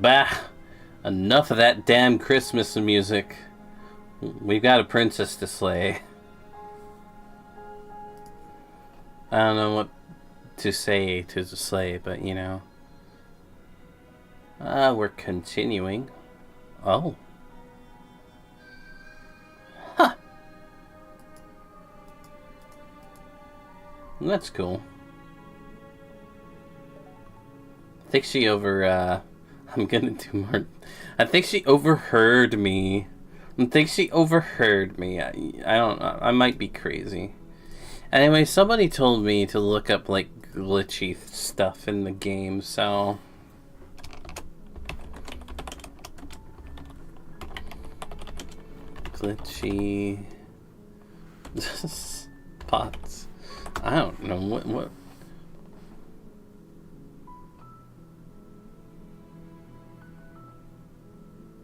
Bah! Enough of that damn Christmas music. We've got a princess to slay. I don't know what to say to slay, but you know. We're continuing. Oh. Huh. That's cool. I think she I'm gonna do more. I think she overheard me. I don't know. I might be crazy. Anyway, somebody told me to look up, like, glitchy stuff in the game, so... Glitchy... spots. I don't know, what...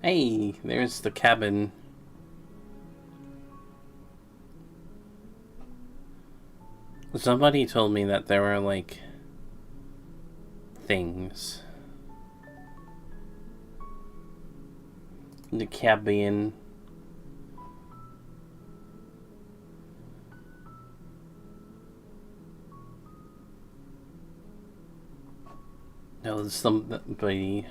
Hey, there's the cabin. Somebody told me that there were, like, things. The cabin. No, there's somebody.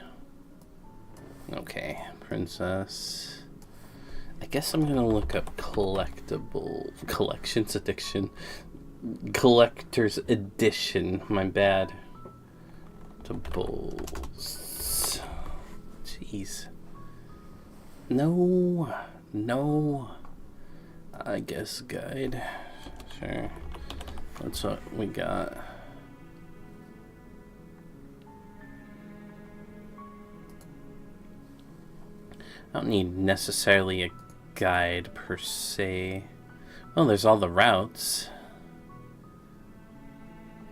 Okay, princess. I guess I'm gonna look up collections addiction. Collector's edition, my bad. Tables. Jeez. No. I guess guide. Sure. That's what we got. I don't need necessarily a guide per se. Well, there's all the routes.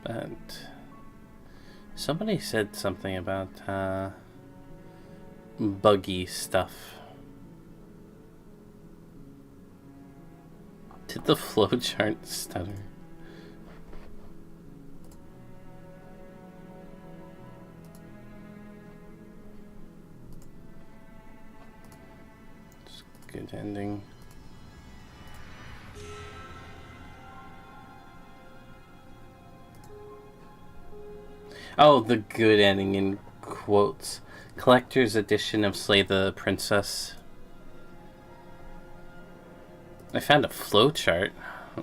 But somebody said something about buggy stuff. Did the flowchart stutter? It's a good ending. Oh, the good ending in quotes. Collector's edition of Slay the Princess. I found a flowchart,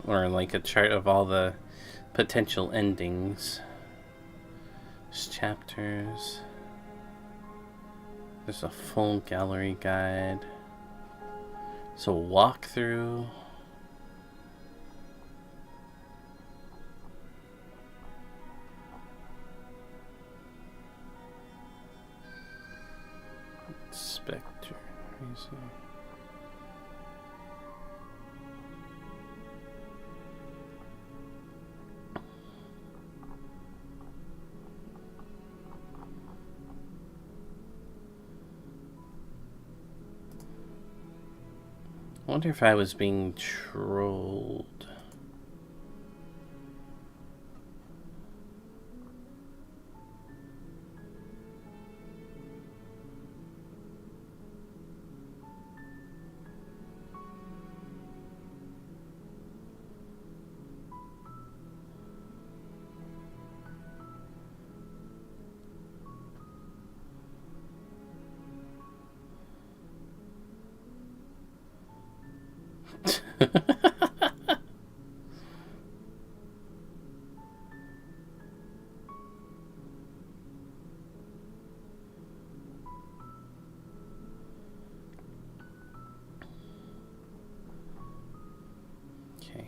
or like a chart of all the potential endings. There's chapters. There's a full gallery guide. It's a walkthrough. Spectre. I wonder if I was being trolled. Okay.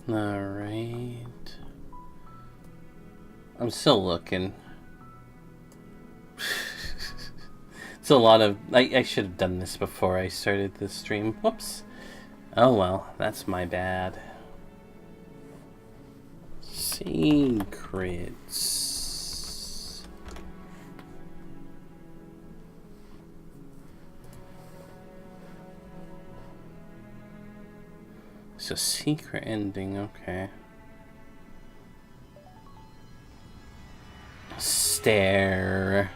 All right. I'm still looking. It's a lot of... I should have done this before I started this stream. Whoops. Oh well, that's my bad. Secrets. It's a secret ending, okay. Stare.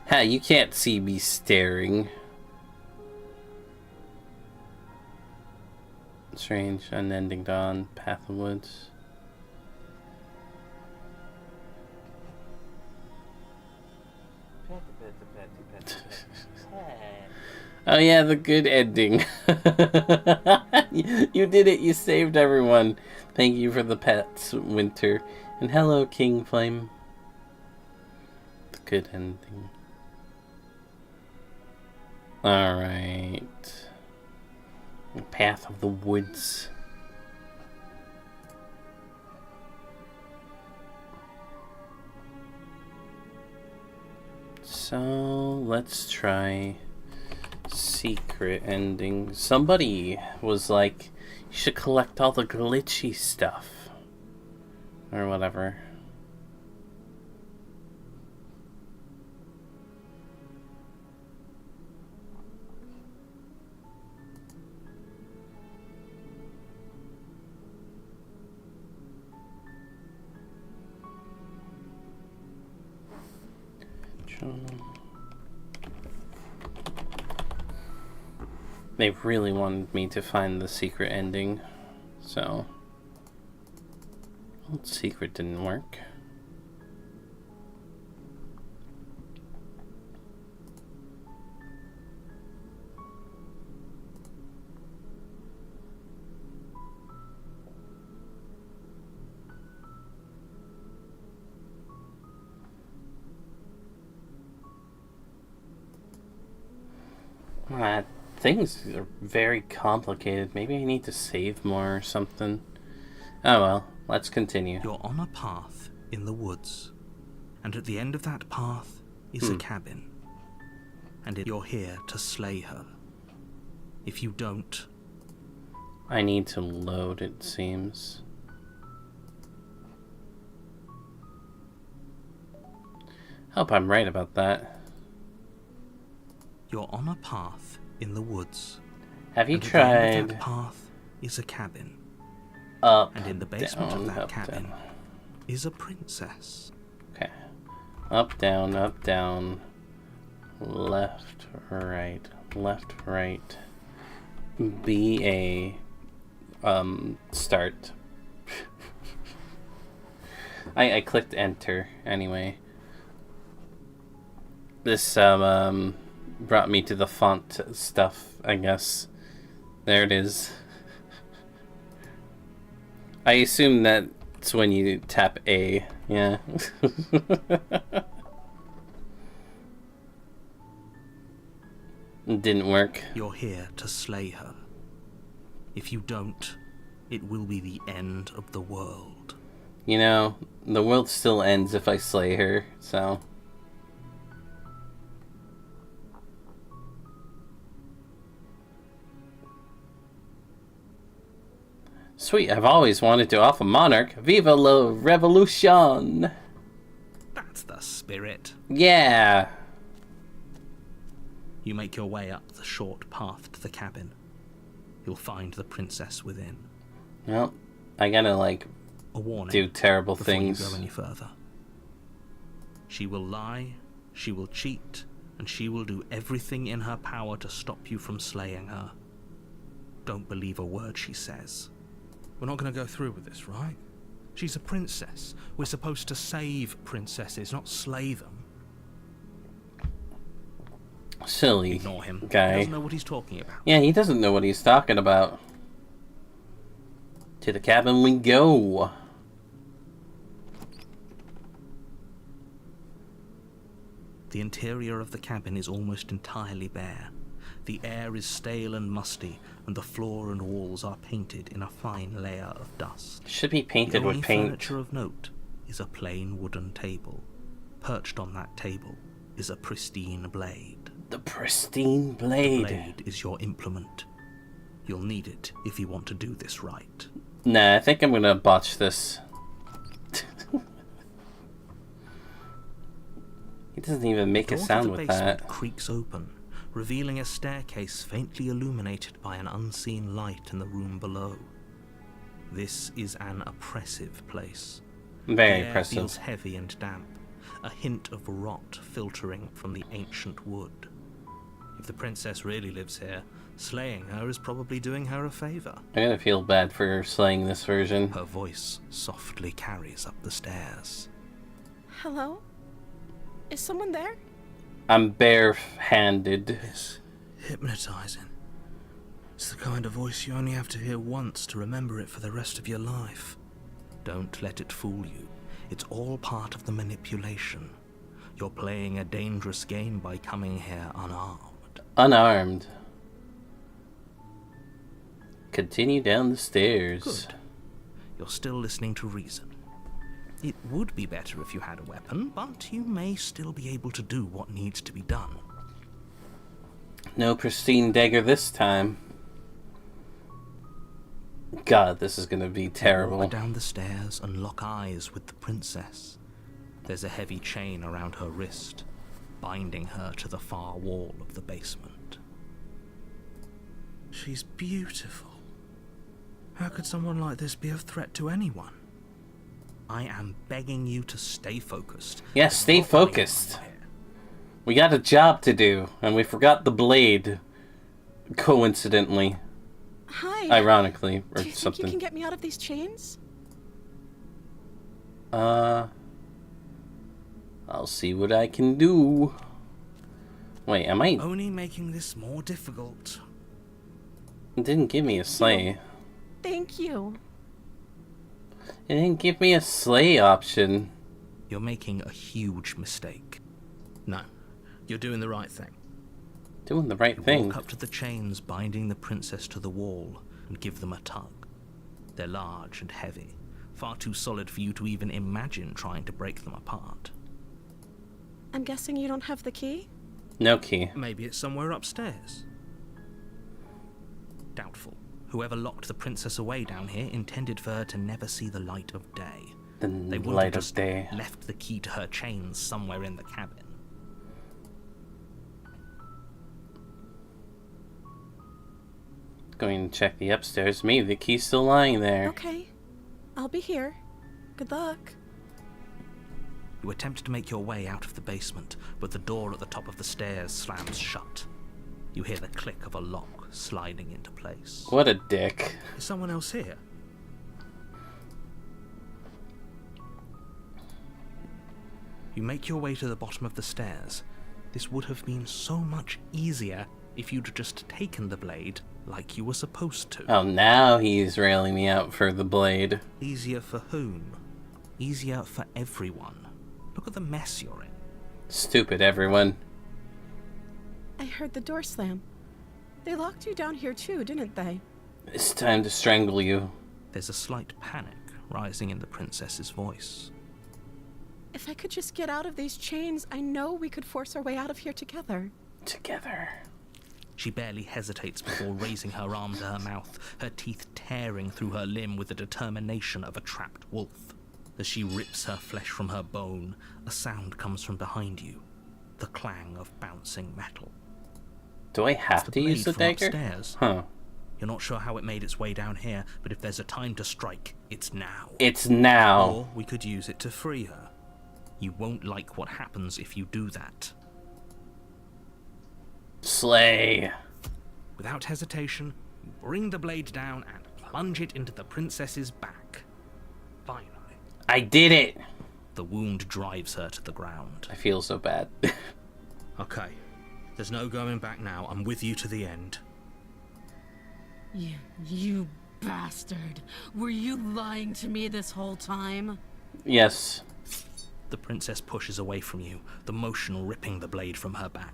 Ha, you can't see me staring. Strange, unending dawn, path of woods. Oh yeah, the good ending. You did it, you saved everyone. Thank you for the pets, Winter. And hello, King Flame. The good ending. Alright. Path of the woods. So, let's try secret ending. Somebody was like, you should collect all the glitchy stuff. Or whatever. They really wanted me to find the secret ending, so well, secret didn't work. Things are very complicated. Maybe I need to save more or something. Oh well, let's continue. You're on a path in the woods, and at the end of that path is a cabin. And you're here to slay her. If you don't... I need to load, it seems. Hope I'm right about that. You're on a path in the woods. Have you and tried... At the end of that path is a cabin. Up, and in the basement down, of that up, cabin down. is a princess. Okay. Up, down, left, right, B, A, start. I clicked enter anyway. This, brought me to the font stuff, I guess. There it is. I assume that's when you tap A, yeah. It didn't work. You're here to slay her. If you don't, it will be the end of the world. You know, the world still ends if I slay her, so... Sweet, I've always wanted to off a monarch. Viva la revolution! That's the spirit. Yeah! You make your way up the short path to the cabin. You'll find the princess within. Well, I gotta, like, a warning do terrible before things. You go any further. She will lie, she will cheat, and she will do everything in her power to stop you from slaying her. Don't believe a word she says. We're not going to go through with this, right? She's a princess. We're supposed to save princesses, not slay them. Silly Ignore him. guy. He doesn't know what he's talking about. Yeah, he doesn't know what he's talking about. To the cabin we go. The interior of the cabin is almost entirely bare. The air is stale and musty, and the floor and walls are painted in a fine layer of dust. Should be painted with The paint. only furniture of note is a plain wooden table. Perched on that table is a pristine blade. The pristine blade. The blade is your implement. You'll need it if you want to do this right. Nah, I think I'm gonna botch this. He doesn't even make a sound with that. The door to the basement creaks open, revealing a staircase faintly illuminated by an unseen light in the room below. This is an oppressive place. Very The air oppressive. feels heavy and damp, a hint of rot filtering from the ancient wood. If the princess really lives here, slaying her is probably doing her a favor. I'm gonna feel bad for slaying this version. Her voice softly carries up the stairs. Hello? Is someone there? I'm bare-handed. It's hypnotizing. It's the kind of voice you only have to hear once to remember it for the rest of your life. Don't let it fool you. It's all part of the manipulation. You're playing a dangerous game by coming here unarmed. Unarmed. Continue down the stairs. Good. You're still listening to reason. It would be better if you had a weapon, but you may still be able to do what needs to be done. No pristine dagger this time. God, this is gonna be terrible. Walk down the stairs and lock eyes with the princess. There's a heavy chain around her wrist, binding her to the far wall of the basement. She's beautiful. How could someone like this be a threat to anyone? I am begging you to stay focused. Yes, stay focused. We got a job to do, and we forgot the blade. Coincidentally. Hi. Ironically, or Do you something. think you can get me out of these chains? I'll see what I can do. Wait, am I... Only making this more difficult. It didn't give me a sleigh. Thank you. It didn't give me a sleigh option. You're making a huge mistake. No, you're doing the right thing. Doing the right thing. Walk up to the chains binding the princess to the wall and give them a tug. They're large and heavy, far too solid for you to even imagine trying to break them apart. I'm guessing you don't have the key? No key. Maybe it's somewhere upstairs. Doubtful. Whoever locked the princess away down here intended for her to never see the light of day. The They wouldn't light have of just day. left the key to her chains somewhere in the cabin. Going to check the upstairs. Maybe the key's still lying there. Okay. I'll be here. Good luck. You attempt to make your way out of the basement, but the door at the top of the stairs slams shut. You hear the click of a lock sliding into place. What a dick. Is someone else here? You make your way to the bottom of the stairs. This would have been so much easier if you'd just taken the blade like you were supposed to. Oh, now he's railing me out for the blade. Easier for whom? Easier for everyone. Look at the mess you're in. Stupid, everyone. I heard the door slam. They locked you down here too, didn't they? It's time to strangle you. There's a slight panic rising in the princess's voice. If I could just get out of these chains, I know we could force our way out of here together. Together. She barely hesitates before raising her arm to her mouth, her teeth tearing through her limb with the determination of a trapped wolf. As she rips her flesh from her bone, a sound comes from behind you, the clang of bouncing metal. Do I have to use the blade from dagger? upstairs. Huh. You're not sure how it made its way down here, but if there's a time to strike, it's now. It's now. Or we could use it to free her. You won't like what happens if you do that. Slay. Without hesitation, you bring the blade down and plunge it into the princess's back. Finally, I did it. the wound drives her to the ground. I feel so bad. Okay, there's no going back now. I'm with you to the end. You bastard. Were you lying to me this whole time? Yes. The princess pushes away from you, the motion ripping the blade from her back.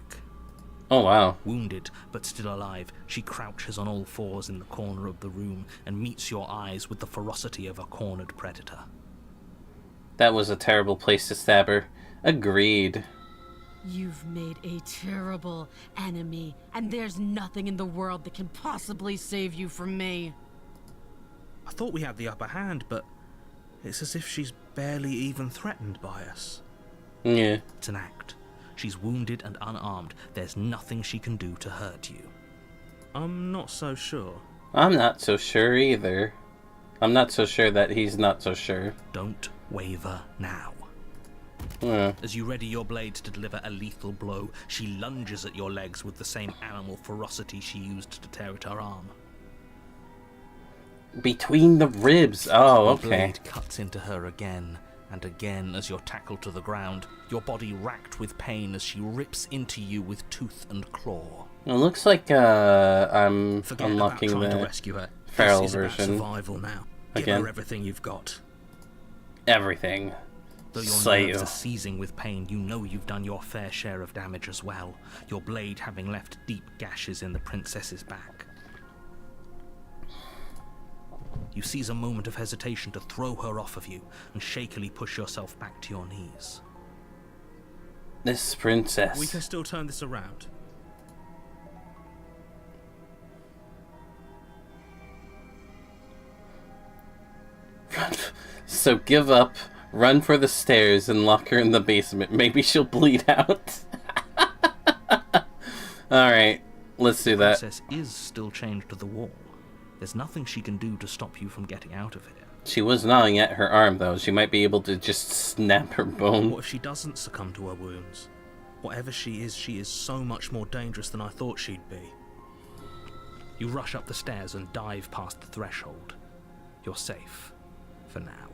Oh, wow. Wounded, but still alive, she crouches on all fours in the corner of the room and meets your eyes with the ferocity of a cornered predator. That was a terrible place to stab her. Agreed. You've made a terrible enemy, and there's nothing in the world that can possibly save you from me. I thought we had the upper hand, but it's as if she's barely even threatened by us. Yeah. It's an act. She's wounded and unarmed. There's nothing she can do to hurt you. I'm not so sure. I'm not so sure either. I'm not so sure that he's not so sure. Don't waver now. Yeah. As you ready your blade to deliver a lethal blow, she lunges at your legs with the same animal ferocity she used to tear at her arm. Between the ribs. Oh, The okay. blade cuts into her again and again as you're tackled to the ground, your body racked with pain as she rips into you with tooth and claw. It looks like I'm Forget unlocking about trying to the rescue her. feral This is about version. survival now. Give Again. her everything you've got. Everything. Though your Slay nerves you. are seizing with pain, you know you've done your fair share of damage as well, your blade having left deep gashes in the princess's back. You seize a moment of hesitation to throw her off of you and shakily push yourself back to your knees. This princess. We can still turn this around. So give up, run for the stairs, and lock her in the basement. Maybe she'll bleed out. Alright, let's do The that. princess is still chained to the wall. There's nothing she can do to stop you from getting out of here. She was gnawing at her arm, though. She might be able to just snap her bone. What if she doesn't succumb to her wounds? Whatever she is so much more dangerous than I thought she'd be. You rush up the stairs and dive past the threshold. You're safe. For now.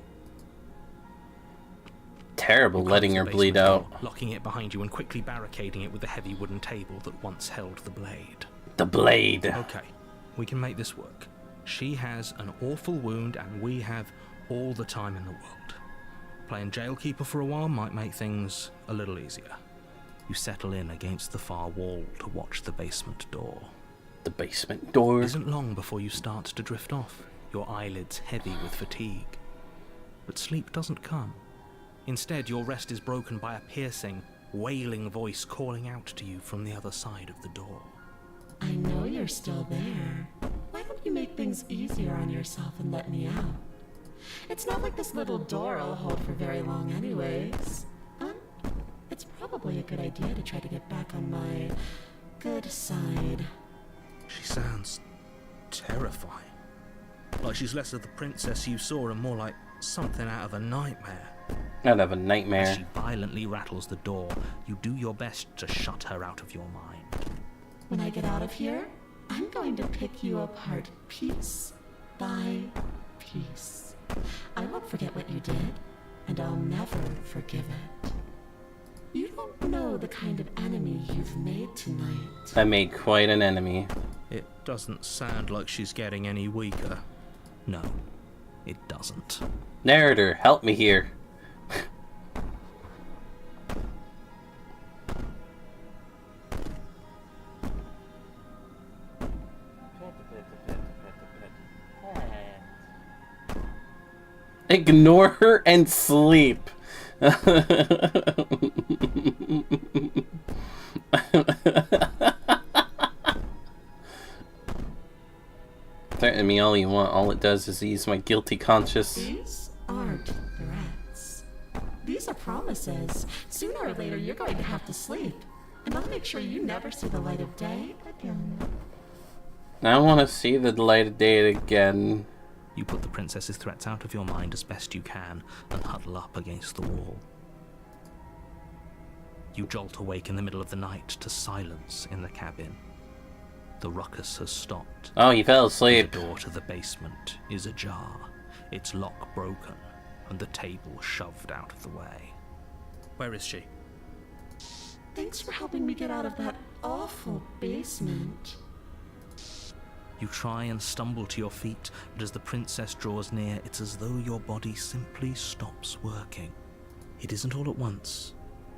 Terrible You letting close her the bleed basement out. door, locking it behind you and quickly barricading it with the heavy wooden table that once held the blade. The blade. Okay, we can make this work. She has an awful wound and we have all the time in the world. Playing jailkeeper for a while might make things a little easier. You settle in against the far wall to watch the basement door. The basement door. It isn't long before you start to drift off, your eyelids heavy with fatigue. But sleep doesn't come. Instead, your rest is broken by a piercing, wailing voice calling out to you from the other side of the door. I know you're still there. Why don't you make things easier on yourself and let me out? It's not like this little door will hold for very long anyways. But it's probably a good idea to try to get back on my good side. She sounds terrifying. Like she's less of the princess you saw and more like something out of a nightmare. Out of a As nightmare. she violently rattles the door, you do your best to shut her out of your mind. When I get out of here, I'm going to pick you apart piece by piece. I won't forget what you did, and I'll never forgive it. You don't know the kind of enemy you've made tonight. I made quite an enemy. It doesn't sound like she's getting any weaker. No, it doesn't. Narrator, help me here. Ignore her and sleep. Threaten me all you want. All it does is ease my guilty conscience. These aren't threats. These are promises. Sooner or later, you're going to have to sleep. And I'll make sure you never see the light of day again. I want to see the light of day again. You put the princess's threats out of your mind as best you can and huddle up against the wall. You jolt awake in the middle of the night to silence in the cabin. The ruckus has stopped. Oh, you fell The asleep. door to the basement is ajar, its lock broken, and the table shoved out of the way. Where is she? Thanks for helping me get out of that awful basement. You try and stumble to your feet, but as the princess draws near, it's as though your body simply stops working. It isn't all at once.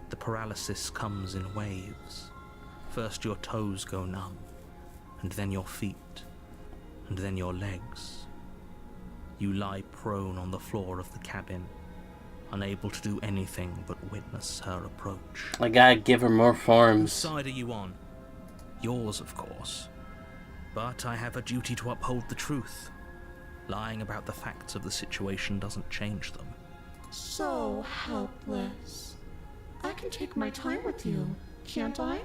The paralysis comes in waves. First your toes go numb, and then your feet, and then your legs. You lie prone on the floor of the cabin, unable to do anything but witness her approach. I gotta give her more Whose forms. side are you on? Yours, of course. But I have a duty to uphold the truth. Lying about the facts of the situation doesn't change them. So helpless. I can take my time with you, can't I?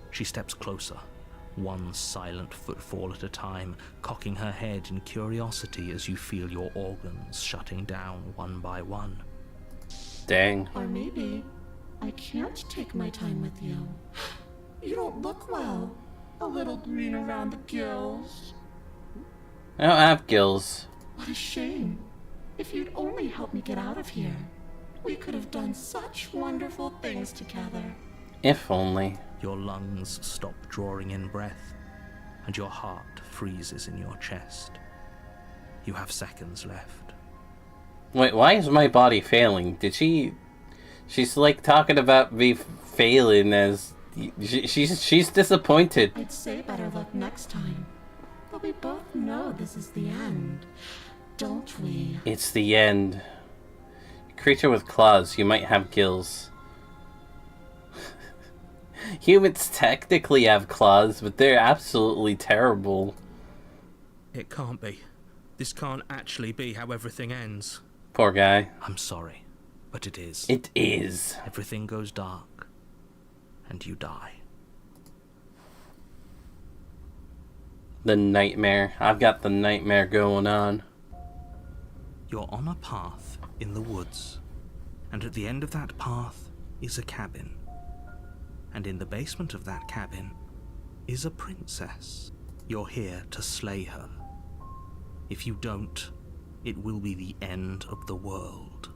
She steps closer, one silent footfall at a time, cocking her head in curiosity as you feel your organs shutting down one by one. Dang. Or maybe I can't take my time with you. You don't look well. A little green around the gills. I don't have gills. What a shame. If you'd only help me get out of here, we could have done such wonderful things together. If only. Your lungs stop drawing in breath, and your heart freezes in your chest. You have seconds left. Wait, why is my body failing? She's like talking about me failing as... She's disappointed. I'd say better luck next time. But we both know this is the end, don't we? It's the end. Creature with claws, you might have gills. Humans technically have claws, but they're absolutely terrible. It can't be. This can't actually be how everything ends. Poor guy. I'm sorry, but it is. It is. Everything goes dark, and you die. The nightmare. I've got the nightmare going on. You're on a path in the woods, and at the end of that path is a cabin. And in the basement of that cabin is a princess. You're here to slay her. If you don't, it will be the end of the world.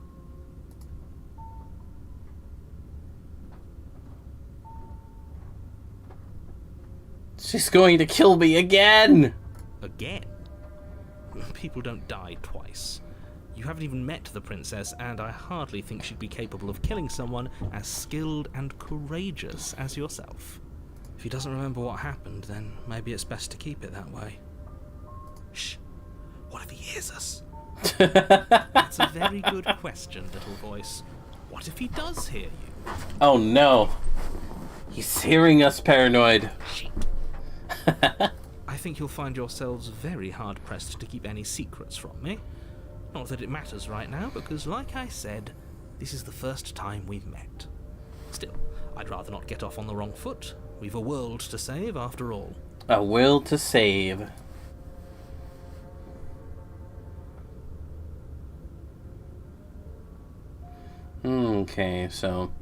She's going to kill me again! Again? People don't die twice. You haven't even met the princess, and I hardly think she'd be capable of killing someone as skilled and courageous as yourself. If he doesn't remember what happened, then maybe it's best to keep it that way. Shh. What if he hears us? That's a very good question, little voice. What if he does hear you? Oh no. He's hearing us, paranoid. Shit. I think you'll find yourselves very hard-pressed to keep any secrets from me. Not that it matters right now, because like I said, this is the first time we've met. Still, I'd rather not get off on the wrong foot. We've a world to save, after all. A will to save. Okay, so...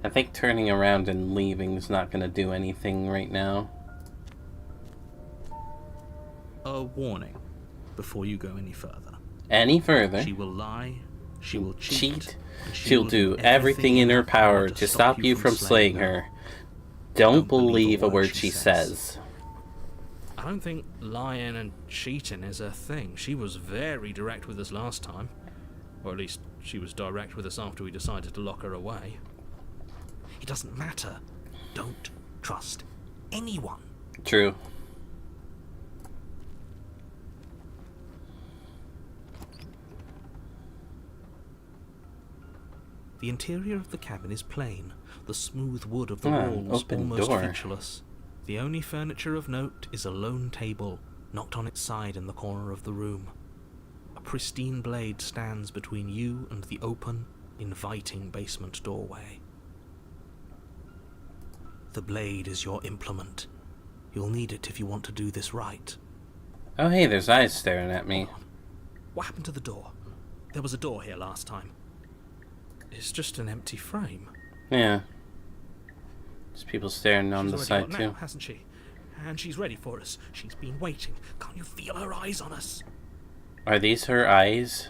I think turning around and leaving is not going to do anything right now. A warning, before you go any further. Any further? She will lie, she will cheat, and She'll do everything in her power to stop you from slaying her. Don't believe a word she says. I don't think lying and cheating is a thing. She was very direct with us last time. Or at least, she was direct with us after we decided to lock her away. It doesn't matter. Don't trust anyone. True. The interior of the cabin is plain. The smooth wood of the walls almost featureless. The only furniture of note is a lone table, knocked on its side in the corner of the room. A pristine blade stands between you and the open, inviting basement doorway. The blade is your implement. You'll need it if you want to do this right. Oh hey, there's eyes staring at me. What happened to the door? There was a door here last time. It's just an empty frame. Yeah. There's people staring on the side too. Now, hasn't she? And she's ready for us. She's been waiting. Can't you feel her eyes on us? Are these her eyes?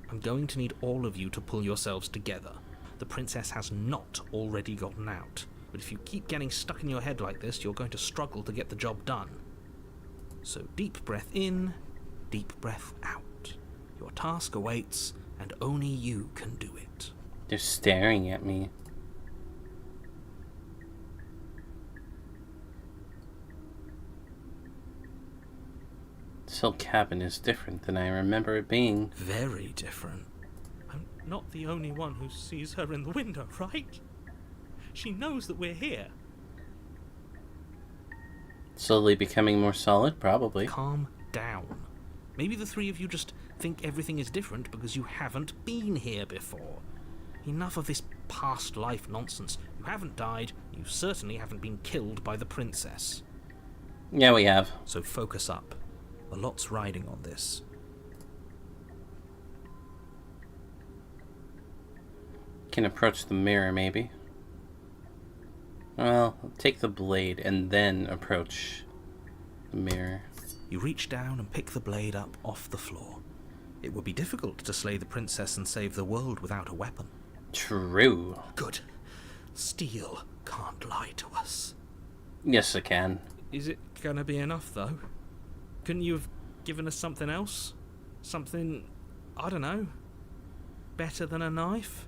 I'm going to need all of you to pull yourselves together. The princess has not already gotten out. But if you keep getting stuck in your head like this, you're going to struggle to get the job done. So deep breath in, deep breath out. Your task awaits, and only you can do it. They're staring at me. This whole cabin is different than I remember it being. Very different. not the only one who sees her in the window, right? She knows that we're here. Slowly becoming more solid, probably. Calm down. Maybe the three of you just think everything is different because you haven't been here before. Enough of this past life nonsense. You haven't died. You certainly haven't been killed by the princess. Yeah, we have. So focus up. A lot's riding on this. Can approach the mirror, maybe. Well, take the blade and then approach the mirror. You reach down and pick the blade up off the floor. It would be difficult to slay the princess and save the world without a weapon. True. Good. Steel can't lie to us. Yes, it can. Is it gonna be enough, though? Couldn't you have given us something else? Something, I don't know, better than a knife?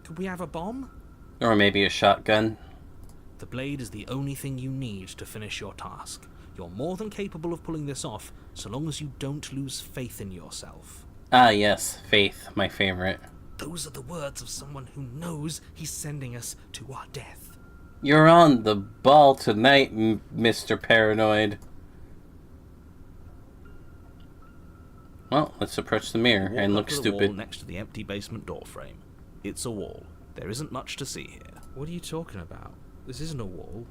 Could we have a bomb? Or maybe a shotgun. The blade is the only thing you need to finish your task. You're more than capable of pulling this off, so long as you don't lose faith in yourself. Ah, yes. Faith, my favorite. Those are the words of someone who knows he's sending us to our death. You're on the ball tonight, Mr. Paranoid. Well, let's approach the mirror and look Walk up to the wall stupid. next to the empty basement door frame. It's a wall. There isn't much to see here. What are you talking about? This isn't a wall.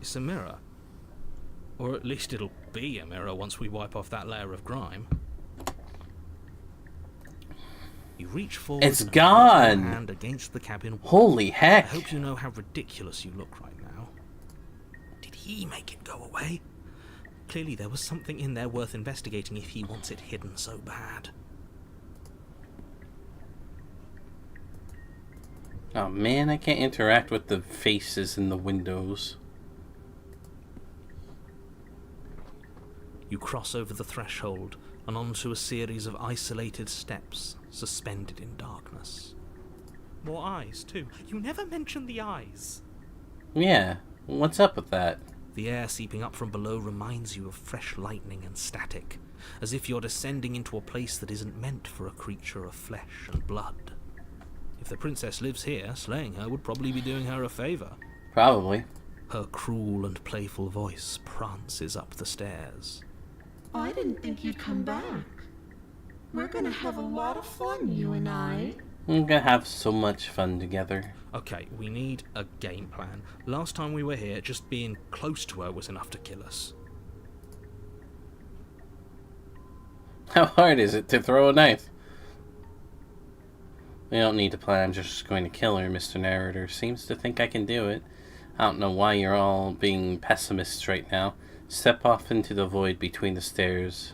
It's a mirror. Or at least it'll be a mirror once we wipe off that layer of grime. You reach forward. It's and gone! put your hand against the cabin wall. Holy I heck! hope you know how ridiculous you look right now. Did he make it go away? Clearly there was something in there worth investigating if he wants it hidden so bad. Oh man, I can't interact with the faces in the windows. You cross over the threshold and onto a series of isolated steps suspended in darkness. More eyes, too. You never mention the eyes. Yeah, what's up with that? The air seeping up from below reminds you of fresh lightning and static, as if you're descending into a place that isn't meant for a creature of flesh and blood. If the princess lives here, slaying her would probably be doing her a favour. Probably. Her cruel and playful voice prances up the stairs. I didn't think you'd come back. We're gonna have a lot of fun, you and I. We're gonna have so much fun together. Okay, we need a game plan. Last time we were here, just being close to her was enough to kill us. How hard is it to throw a knife? We don't need to plan, I'm just going to kill her, Mr. Narrator. Seems to think I can do it. I don't know why you're all being pessimists right now. Step off into the void between the stairs.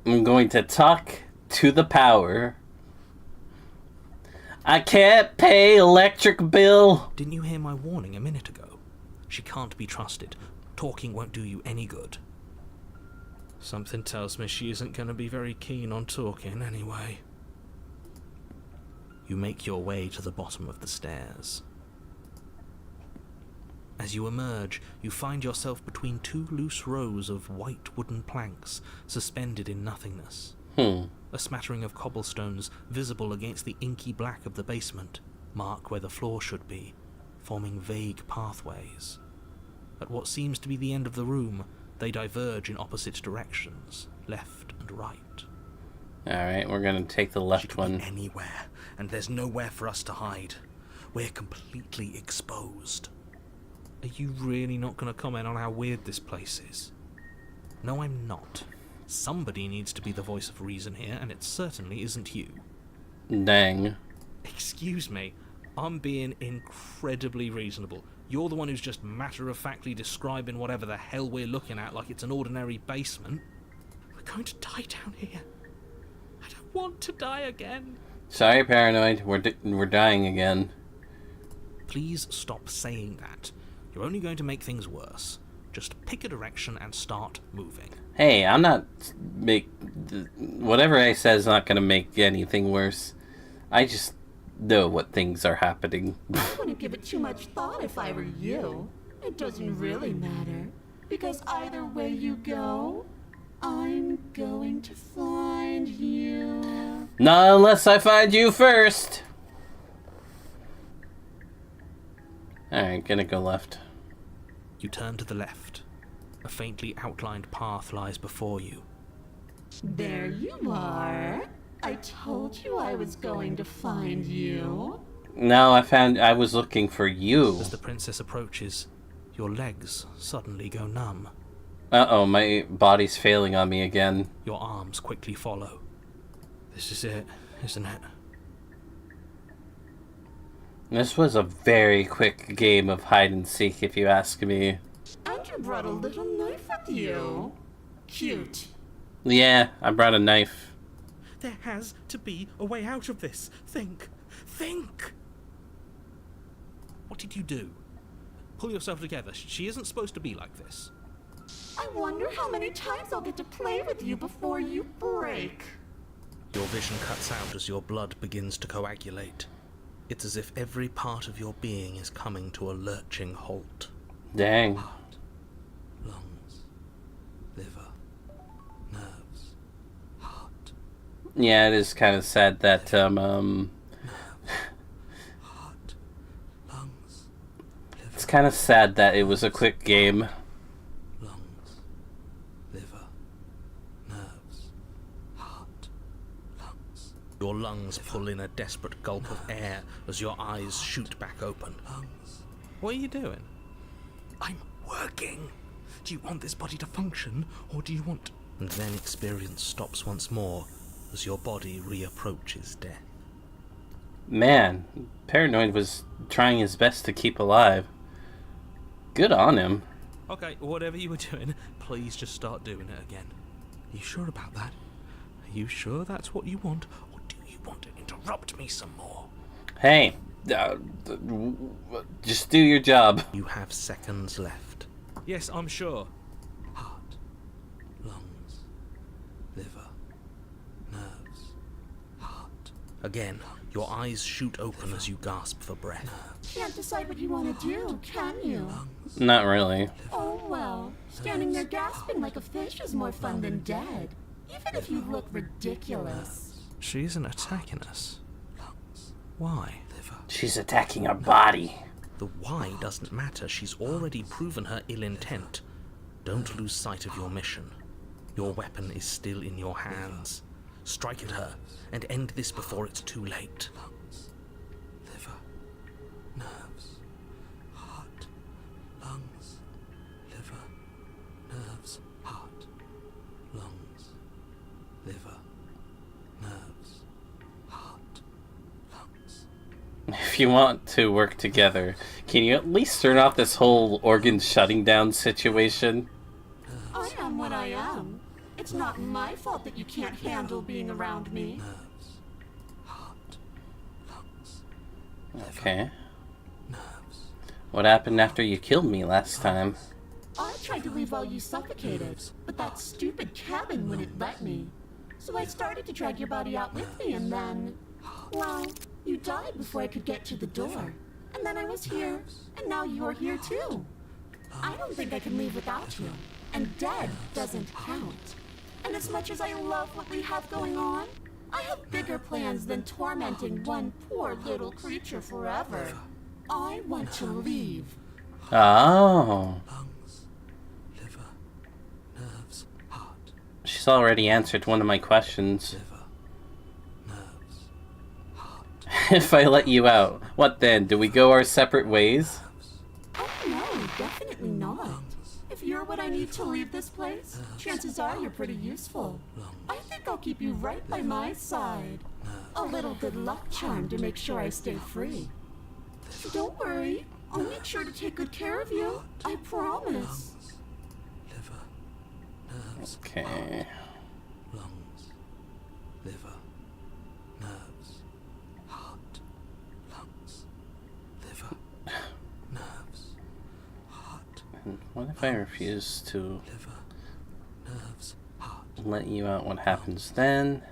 I'm going to talk to the power. I can't pay electric bill. Didn't you hear my warning a minute ago? She can't be trusted. Talking won't do you any good. Something tells me she isn't going to be very keen on talking anyway. You make your way to the bottom of the stairs. As you emerge, you find yourself between two loose rows of white wooden planks suspended in nothingness. A smattering of cobblestones visible against the inky black of the basement mark where the floor should be, forming vague pathways. At what seems to be the end of the room, they diverge in opposite directions, left and right. Alright, we're gonna take the She left could one. be anywhere, and there's nowhere for us to hide. We're completely exposed. Are you really not going to comment on how weird this place is? No, I'm not. Somebody needs to be the voice of reason here, and it certainly isn't you. Dang. Excuse me, I'm being incredibly reasonable. You're the one who's just matter-of-factly describing whatever the hell we're looking at like it's an ordinary basement. We're going to die down here. I don't want to die again. Sorry, Paranoid. We're dying again. Please stop saying that. You're only going to make things worse. Just pick a direction and start moving. Hey, I'm not... Whatever I say is not gonna make anything worse. I just know what things are happening. I wouldn't give it too much thought if I were you. It doesn't really matter, because either way you go, I'm going to find you. Not unless I find you first. Alright, gonna go left. You turn to the left. A faintly outlined path lies before you. There you are. I told you I was going to find you. No, I was looking for you. As the princess approaches, your legs suddenly go numb. Uh-oh, my body's failing on me again. Your arms quickly follow. This is it, isn't it? This was a very quick game of hide and seek, if you ask me. And you brought a little knife with you. Cute. Yeah, I brought a knife. There has to be a way out of this. Think. Think! What did you do? Pull yourself together. She isn't supposed to be like this. I wonder how many times I'll get to play with you before you break. Your vision cuts out as your blood begins to coagulate. It's as if every part of your being is coming to a lurching halt. Dang. Heart, lungs, liver, nerves, heart. Yeah, it is kind of sad that, Heart, lungs, liver. It's kind of sad that it was a quick game. Lungs, liver, nerves, heart, lungs. Your lungs pull in a desperate gulp of air as your eyes shoot back open. Lungs. What are you doing? I'm working. Do you want this body to function, or do you want... And then experience stops once more as your body reapproaches death. Man, Paranoid was trying his best to keep alive. Good on him. Okay, whatever you were doing, please just start doing it again. Are you sure about that? Are you sure that's what you want, or do you want to interrupt me some more? Hey, just do your job. You have seconds left. Yes, I'm sure. Heart, lungs, liver, nerves, heart. Again, your eyes shoot open as you gasp for breath. Can't decide what you want to do, can you? Not really. Oh well, standing there gasping like a fish is more fun than dead. Even if you look ridiculous. She isn't attacking us. Why? She's attacking our body. The why doesn't matter. She's already proven her ill intent. Don't lose sight of your mission. Your weapon is still in your hands. Strike at her and end this before it's too late. Liver, nerves, heart, lungs, liver, nerves, heart, lungs, liver, nerves, heart, lungs. If you want to work together, can you at least turn off this whole organ shutting down situation? I am what I am. It's not my fault that you can't handle being around me. Nerves, heart, lungs, Okay. nerves. What happened after you killed me last time? I tried to leave while you suffocated, but that stupid cabin wouldn't let me. So I started to drag your body out with me, and then... well, you died before I could get to the door. And then I was here, and now you're here too. I don't think I can leave without you. And dead doesn't count. And as much as I love what we have going on, I have bigger plans than tormenting one poor little creature forever. I want to leave. Oh. Lungs, liver, nerves, heart, She's already answered one of my questions. liver, nerves, heart, If I let you out, what then? Do we go our separate ways? Oh no, definitely not. If you're what I need to leave this place, chances are you're pretty useful. I think I'll keep you right by my side. A little good luck charm to make sure I stay free. Don't worry, I'll make sure to take good care of you. I promise. liver, nerves, Okay. lungs, liver, nerves, heart, lungs, liver, nerves, heart, And what if I refuse to liver, nerves, heart, let you out? What happens then?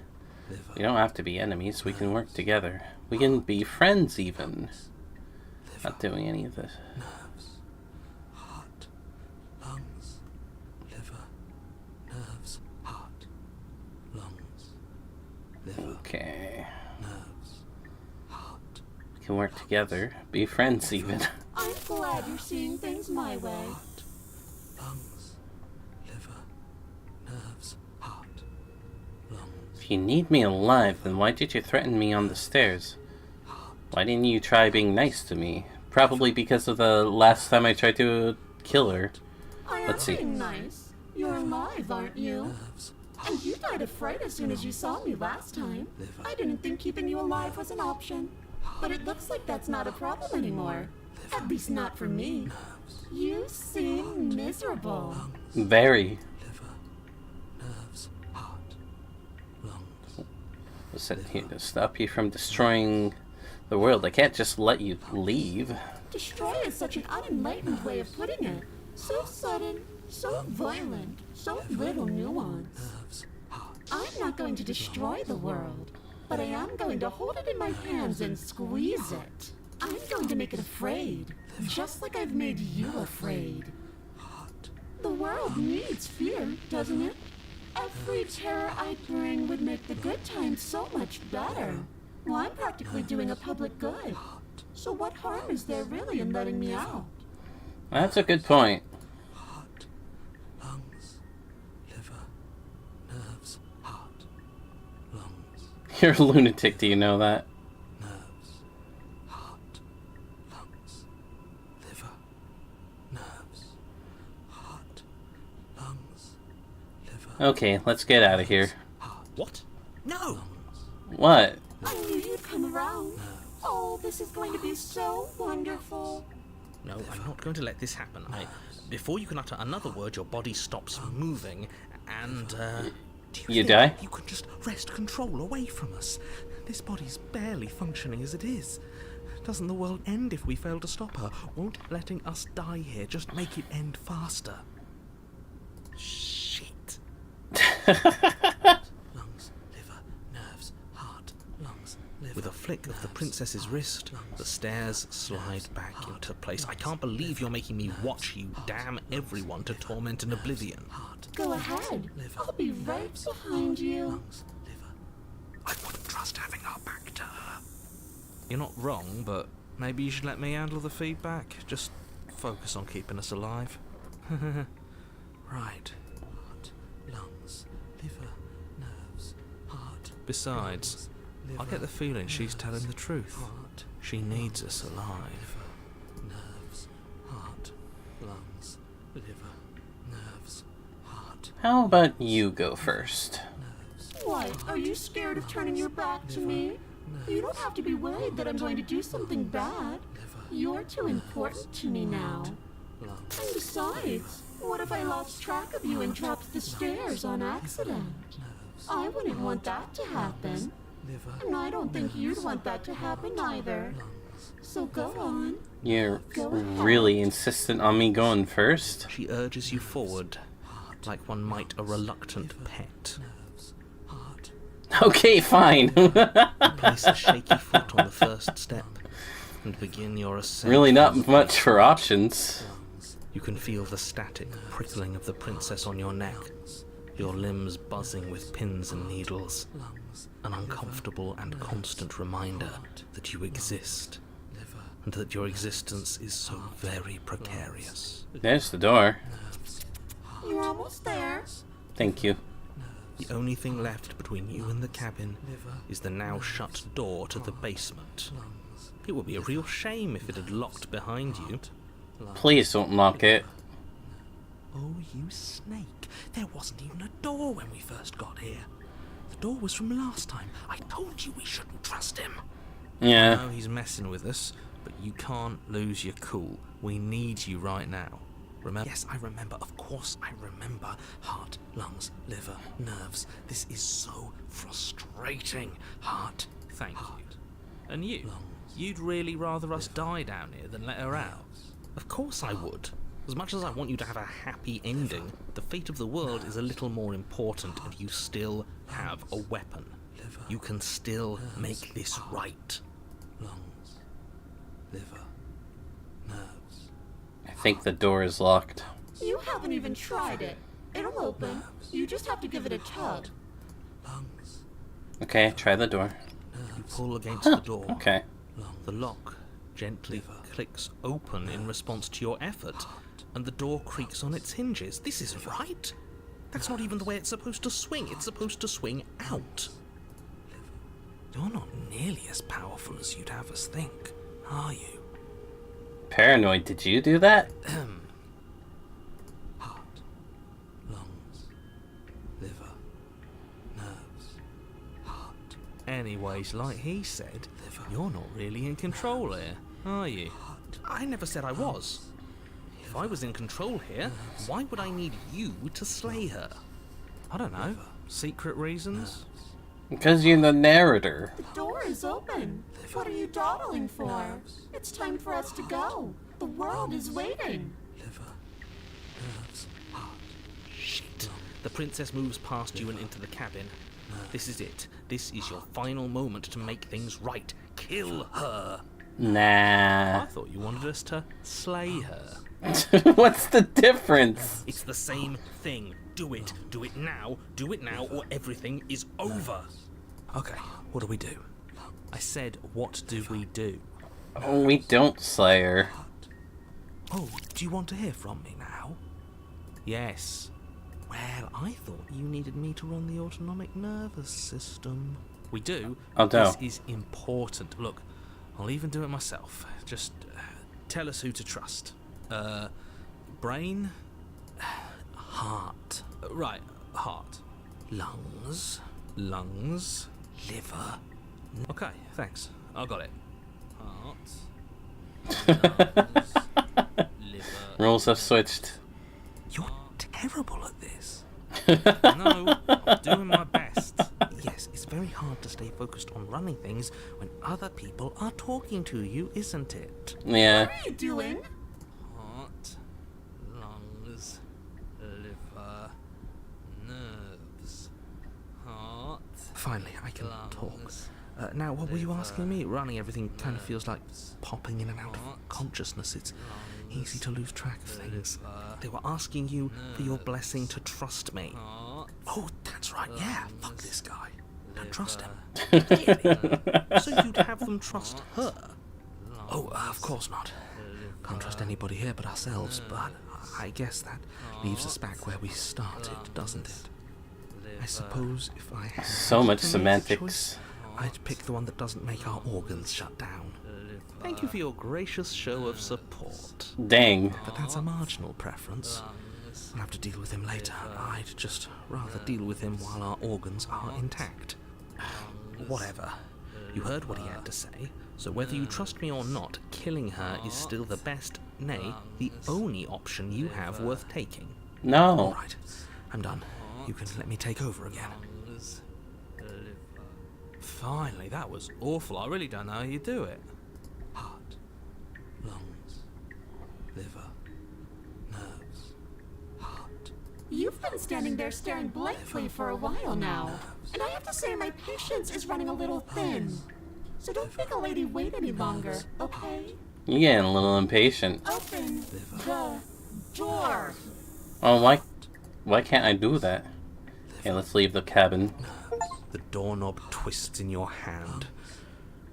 liver, We don't have to be enemies. We can work together. We can be friends even. Not doing any of this. nerves, heart, lungs, liver, nerves, liver, Okay. nerves, heart, We can work together. Be friends, even. I'm glad you're seeing things my way. heart, lungs, liver, nerves, heart, lungs, If you need me alive, then why did you threaten me on the stairs? Why didn't you try being nice to me? Probably because of the last time I tried to kill her. I am Let's see. being nice. You're alive, aren't you? nerves, And you died of fright as soon as you saw me last time. I didn't think keeping you alive was an option. But it looks like that's not a problem anymore. At least not for me. You seem miserable. Very. liver, nerves, heart, lungs, I said here to stop you from destroying the world. I can't just let you leave. Destroy is such an unenlightened way of putting it. So sudden, so violent, so little nuance. nerves, heart, I'm not going to destroy the world, but I am going to hold it in my hands and squeeze it. I'm going to make it afraid, just like I've made you afraid. heart, The world needs fear, doesn't it? Every terror I bring would make the good times so much better. Well, I'm practically doing a public good. So what harm is there really in letting me out? That's a good point. heart, lungs, liver, nerves, heart, lungs, You're a lunatic, do you know that? nerves, heart, lungs, liver, nerves, heart, lungs, liver, Okay, let's get out of here. heart. What? No! What? I knew you'd come around. Oh, this is going to be so wonderful. No, I'm not going to let this happen. Before you can utter another word, your body stops moving, and, do You think die? You can just wrest control away from us. This body's barely functioning as it is. Doesn't the world end if we fail to stop her? Won't letting us die here just make it end faster? Shit. Lungs, liver, nerves, heart, lungs, liver. With a flick of the princess's wrist, the stairs slide back into place. I can't believe you're making me watch you damn everyone to torment and oblivion. Go ahead. I'll be right behind you. I wouldn't trust having our back to her. You're not wrong, but maybe you should let me handle the feedback. Just focus on keeping us alive. Right. Heart, lungs, liver, nerves, heart. Besides, I get the feeling she's telling the truth. She needs us alive. Nerves, heart, lungs, liver, nerves, heart. How about you go first? What? Are you scared of turning your back to me? You don't have to be worried that I'm going to do something bad. You're too important to me now. And besides, what if I lost track of you and dropped the stairs on accident? I wouldn't want that to happen. And I don't think you'd want that to happen either. So go on. You're really insistent on me going first? She urges you forward, like one might a reluctant pet. Okay, fine. Place a shaky foot on the first step and begin your ascent. Really not much for options. You can feel the static prickling of the princess on your neck, your limbs buzzing with pins and needles, an uncomfortable and constant reminder that you exist, and that your existence is so very precarious. There's the door. You're almost there. Thank you. The only thing left between you and the cabin is the now shut door to the basement. It would be a real shame if it had locked behind you. Please don't lock it. Oh, you snake. There wasn't even a door when we first got here. The door was from last time. I told you we shouldn't trust him. Yeah. I know he's messing with us, but you can't lose your cool. We need you right now. Remember? Yes, I remember. Of course I remember. Heart, lungs, liver, nerves. This is so frustrating. Heart, thank you. And you? You'd really rather us die down here than let her out? Of course I would. As much as I want you to have a happy ending, the fate of the world is a little more important, and you still have a weapon. You can still make this right. Lungs, liver, nerves. I think the door is locked. You haven't even tried it. It'll open. You just have to give it a tug. Lungs, Okay, try the door. You pull against the door. Okay. The lock gently clicks open in response to your effort, and the door creaks on its hinges. This isn't right. That's not even the way it's supposed to swing. It's supposed to swing out. You're not nearly as powerful as you'd have us think, are you? Paranoid, did you do that? Heart, lungs, liver, nerves, heart. Anyways, like he said, you're not really in control here, are you? I never said I was. If I was in control here, why would I need you to slay her? I don't know. Secret reasons? Because you're the narrator. The door is open. What are you dawdling for? It's time for us to go. The world is waiting. Liver, nerves, heart. Shit. The princess moves past you and into the cabin. This is it. This is your final moment to make things right. Kill her. Nah. I thought you wanted us to slay her. What's the difference? It's the same thing. Do it. Do it now. Do it now, or everything is over. Okay, what do we do? I said, what do we do? Oh, we don't slay her. Oh, do you want to hear from me now? Yes. Well, I thought you needed me to run the autonomic nervous system. We do. Oh, no. This is important. Look, I'll even do it myself. Just tell us who to trust. Brain? Heart. Right, heart. Lungs. Lungs. Liver. Okay, thanks. I got it. Heart. Lungs. Liver. Roles have switched. You're terrible at this. No, I'm doing my best. Yes, it's very hard to stay focused on running things when other people are talking to you, isn't it? Yeah. What are you doing? Heart, lungs, liver, nerves, heart. Finally, I can talk. Now, what were you asking me? Running everything kind of feels like popping in and out of consciousness. It's easy to lose track of things. They were asking you for your blessing to trust me. Oh, that's right, yeah. Fuck this guy. Don't trust him. Really? So you'd have them trust her? Oh, of course not. Can't trust anybody here but ourselves, but I guess that leaves us back where we started, doesn't it? I suppose if I had So much to make a semantics. choice, I'd pick the one that doesn't make our organs shut down. Thank you for your gracious show of support. Dang. But that's a marginal preference. We'll have to deal with him later. I'd just rather deal with him while our organs are intact. Whatever. You heard what he had to say, so whether you trust me or not, killing her is still the best, nay, the only option you have worth taking. No. Alright, I'm done. You can let me take over again. Finally, that was awful. I really don't know how you do it. Heart, lungs, liver, nerves, heart. You've been standing there staring blankly for a while now. And I have to say my patience is running a little thin. So don't make a lady wait any longer, okay? You're getting a little impatient. Open the door. Oh, why can't I do that? Okay, let's leave the cabin. The doorknob twists in your hand,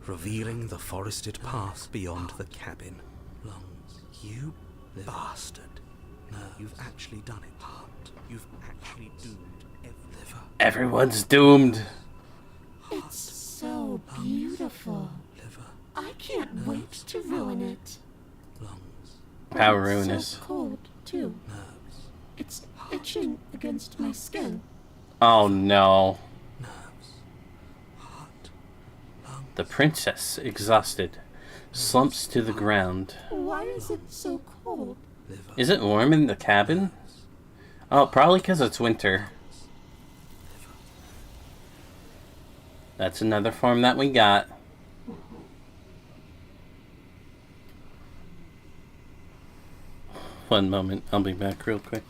revealing the forested path beyond the cabin. Lungs. You bastard. You've actually done it. Heart. You've actually doomed every liver. Everyone's doomed. It's so beautiful. Liver. I can't wait to ruin it. Lungs. How It's ruinous. so cold, too. Nerves. It's itching against my skin. Oh no. Nerves. Heart. Lungs. The princess, exhausted, slumps to the ground. Why is it so cold? Liver. Is it warm in the cabin? Oh, probably because it's winter. That's another form that we got. One moment, I'll be back real quick.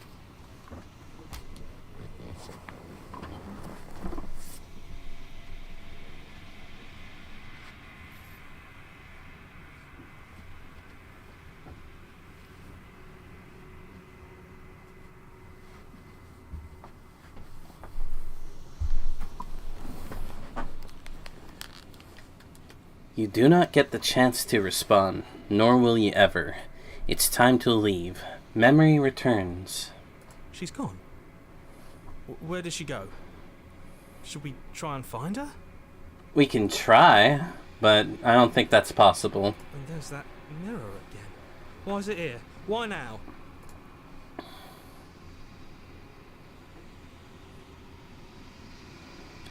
You do not get the chance to respond, nor will you ever. It's time to leave. Memory returns. She's gone. Where did she go? Should we try and find her? We can try, but I don't think that's possible. And there's that mirror again. Why is it here? Why now?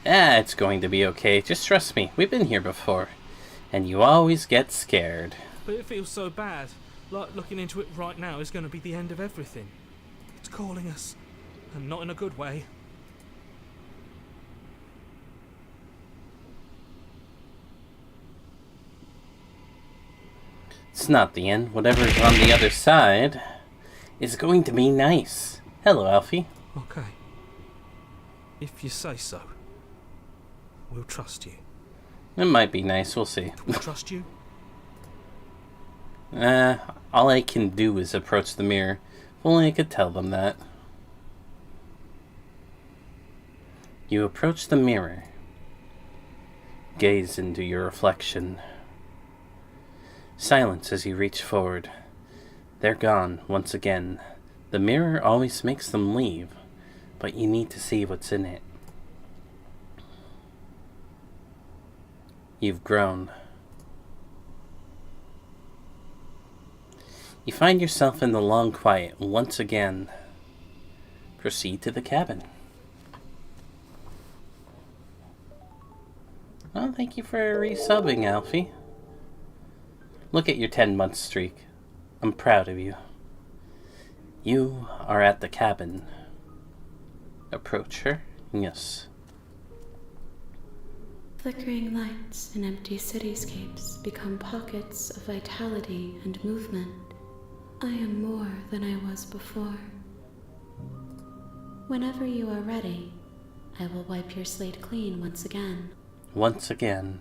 It's going to be okay. Just trust me. We've been here before. And you always get scared. But it feels so bad. Like looking into it right now is going to be the end of everything. It's calling us. And not in a good way. It's not the end. Whatever's on the other side is going to be nice. Hello, Alfie. Okay. If you say so. We'll trust you. It might be nice. We'll see. We'll trust you? All I can do is approach the mirror. If only I could tell them that. You approach the mirror. Gaze into your reflection. Silence as you reach forward. They're gone once again. The mirror always makes them leave, but you need to see what's in it. You've grown. You find yourself in the long quiet once again. Proceed to the cabin. Well, thank you for resubbing, Alfie. Look at your 10-month streak. I'm proud of you. You are at the cabin. Approach her. Yes. Flickering lights in empty cityscapes become pockets of vitality and movement. I am more than I was before. Whenever you are ready, I will wipe your slate clean once again. Once again.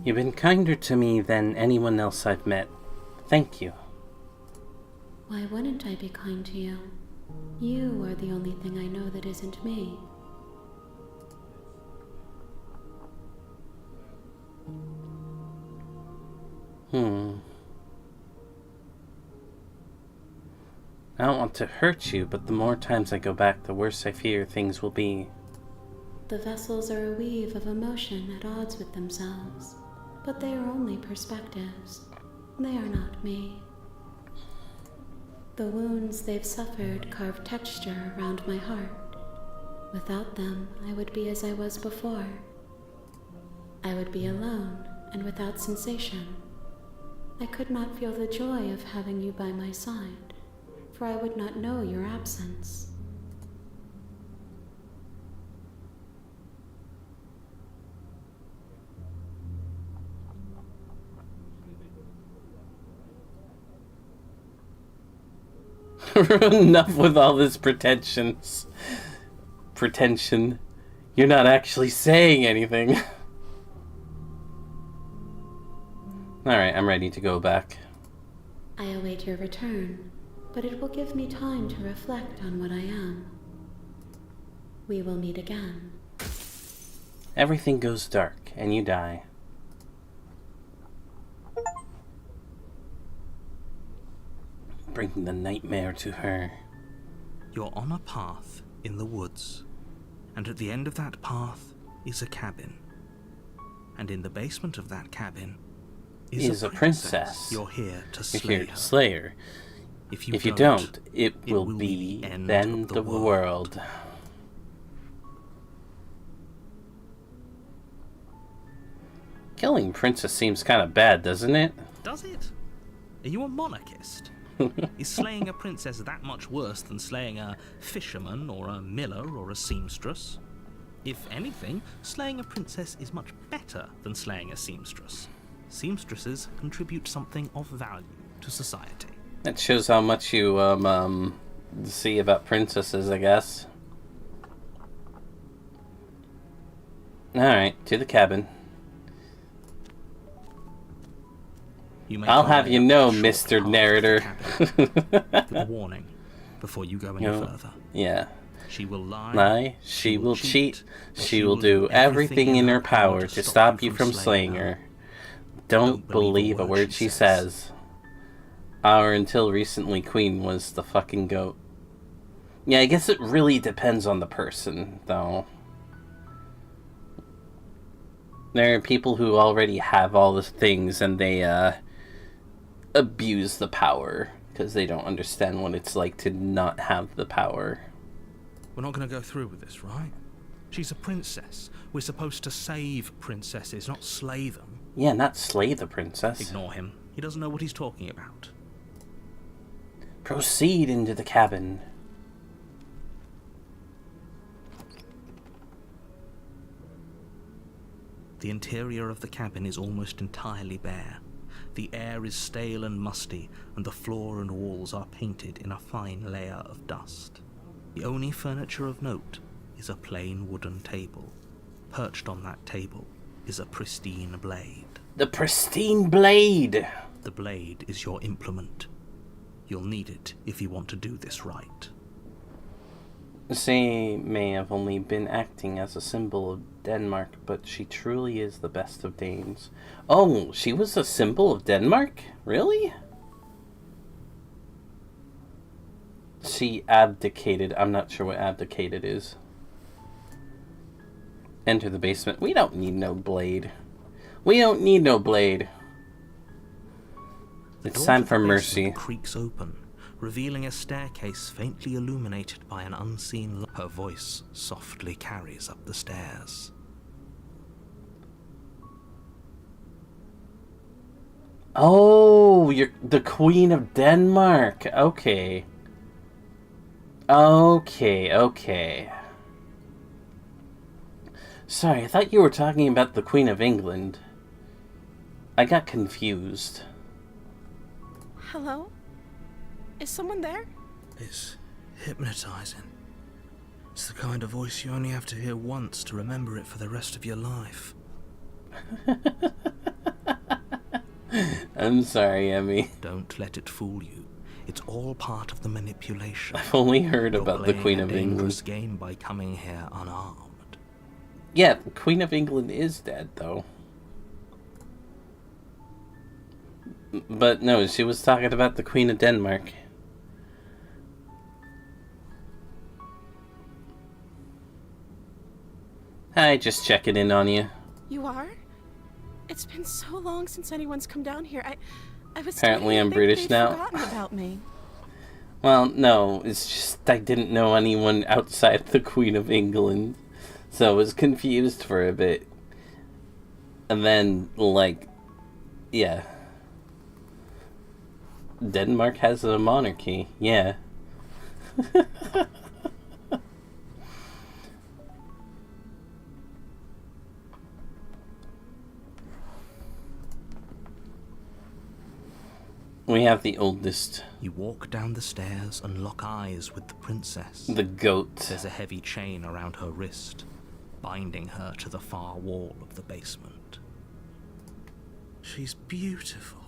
You've been kinder to me than anyone else I've met. Thank you. Why wouldn't I be kind to you? You are the only thing I know that isn't me. I don't want to hurt you, but the more times I go back, the worse I fear things will be. The vessels are a weave of emotion at odds with themselves, but they are only perspectives. They are not me. The wounds they've suffered carve texture around my heart. Without them, I would be as I was before. I would be alone and without sensation. I could not feel the joy of having you by my side, for I would not know your absence. Enough with all this pretension. You're not actually saying anything. Alright, I'm ready to go back. I await your return, but it will give me time to reflect on what I am. We will meet again. Everything goes dark, and you die. Bring the nightmare to her. You're on a path in the woods, and at the end of that path is a cabin. And in the basement of that cabin is a princess. You're here to slay her. If you don't, it will be the end of the world. Killing princess seems kind of bad, doesn't it? Does it? Are you a monarchist? Is slaying a princess that much worse than slaying a fisherman or a miller or a seamstress? If anything, slaying a princess is much better than slaying a seamstress. Seamstresses contribute something of value to society. That shows how much you see about princesses, I guess. Alright, to the cabin. I'll have you know, Mr. Narrator. With a warning before you go any further. Yeah. She will lie, she will cheat, she will do everything in her power to stop you from slaying her. Don't believe a word she says. Our until recently queen was the fucking goat. Yeah, I guess it really depends on the person, though. There are people who already have all the things and they abuse the power because they don't understand what it's like to not have the power. We're not going to go through with this, right? She's a princess. We're supposed to save princesses, not slay them. Yeah, not slay the princess. Ignore him. He doesn't know what he's talking about. Proceed into the cabin. The interior of the cabin is almost entirely bare. The air is stale and musty, and the floor and walls are painted in a fine layer of dust. The only furniture of note is a plain wooden table. Perched on that table is a pristine blade. The pristine blade! The blade is your implement. You'll need it if you want to do this right. She may have only been acting as a symbol of Denmark, but she truly is the best of Danes. Oh, she was a symbol of Denmark? Really? She abdicated. I'm not sure what abdicated is. Enter the basement. We don't need no blade. We don't need no blade. It's time for mercy. Creaks open, revealing a staircase faintly illuminated by an unseen light. Her voice softly carries up the stairs. Oh, you're the Queen of Denmark. Okay. Okay. Sorry, I thought you were talking about the Queen of England. I got confused. Hello? Is someone there? It's hypnotizing. It's the kind of voice you only have to hear once to remember it for the rest of your life. I'm sorry, Emmy. Don't let it fool you. It's all part of the manipulation. I've only heard about the Queen of England. You're playing a dangerous game by coming here unarmed. Yeah, the Queen of England is dead, though. But no, she was talking about the Queen of Denmark. Hi, just checking in on you. You are? It's been so long since anyone's come down here. I was Apparently I'm British now. Forgotten about me. Well, no, it's just I didn't know anyone outside the Queen of England. So I was confused for a bit. And then, like, yeah. Denmark has a monarchy, yeah. We have the oldest. You walk down the stairs and lock eyes with the princess. The goat. There's a heavy chain around her wrist, binding her to the far wall of the basement. She's beautiful.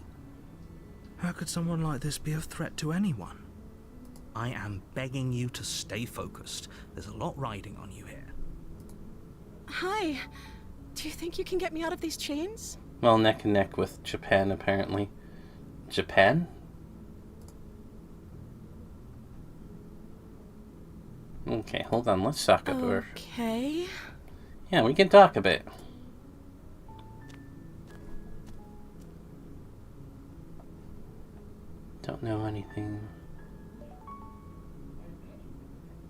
How could someone like this be a threat to anyone? I am begging you to stay focused. There's a lot riding on you here. Hi. Do you think you can get me out of these chains? Well, neck and neck with Japan, apparently. Japan? Okay, hold on. Let's talk about her. Okay. Yeah, we can talk a bit. Don't know anything.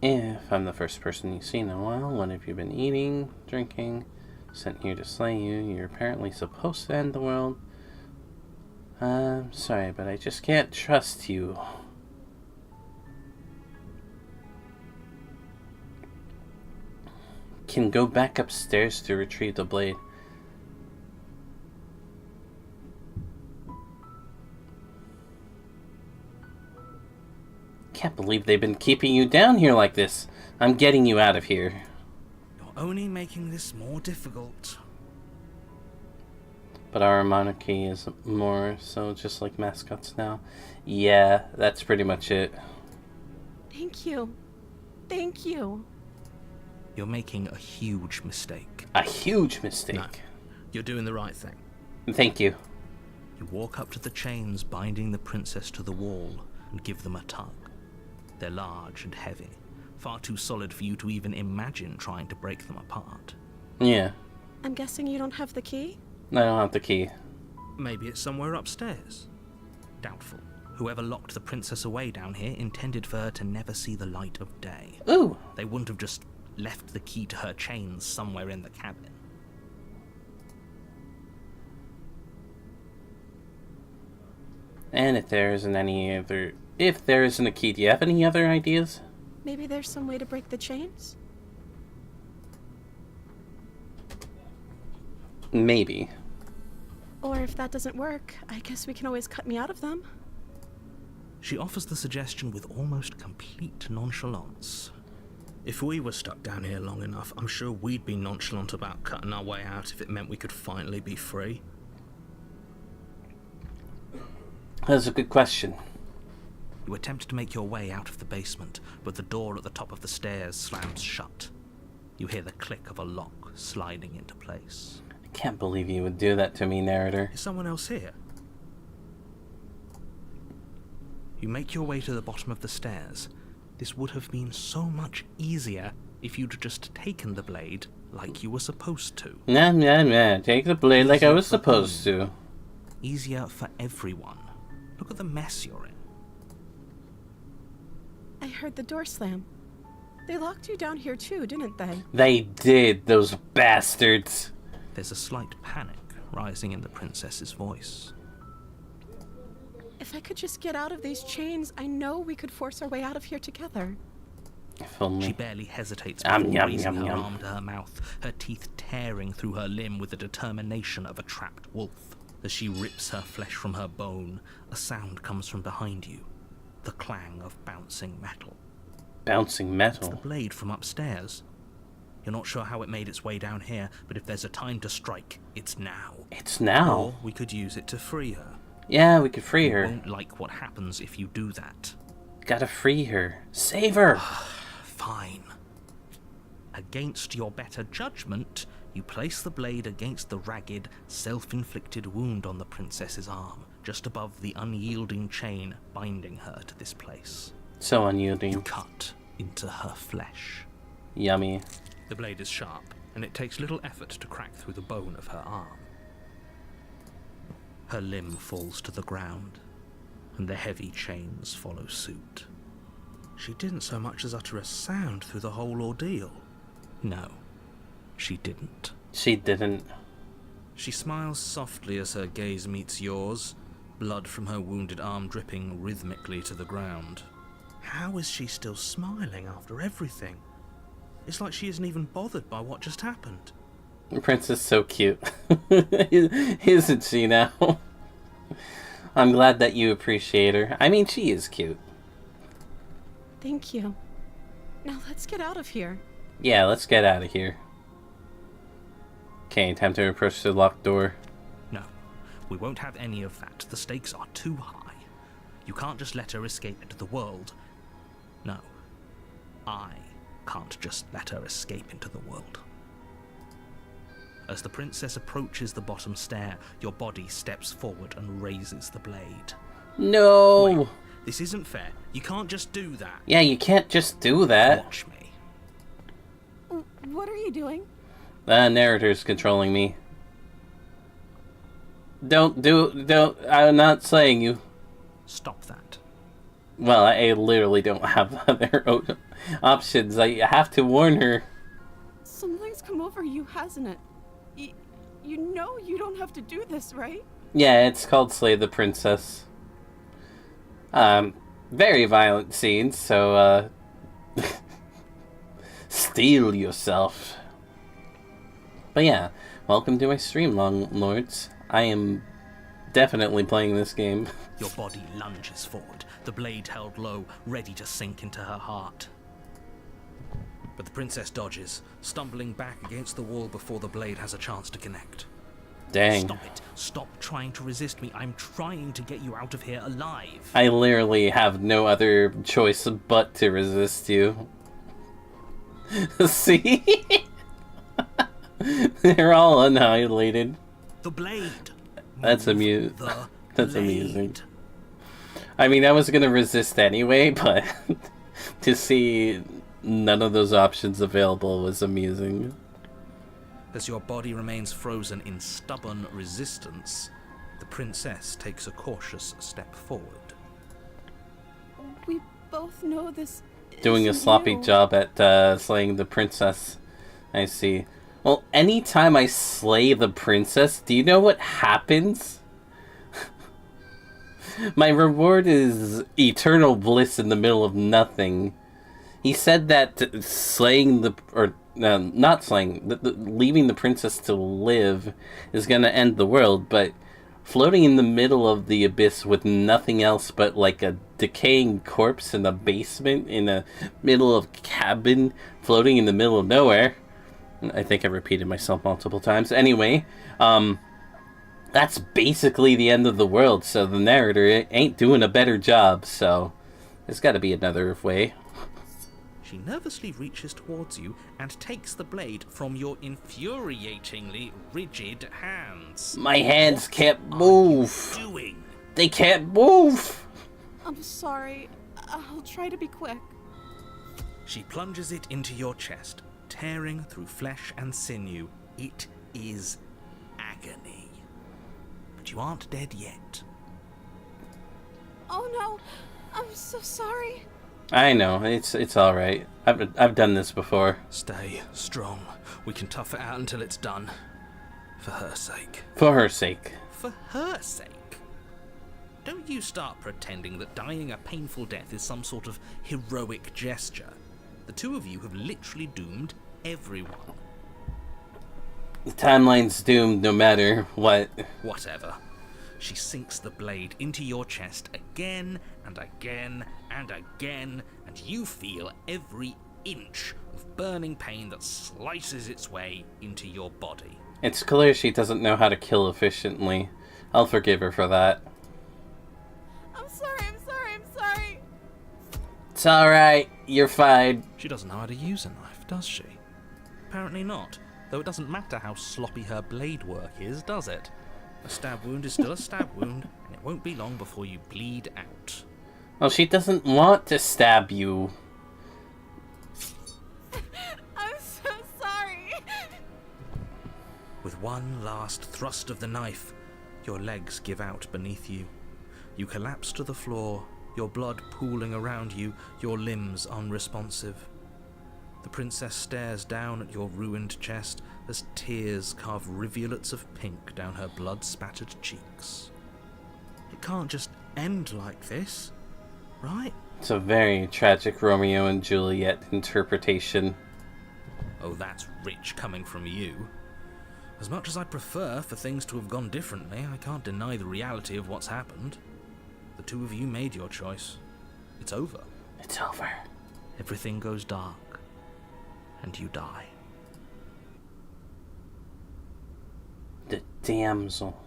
If I'm the first person you've seen in a while, what have you been eating, drinking? Sent here to slay you. You're apparently supposed to end the world. Sorry, but I just can't trust you. Can go back upstairs to retrieve the blade. Can't can't believe they've been keeping you down here like this. I'm getting you out of here. You're only making this more difficult. But our monarchy is more so just like mascots now. Yeah, that's pretty much it. Thank you. Thank you. You're making a huge mistake. A huge mistake. No, you're doing the right thing. Thank you. You walk up to the chains binding the princess to the wall and give them a tug. They're large and heavy, far too solid for you to even imagine trying to break them apart. Yeah. I'm guessing you don't have the key? I don't have the key. Maybe it's somewhere upstairs. Doubtful. Whoever locked the princess away down here intended for her to never see the light of day. Ooh. They wouldn't have just left the key to her chains somewhere in the cabin. And if there isn't a key, do you have any other ideas? Maybe there's some way to break the chains? Maybe. Or if that doesn't work, I guess we can always cut me out of them. She offers the suggestion with almost complete nonchalance. If we were stuck down here long enough, I'm sure we'd be nonchalant about cutting our way out if it meant we could finally be free. That's a good question. You attempt to make your way out of the basement, but the door at the top of the stairs slams shut. You hear the click of a lock sliding into place. I can't believe you would do that to me, narrator. Is someone else here? You make your way to the bottom of the stairs. This would have been so much easier if you'd just taken the blade like you were supposed to. Nah. Take the blade like I was supposed to. Easier for everyone. Look at the mess you're in. I heard the door slam. They locked you down here too, didn't they? They did, those bastards. There's a slight panic rising in the princess's voice. If I could just get out of these chains, I know we could force our way out of here together. If only. She barely hesitates before raising her arm to her mouth, her teeth tearing through her limb with the determination of a trapped wolf. As she rips her flesh from her bone, a sound comes from behind you. The clang of bouncing metal. Bouncing metal? It's the blade from upstairs. You're not sure how it made its way down here, but if there's a time to strike, it's now. It's now? Or we could use it to free her. Yeah, we could free her. You won't like what happens if you do that. Gotta free her. Save her! Fine. Against your better judgment, you place the blade against the ragged, self-inflicted wound on the princess's arm, just above the unyielding chain binding her to this place. So unyielding. You cut into her flesh. Yummy. The blade is sharp, and it takes little effort to crack through the bone of her arm. Her limb falls to the ground, and the heavy chains follow suit. She didn't so much as utter a sound through the whole ordeal. No, she didn't. She didn't. She smiles softly as her gaze meets yours, blood from her wounded arm dripping rhythmically to the ground. How is she still smiling after everything? It's like she isn't even bothered by what just happened. The princess is so cute. Isn't she now? I'm glad that you appreciate her. I mean, she is cute. Thank you. Now let's get out of here. Yeah, let's get out of here. Okay, time to approach the locked door. No, we won't have any of that. The stakes are too high. You can't just let her escape into the world. No, I can't just let her escape into the world. As the princess approaches the bottom stair, your body steps forward and raises the blade. No! Wait, this isn't fair. You can't just do that. Yeah, you can't just do that. Watch me. What are you doing? The narrator's controlling me. Don't. I'm not slaying you. Stop that. Well, I literally don't have other options. I have to warn her. Something's come over you, hasn't it? You know you don't have to do this, right? Yeah, it's called Slay the Princess. Very violent scenes, so, steel yourself. But yeah, welcome to my stream, Long Lords. I am definitely playing this game. Your body lunges forward, the blade held low, ready to sink into her heart. But the princess dodges, stumbling back against the wall before the blade has a chance to connect. Dang. Stop it. Stop trying to resist me. I'm trying to get you out of here alive. I literally have no other choice but to resist you. See? They're all annihilated. The blade. That's Move That's the amusing. blade. I mean, I was gonna resist anyway, but to see none of those options available was amusing. As your body remains frozen in stubborn resistance, the princess takes a cautious step forward. We both know this. Doing a isn't sloppy you. job at slaying the princess. I see. Well, anytime I slay the princess, do you know what happens? My reward is eternal bliss in the middle of nothing. He said that slaying the... or not slaying... leaving the princess to live is gonna end the world, but floating in the middle of the abyss with nothing else but like a decaying corpse in the basement in the middle of cabin floating in the middle of nowhere... I think I repeated myself multiple times. Anyway, that's basically the end of the world, so the narrator ain't doing a better job, so there's gotta be another way. She nervously reaches towards you and takes the blade from your infuriatingly rigid hands. My hands can't move. Doing? They can't move. I'm sorry. I'll try to be quick. She plunges it into your chest, tearing through flesh and sinew. It is agony. But you aren't dead yet. Oh no, I'm so sorry. I know, it's all right. I've done this before. Stay strong. We can tough it out until it's done. For her sake. For her sake. For her sake? Don't you start pretending that dying a painful death is some sort of heroic gesture. The two of you have literally doomed everyone. The timeline's doomed no matter what. Whatever. She sinks the blade into your chest again and again and again, and you feel every inch of burning pain that slices its way into your body. It's clear she doesn't know how to kill efficiently. I'll forgive her for that. I'm sorry. It's alright, you're fine. She doesn't know how to use a knife, does she? Apparently not, though it doesn't matter how sloppy her blade work is, does it? A stab wound is still a stab wound, and it won't be long before you bleed out. Well, she doesn't want to stab you. I'm so sorry. With one last thrust of the knife, your legs give out beneath you. You collapse to the floor, your blood pooling around you, your limbs unresponsive. The princess stares down at your ruined chest as tears carve rivulets of pink down her blood-spattered cheeks. It can't just end like this, right? It's a very tragic Romeo and Juliet interpretation. Oh, that's rich coming from you. As much as I'd prefer for things to have gone differently, I can't deny the reality of what's happened. The two of you made your choice. It's over. It's over. Everything goes dark, and you die. The damsel.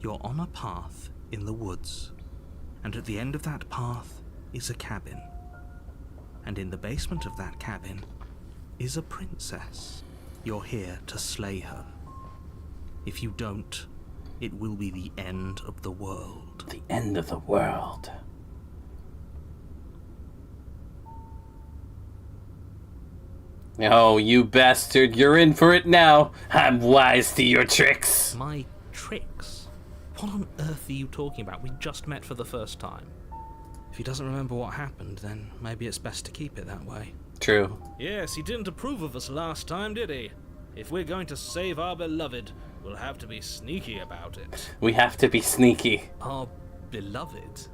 You're on a path in the woods, and at the end of that path is a cabin. And in the basement of that cabin is a princess. You're here to slay her. If you don't, it will be the end of the world. The end of the world. Oh, you bastard, you're in for it now. I'm wise to your tricks. My tricks? What on earth are you talking about? We just met for the first time. If he doesn't remember what happened, then maybe it's best to keep it that way. True. Yes, he didn't approve of us last time, did he? If we're going to save our beloved, we'll have to be sneaky about it. We have to be sneaky. Our beloved?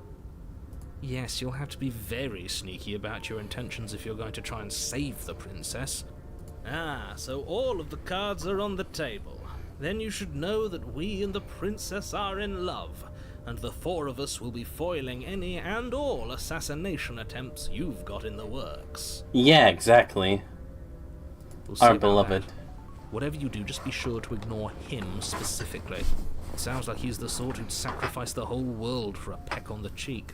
Yes, you'll have to be very sneaky about your intentions if you're going to try and save the princess. Ah, so all of the cards are on the table. then you should know that we and the princess are in love, and the four of us will be foiling any and all assassination attempts you've got in the works. Yeah, exactly. We'll see Our about beloved. that. Whatever you do, just be sure to ignore him specifically. It sounds like he's the sort who'd sacrifice the whole world for a peck on the cheek.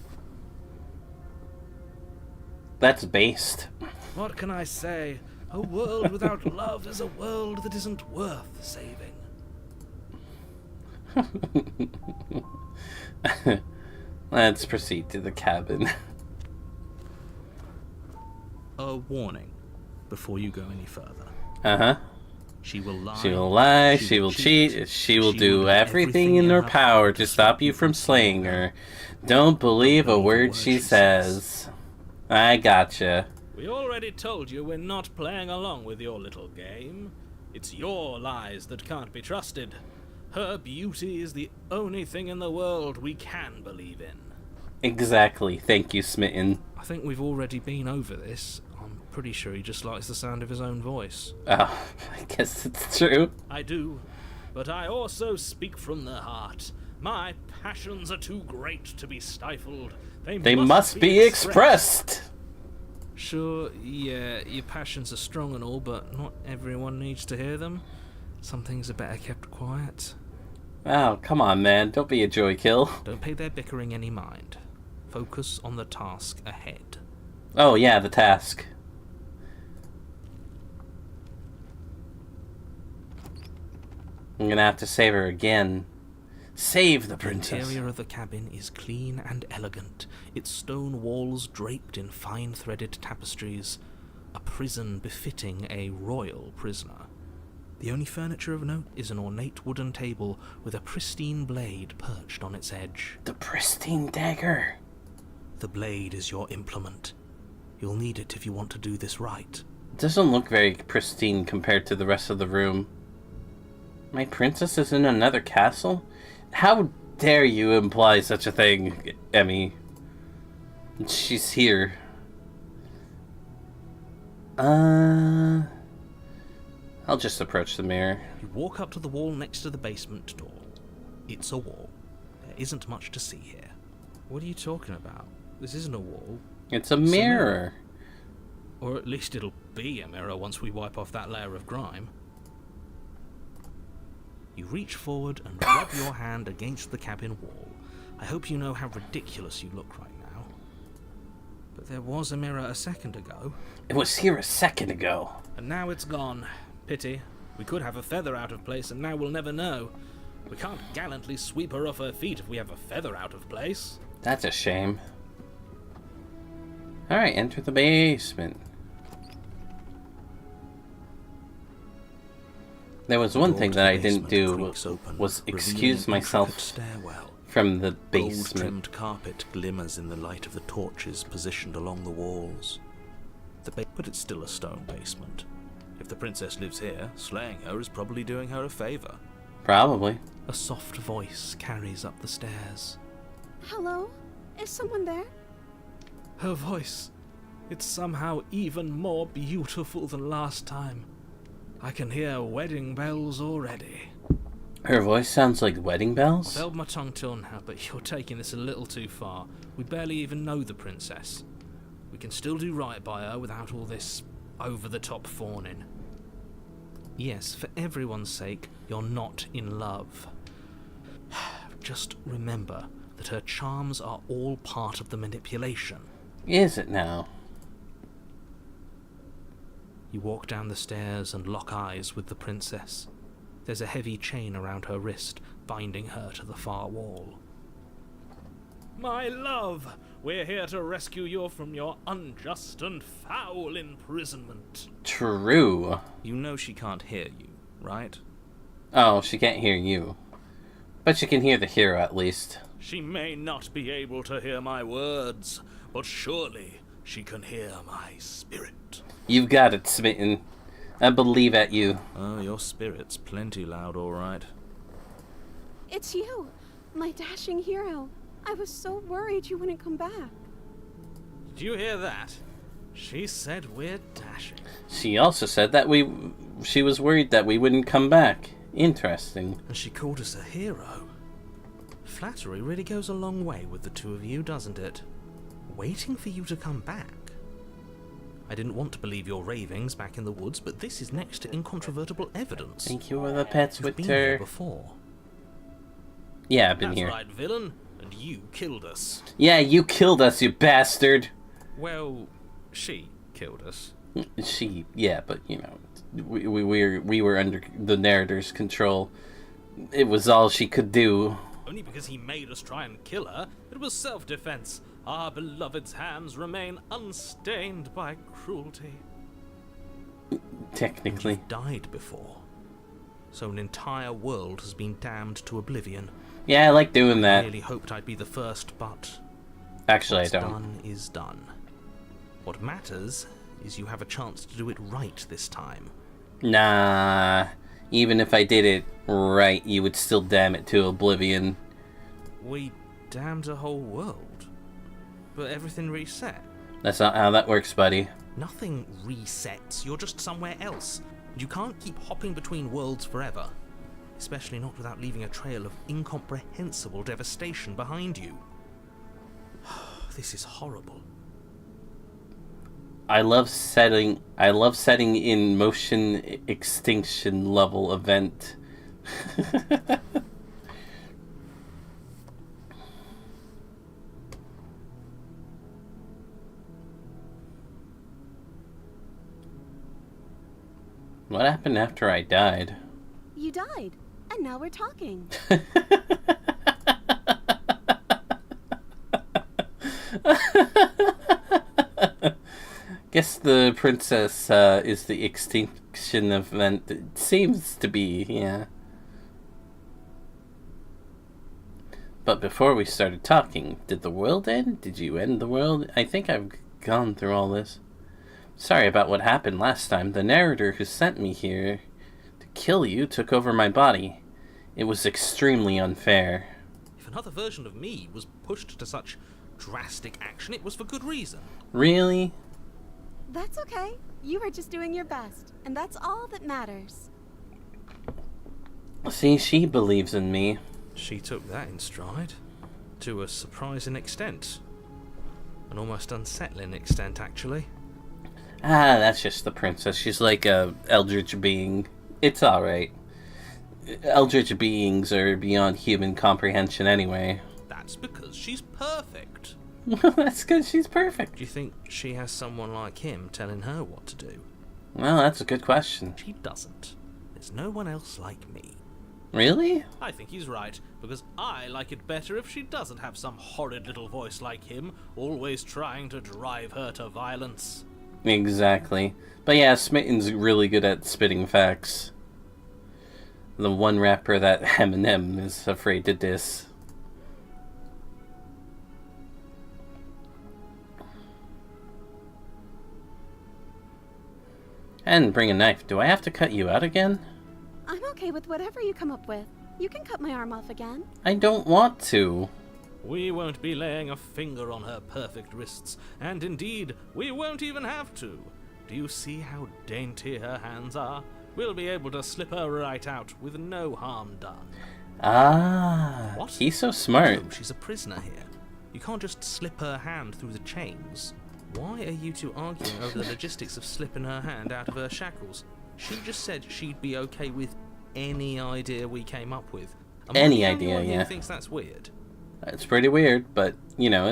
That's based. What can I say? A world without love is a world that isn't worth saving. Let's proceed to the cabin. A warning before you go any further. Uh-huh. She will lie. She will lie, she will cheat, she will do everything in her power to stop you from slaying her. Don't believe a word she says. I gotcha. We already told you we're not playing along with your little game. It's your lies that can't be trusted. Her beauty is the only thing in the world we can believe in. Exactly. Thank you, Smitten. I think we've already been over this. I'm pretty sure he just likes the sound of his own voice. Oh, I guess it's true. I do, but I also speak from the heart. My passions are too great to be stifled. They must be expressed. Sure, yeah, your passions are strong and all, but not everyone needs to hear them. Some things are better kept quiet. Oh, come on, man. Don't be a joy kill. Don't pay their bickering any mind. Focus on the task ahead. Oh, yeah, the task. I'm gonna have to save her again. Save the princess. The interior of the cabin is clean and elegant, its stone walls draped in fine-threaded tapestries, a prison befitting a royal prisoner. The only furniture of note is an ornate wooden table with a pristine blade perched on its edge. The pristine dagger. The blade is your implement. You'll need it if you want to do this right. It doesn't look very pristine compared to the rest of the room. My princess is in another castle? How dare you imply such a thing, Emmy? She's here. I'll just approach the mirror. You walk up to the wall next to the basement door. It's a wall. There isn't much to see here. What are you talking about? This isn't a wall. It's a mirror. Or at least it'll be a mirror once we wipe off that layer of grime. You reach forward and rub your hand against the cabin wall. I hope you know how ridiculous you look right now. But there was a mirror a second ago. It was here a second ago. And now it's gone. Pity. We could have a feather out of place and now we'll never know. We can't gallantly sweep her off her feet if we have a feather out of place. That's a shame. Alright, enter the basement. There was one thing that I didn't do was excuse myself from the basement. Gold-trimmed carpet glimmers in the light of the torches positioned along the walls. But it's still a stone basement. If the princess lives here, slaying her is probably doing her a favor. Probably. A soft voice carries up the stairs. Hello? Is someone there? Her voice. It's somehow even more beautiful than last time. I can hear wedding bells already. Her voice sounds like wedding bells? I've held my tongue till now, but you're taking this a little too far. We barely even know the princess. We can still do right by her without all this over-the-top fawning. Yes, for everyone's sake, you're not in love. Just remember that her charms are all part of the manipulation. Is it now? You walk down the stairs and lock eyes with the princess. There's a heavy chain around her wrist, binding her to the far wall. My love, we're here to rescue you from your unjust and foul imprisonment. True. You know she can't hear you, right? Oh, she can't hear you. But she can hear the hero at least. She may not be able to hear my words, but surely she can hear my spirit. You've got it, Smitten. I believe at you. Oh, your spirit's plenty loud, all right. It's you, my dashing hero. I was so worried you wouldn't come back. Did you hear that? She said we're dashing. She also said that she was worried that we wouldn't come back. Interesting. And she called us a hero. Flattery really goes a long way with the two of you, doesn't it? Waiting for you to come back. I didn't want to believe your ravings back in the woods, but this is next to incontrovertible evidence. Thank you for the pets, You've been here Winter. before. Yeah, I've been That's here. right, villain. And you killed us. Yeah, you killed us, you bastard. Well, she killed us. She, yeah, but you know, we were under the narrator's control. It was all she could do. Only because he made us try and kill her. It was self-defense. Our beloved's hands remain unstained by cruelty. Technically. You've died before. So an entire world has been damned to oblivion. Yeah, I like doing I that. really hoped I'd be the first, but Actually, I what's don't. done is done. What matters is you have a chance to do it right this time. Nah. Even if I did it right, you would still damn it to oblivion. We damned a whole world. But everything reset. That's not how that works, buddy. Nothing resets, you're just somewhere else. And you can't keep hopping between worlds forever. Especially not without leaving a trail of incomprehensible devastation behind you. This is horrible. I love setting in motion extinction level event. What happened after I died? You died, and now we're talking. Guess the princess is the extinction event. It seems to be, yeah. But before we started talking, did the world end? Did you end the world? I think I've gone through all this. Sorry about what happened last time. The narrator who sent me here to kill you took over my body. It was extremely unfair. If another version of me was pushed to such drastic action, it was for good reason. Really? That's okay. You were just doing your best, and that's all that matters. See, she believes in me. She took that in stride. To a surprising extent. An almost unsettling extent, actually. Ah, that's just the princess. She's like a eldritch being. It's alright. Eldritch beings are beyond human comprehension anyway. That's because she's perfect. That's because she's perfect. Do you think she has someone like him telling her what to do? Well, that's a good question. She doesn't. There's no one else like me. Really? I think he's right, because I like it better if she doesn't have some horrid little voice like him, always trying to drive her to violence. Exactly. But yeah, Smitten's really good at spitting facts. The one rapper that Eminem is afraid to diss. And bring a knife. Do I have to cut you out again? I'm okay with whatever you come up with. You can cut my arm off again. I don't want to. We won't be laying a finger on her perfect wrists, and indeed, we won't even have to. Do you see how dainty her hands are? We'll be able to slip her right out with no harm done. Ah, What? he's so smart. No, she's a prisoner here. You can't just slip her hand through the chains. Why are you two arguing over the logistics of slipping her hand out of her shackles? She just said she'd be okay with any idea we came up with. Am I Any the only idea, one who yeah. thinks that's weird? It's pretty weird, but you know,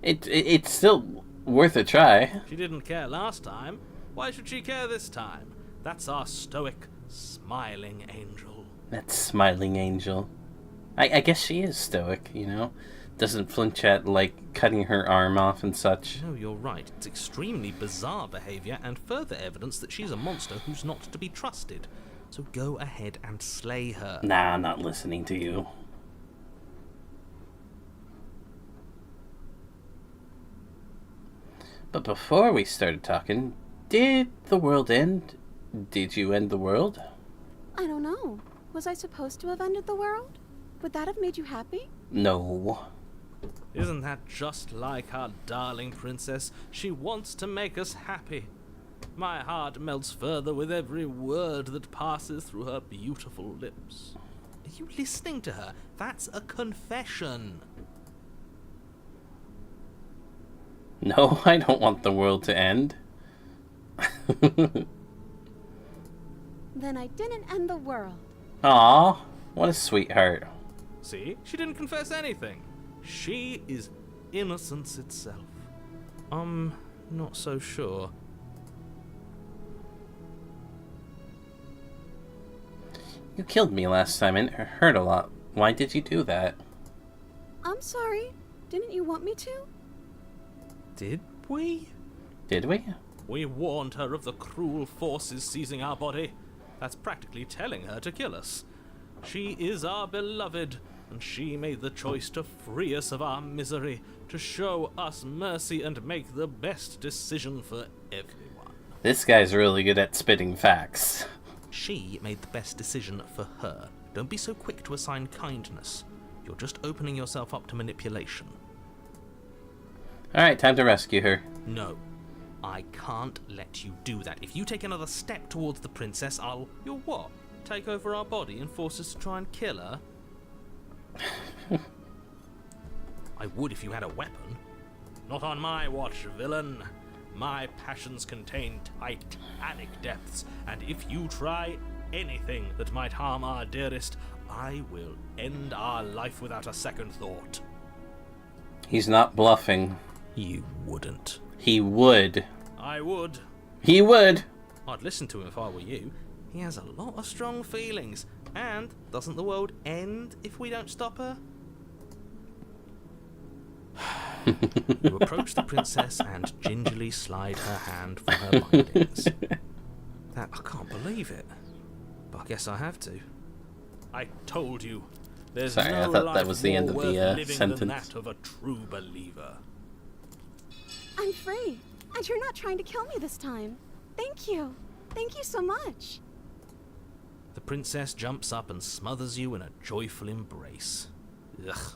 it's still worth a try. She didn't care last time. Why should she care this time? That's our stoic, smiling angel. That smiling angel. I guess she is stoic, you know? Doesn't flinch at, like, cutting her arm off and such. No, you're right. It's extremely bizarre behavior and further evidence that she's a monster who's not to be trusted. So go ahead and slay her. Nah, I'm not listening to you. But before we started talking, did the world end? Did you end the world? I don't know. Was I supposed to have ended the world? Would that have made you happy? No. Isn't that just like our darling princess? She wants to make us happy. My heart melts further with every word that passes through her beautiful lips. Are you listening to her? That's a confession. No, I don't want the world to end. Then I didn't end the world. Aw, what a sweetheart. See? She didn't confess anything. She is innocence itself. I'm not so sure. You killed me last time and it hurt a lot. Why did you do that? I'm sorry. Didn't you want me to? Did we? Did we? We warned her of the cruel forces seizing our body. That's practically telling her to kill us. She is our beloved, and she made the choice to free us of our misery, to show us mercy and make the best decision for everyone. This guy's really good at spitting facts. She made the best decision for her. Don't be so quick to assign kindness. You're just opening yourself up to manipulation. Alright, time to rescue her. No. I can't let you do that. If you take another step towards the princess, I'll... You'll what? Take over our body and force us to try and kill her? I would if you had a weapon. Not on my watch, villain. My passions contain titanic depths, and if you try anything that might harm our dearest, I will end our life without a second thought. He's not bluffing. You wouldn't. He would. I would. He would. I'd listen to him if I were you. He has a lot of strong feelings. And doesn't the world end if we don't stop her? You approach the princess and gingerly slide her hand from her bindings. I can't believe it. But I guess I have to. I told you. There's Sorry, no I thought life that was the end of more the, worth living sentence. than that of a true believer. I'm free. And you're not trying to kill me this time. Thank you. Thank you so much. The princess jumps up and smothers you in a joyful embrace. Ugh.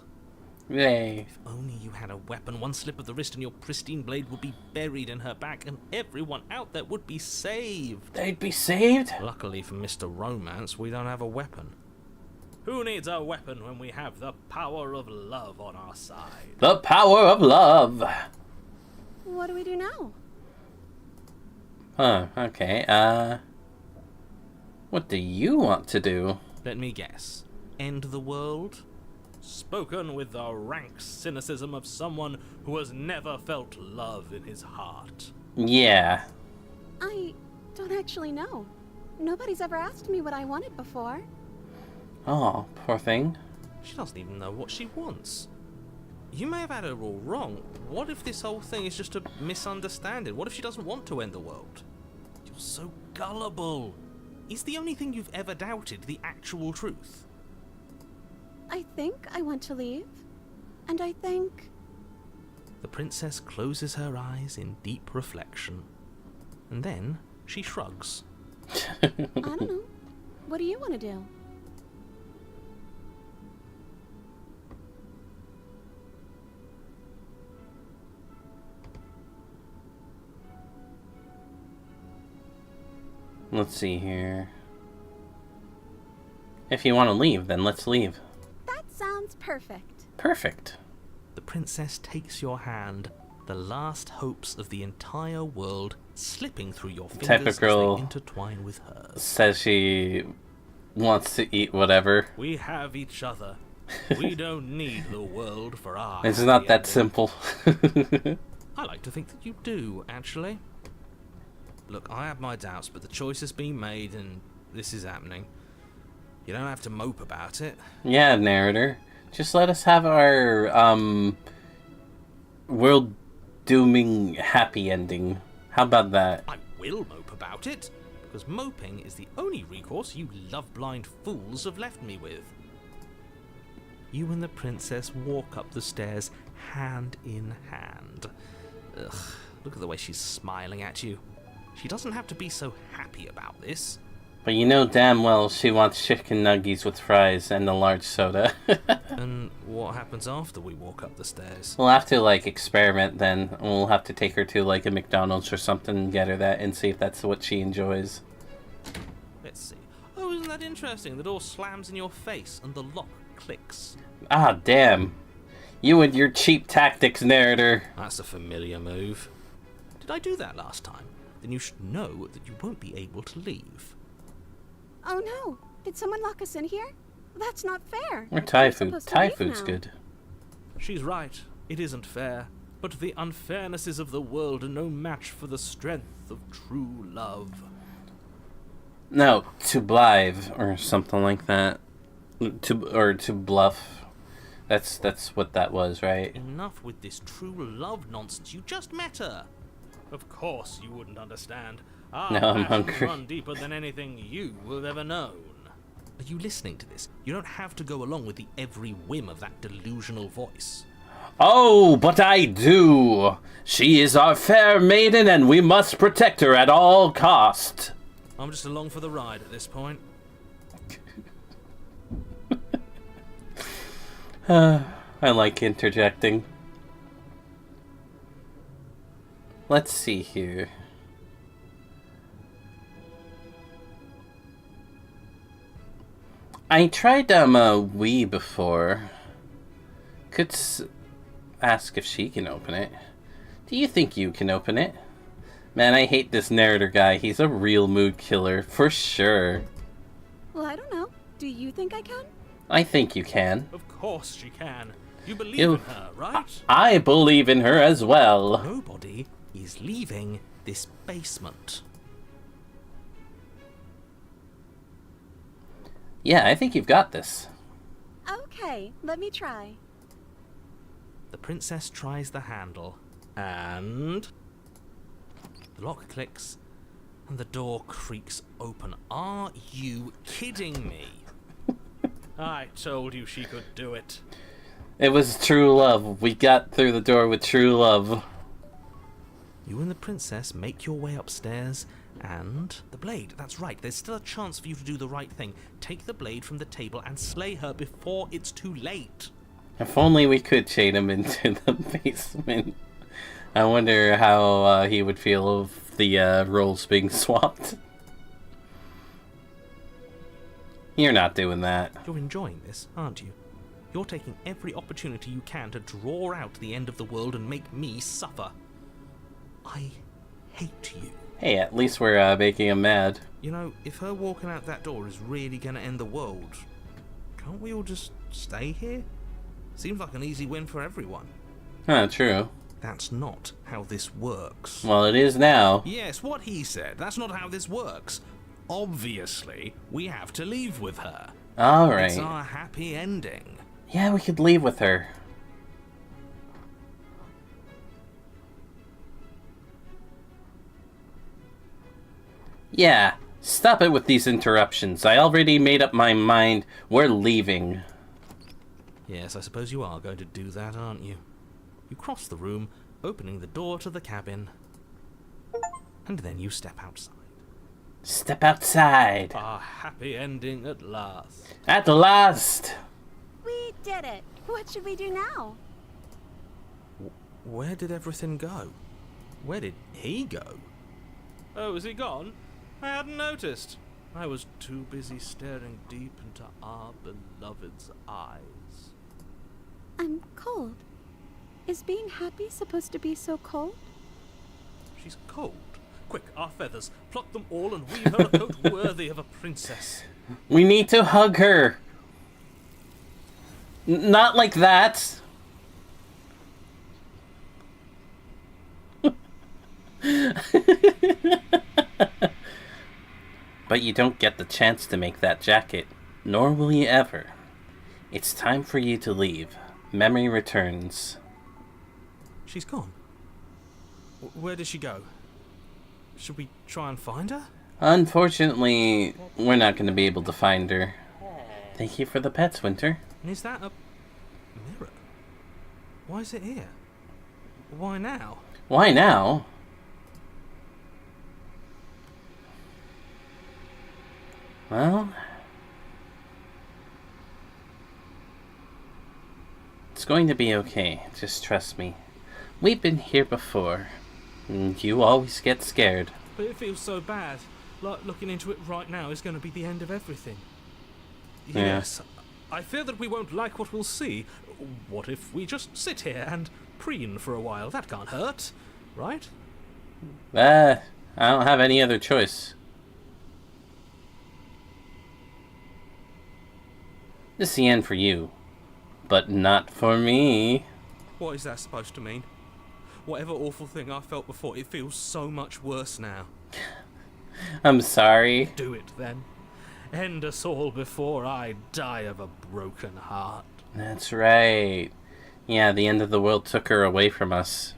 Yay. If only you had a weapon. One slip of the wrist and your pristine blade would be buried in her back, and everyone out there would be saved. They'd be saved? Luckily for Mr. Romance, we don't have a weapon. Who needs a weapon when we have the power of love on our side? The power of love. What do we do now? Huh, okay, what do you want to do? Let me guess. End the world? Spoken with the rank cynicism of someone who has never felt love in his heart. Yeah. I don't actually know. Nobody's ever asked me what I wanted before. Oh, poor thing. She doesn't even know what she wants. You may have had her all wrong. What if this whole thing is just a misunderstanding? What if she doesn't want to end the world? You're so gullible. Is the only thing you've ever doubted the actual truth? I think I want to leave. And I think... The princess closes her eyes in deep reflection. And then she shrugs. I don't know. What do you want to do? Let's see here. If you want to leave, then let's leave. That sounds perfect. Perfect. The princess takes your hand, the last hopes of the entire world slipping through your fingers Type of girl as they intertwine with hers. says she wants to eat whatever. We have each other. We don't need the world for our It's happy not that ending. simple. I like to think that you do, actually. Look, I have my doubts, but the choice has been made and this is happening. You don't have to mope about it. Yeah, narrator. Just let us have our, world-dooming happy ending. How about that? I will mope about it, because moping is the only recourse you love-blind fools have left me with. You and the princess walk up the stairs hand in hand. Ugh, look at the way she's smiling at you. She doesn't have to be so happy about this. But you know damn well she wants chicken nuggies with fries and a large soda. And what happens after we walk up the stairs? We'll have to, like, experiment then. We'll have to take her to, like, a McDonald's or something and get her that and see if that's what she enjoys. Let's see. Oh, isn't that interesting? The door slams in your face and the lock clicks. Ah, damn. You and your cheap tactics, narrator. That's a familiar move. Did I do that last time? Then you should know that you won't be able to leave. Oh no! Did someone lock us in here? That's not fair. Or Thai We're food. supposed to Thai leave food's now. good. She's right. It isn't fair. But the unfairnesses of the world are no match for the strength of true love. No, to blive or something like that. To bluff. That's what that was, right? Enough with this true love nonsense. You just met her. Of course you wouldn't understand. Our No, I'm passions hungry. run deeper than anything you have ever known. Are you listening to this? You don't have to go along with the every whim of that delusional voice. Oh, but I do. She is our fair maiden, and we must protect her at all cost. I'm just along for the ride at this point. I like interjecting. Let's see here. I tried Wii before. Could ask if she can open it. Do you think you can open it? Man, I hate this narrator guy. He's a real mood killer, for sure. Well, I don't know. Do you think I can? I think you can. Of course she can. You believe You- in her, right? I believe in her as well. Nobody is leaving this basement. Yeah, I think you've got this. Okay, let me try. The princess tries the handle, and the lock clicks, and the door creaks open. Are you kidding me? I told you she could do it. It was true love. We got through the door with true love. You and the princess make your way upstairs, and the blade. That's right, there's still a chance for you to do the right thing. Take the blade from the table and slay her before it's too late. If only we could chain him into the basement. I wonder how he would feel of the roles being swapped. You're not doing that. You're enjoying this, aren't you? You're taking every opportunity you can to draw out the end of the world and make me suffer. I hate you. Hey, at least we're making him mad. You know, if her walking out that door is really gonna end the world, can't we all just stay here? Seems like an easy win for everyone. Huh, true. That's not how this works. Well, it is now. Yes, what he said. That's not how this works. Obviously, we have to leave with her. It's Alright. our happy ending. Yeah, we could leave with her. Yeah, stop it with these interruptions. I already made up my mind. We're leaving. Yes, I suppose you are going to do that, aren't you? You cross the room, opening the door to the cabin, and then you step outside. Step outside. Our happy ending at last. At last! We did it. What should we do now? Where did everything go? Where did he go? Oh, is he gone? I hadn't noticed. I was too busy staring deep into our beloved's eyes. I'm cold. Is being happy supposed to be so cold? She's cold. Quick, our feathers. Pluck them all and weave her a coat worthy of a princess. We need to hug her. Not like that. But you don't get the chance to make that jacket, nor will you ever. It's time for you to leave. Memory returns. She's gone. Where did she go? Should we try and find her? Unfortunately, we're not going to be able to find her. Thank you for the pets, Winter. And is that a mirror? Why is it here? Why now? Why now? Well, it's going to be okay. Just trust me. We've been here before. And you always get scared. But it feels so bad. Like looking into it right now is going to be the end of everything. Yeah. Yes, I fear that we won't like what we'll see. What if we just sit here and preen for a while? That can't hurt, right? I don't have any other choice. This is the end for you. But not for me. What is that supposed to mean? Whatever awful thing I felt before, it feels so much worse now. I'm sorry. Do it then. End us all before I die of a broken heart. That's right. Yeah, the end of the world took her away from us.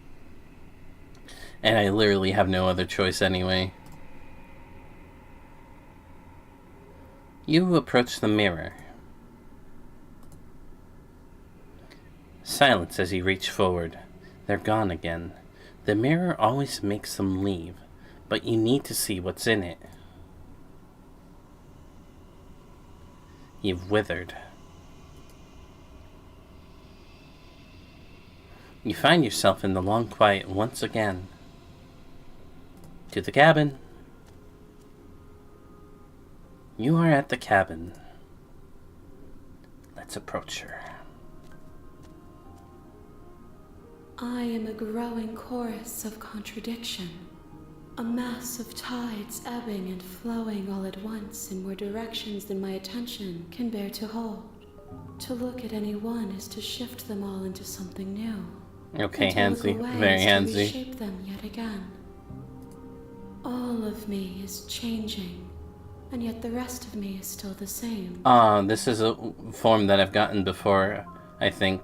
And I literally have no other choice anyway. You approach the mirror. Silence as you reach forward. They're gone again. The mirror always makes them leave, but you need to see what's in it. You've withered. You find yourself in the long quiet once again. To the cabin. You are at the cabin. Let's approach her. I am a growing chorus of contradiction, a mass of tides ebbing and flowing all at once in more directions than my attention can bear to hold. To look at any one is to shift them all into something new. Okay, and to handsy. look away Very is to handsy. reshape them yet again. All of me is changing, and yet the rest of me is still the same. This is a form that I've gotten before, I think.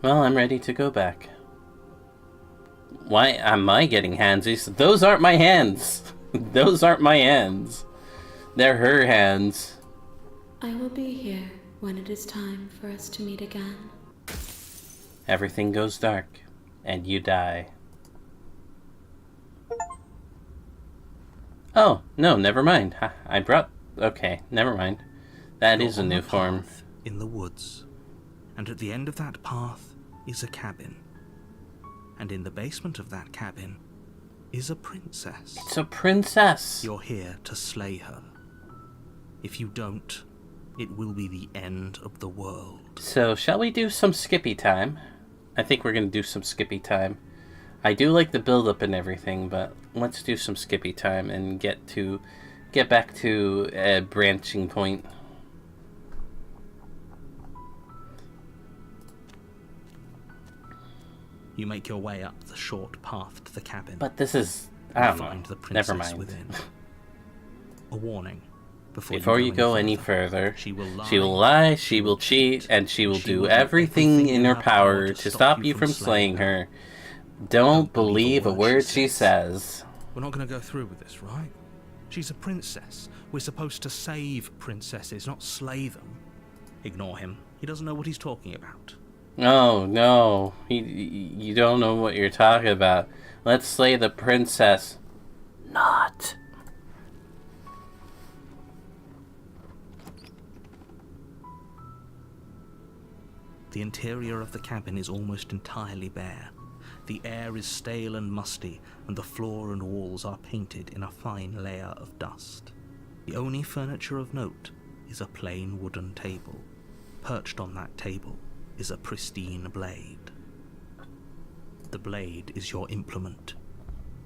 Well, I'm ready to go back. Why am I getting handsies? Those aren't my hands. Those aren't my hands. They're her hands. I will be here when it is time for us to meet again. Everything goes dark, and you die. Oh, no, never mind. I brought... Okay, never mind. That You're is a on new a form. path in the woods, and at the end of that path is a cabin. And in the basement of that cabin is a princess. It's a princess! You're here to slay her. If you don't, it will be the end of the world. So, shall we do some Skippy time? I think we're gonna do some Skippy time. I do like the build-up and everything, but let's do some Skippy time and get back to a branching point. You make your way up the short path to the cabin. But this is... I don't find know. the princess Never mind. within. A warning. Before you go any further, she will lie, she will cheat, and she will do everything in her power to stop you from slaying her. Don't believe a word she says. We're not going to go through with this, right? She's a princess. We're supposed to save princesses, not slay them. Ignore him. He doesn't know what he's talking about. Oh, no. You don't know what you're talking about. Let's slay the princess. Not. The interior of the cabin is almost entirely bare. The air is stale and musty, and the floor and walls are painted in a fine layer of dust. The only furniture of note is a plain wooden table. Perched on that table is a pristine blade. The blade is your implement.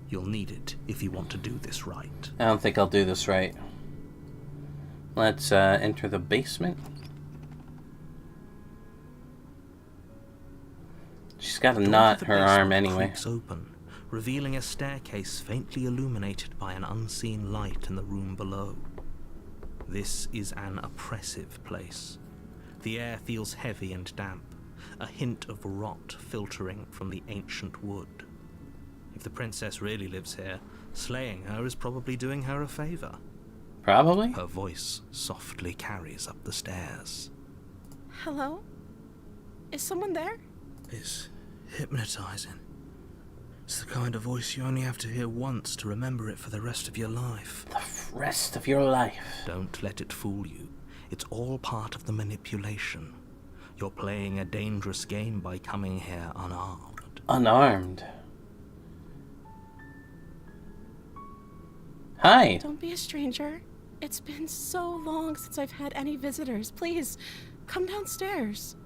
You'll need it if you want to do this right. I don't think I'll do this right. Let's enter the basement. She's got a knot in her arm anyway. Creaks open, revealing a staircase faintly illuminated by an unseen light in the room below. This is an oppressive place. The air feels heavy and damp, a hint of rot filtering from the ancient wood. If the princess really lives here, slaying her is probably doing her a favor. Probably. Her voice softly carries up the stairs. Hello? Is someone there? It's hypnotizing. It's the kind of voice you only have to hear once to remember it for the rest of your life. The rest of your life. Don't let it fool you. It's all part of the manipulation. You're playing a dangerous game by coming here unarmed. Unarmed. Hi. Don't be a stranger. It's been so long since I've had any visitors. Please, come downstairs.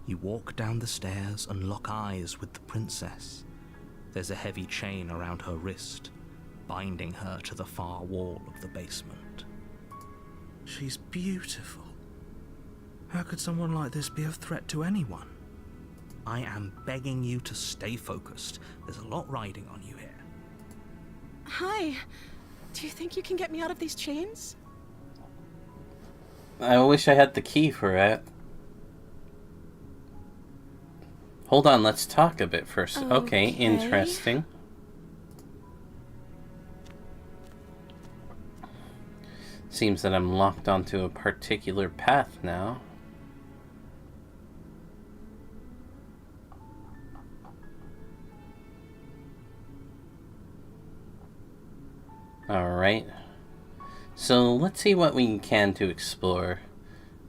You walk down the stairs and lock eyes with the princess. There's a heavy chain around her wrist, binding her to the far wall of the basement. She's beautiful. How could someone like this be a threat to anyone? I am begging you to stay focused. There's a lot riding on you here. Hi. Do you think you can get me out of these chains? I wish I had the key for it. Hold on, let's talk a bit first. Okay, interesting. Seems that I'm locked onto a particular path now. Alright. So, let's see what we can to explore.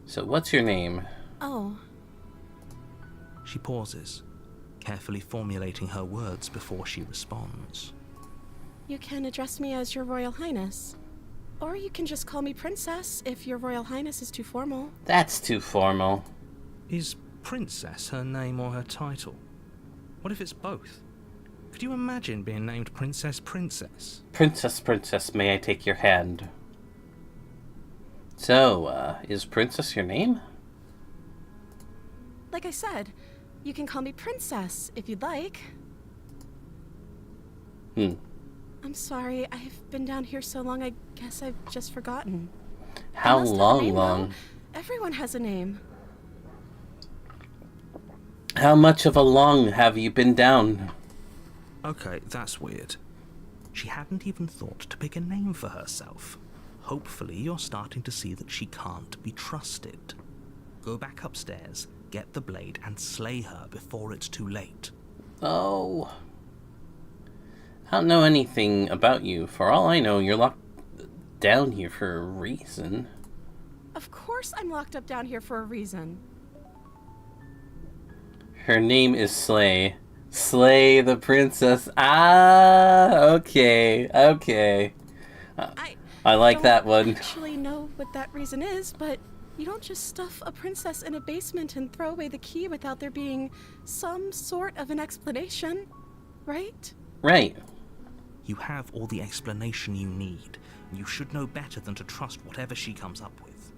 So, what's your name? Oh. She pauses, carefully formulating her words before she responds. You can address me as Your Royal Highness. Or you can just call me Princess if Your Royal Highness is too formal. That's too formal. Is Princess her name or her title? What if it's both? Could you imagine being named Princess Princess? Princess, Princess, may I take your hand? So, is Princess your name? Like I said, you can call me Princess if you'd like. I'm sorry, I've been down here so long, I guess I've just forgotten. How I must have a long, name, long? though. Everyone has a name. How much of a long have you been down? Okay, that's weird. She hadn't even thought to pick a name for herself. Hopefully you're starting to see that she can't be trusted. Go back upstairs, get the blade, and slay her before it's too late. Oh. I don't know anything about you. For all I know, you're locked down here for a reason. Of course I'm locked up down here for a reason. Her name is Slay. Slay the princess. Ah, okay, okay. I like that one. I don't actually know what that reason is, but you don't just stuff a princess in a basement and throw away the key without there being some sort of an explanation, right? Right. You have all the explanation you need. You should know better than to trust whatever she comes up with.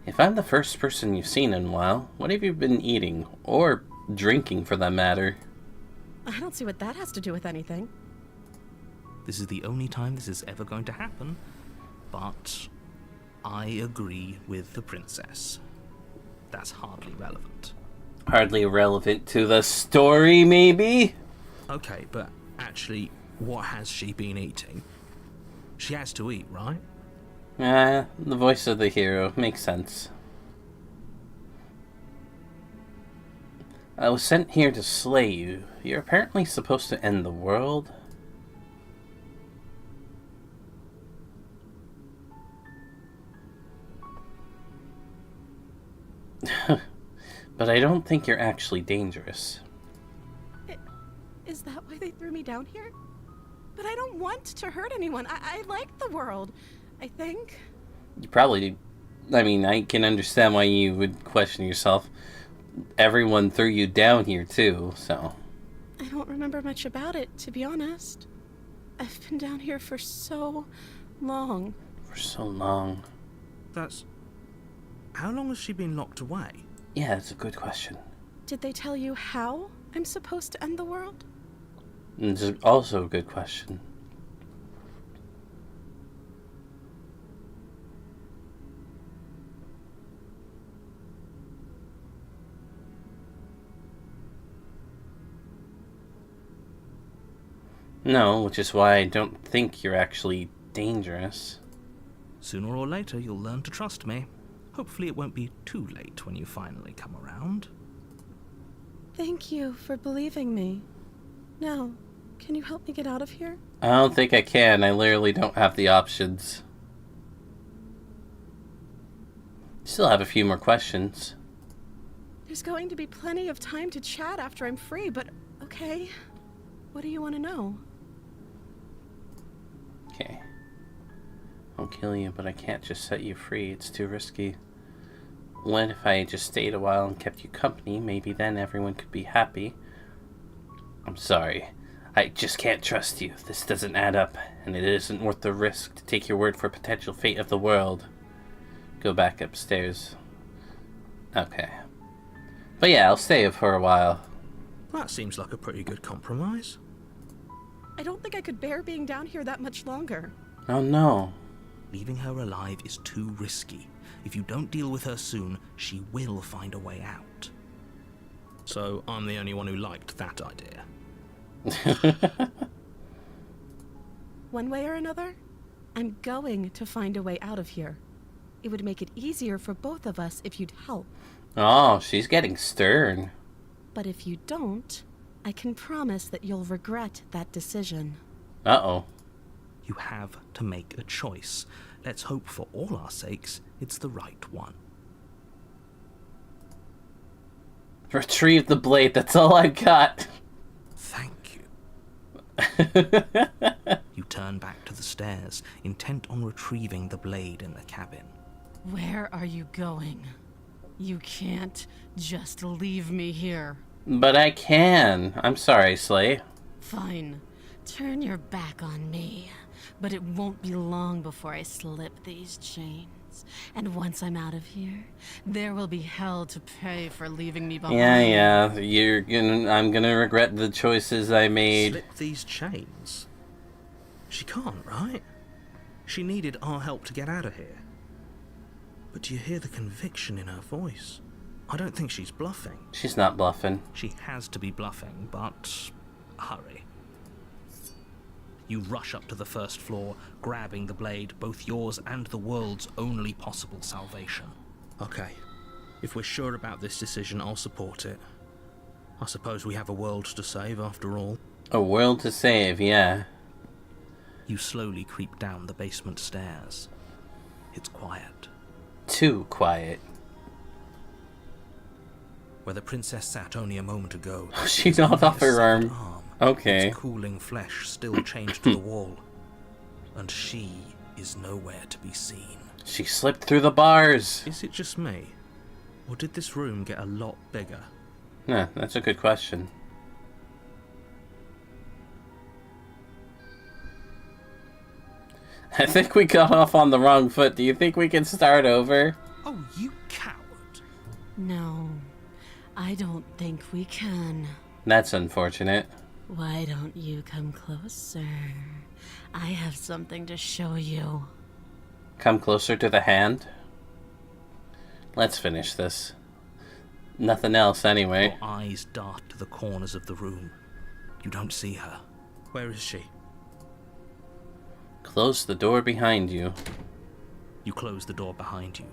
If I'm the first person you've seen in a while, what have you been eating? Or drinking, for that matter? I don't see what that has to do with anything. This is the only time this is ever going to happen, but I agree with the princess. That's hardly relevant. Hardly relevant to the story, maybe? Okay, but actually, what has she been eating? She has to eat, right? The voice of the hero. Makes sense. I was sent here to slay you. You're apparently supposed to end the world. But I don't think you're actually dangerous. Is that why they threw me down here? But I don't want to hurt anyone. I like the world, I think. You probably... I mean, I can understand why you would question yourself. Everyone threw you down here, too, so... I don't remember much about it, to be honest. I've been down here for so long. For so long. That's... How long has she been locked away? Yeah, that's a good question. Did they tell you how I'm supposed to end the world? It's also a good question. No, which is why I don't think you're actually dangerous. Sooner or later, you'll learn to trust me. Hopefully it won't be too late when you finally come around. Thank you for believing me. Now, can you help me get out of here? I don't think I can. I literally don't have the options. Still have a few more questions. There's going to be plenty of time to chat after I'm free, but okay. What do you want to know? Okay. I'll kill you, but I can't just set you free. It's too risky. What if I just stayed a while and kept you company? Maybe then everyone could be happy. I'm sorry. I just can't trust you. This doesn't add up, and it isn't worth the risk to take your word for potential fate of the world. Go back upstairs. Okay. But yeah, I'll stay for a while. That seems like a pretty good compromise. I don't think I could bear being down here that much longer. Oh no. Leaving her alive is too risky. If you don't deal with her soon, she will find a way out. So I'm the only one who liked that idea. One way or another, I'm going to find a way out of here. It would make it easier for both of us if you'd help. Oh, she's getting stern. But if you don't, I can promise that you'll regret that decision. Uh-oh. You have to make a choice. Let's hope for all our sakes it's the right one. Retrieve the blade, that's all I got. Thank you. You turn back to the stairs, intent on retrieving the blade in the cabin. Where are you going? You can't just leave me here. But I can. I'm sorry, Slay. Fine. Turn your back on me. But it won't be long before I slip these chains. And once I'm out of here, there will be hell to pay for leaving me behind. Yeah. I'm gonna regret the choices I made. Slip these chains? She can't, right? She needed our help to get out of here. But do you hear the conviction in her voice? I don't think she's bluffing. She's not bluffing. She has to be bluffing, but hurry. You rush up to the first floor, grabbing the blade, both yours and the world's only possible salvation. Okay, if we're sure about this decision, I'll support it. I suppose we have a world to save after all. A world to save, yeah. You slowly creep down the basement stairs. It's quiet. Too quiet. Where the princess sat only a moment ago. She knocked off her arm. Okay. Its cooling flesh still chained to the wall. And she is nowhere to be seen. She slipped through the bars. Is it just me? Or did this room get a lot bigger? Nah, that's a good question. I think we got off on the wrong foot. Do you think we can start over? Oh, you coward. No, I don't think we can. That's unfortunate. Why don't you come closer? I have something to show you. Come closer to the hand. Let's finish this. Nothing else, anyway. Your eyes dart to the corners of the room. You don't see her. Where is she? Close the door behind you. You close the door behind you.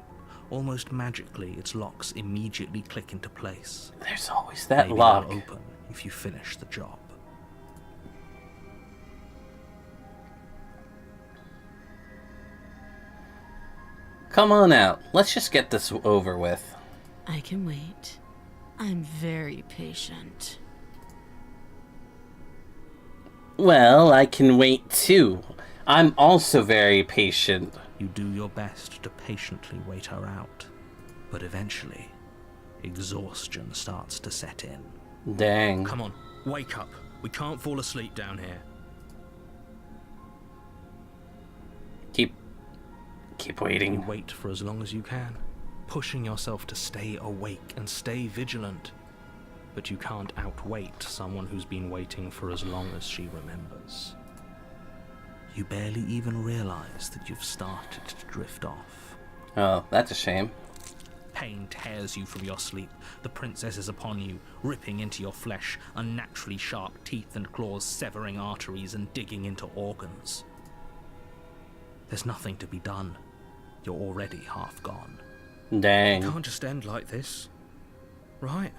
Almost magically, its locks immediately click into place. There's always that Maybe lock. they'll open if you finish the job. Come on out. Let's just get this over with. I can wait. I'm very patient. Well, I can wait too. I'm also very patient. You do your best to patiently wait her out. But eventually, exhaustion starts to set in. Dang. Come on, wake up. We can't fall asleep down here. Keep You waiting. wait for as long as you can, pushing yourself to stay awake and stay vigilant. But you can't outwait someone who's been waiting for as long as she remembers. You barely even realize that you've started to drift off. Oh, that's a shame. Pain tears you from your sleep. The princess is upon you, ripping into your flesh, unnaturally sharp teeth and claws severing arteries and digging into organs. There's nothing to be done. You're already half gone. Dang. It can't just end like this, right?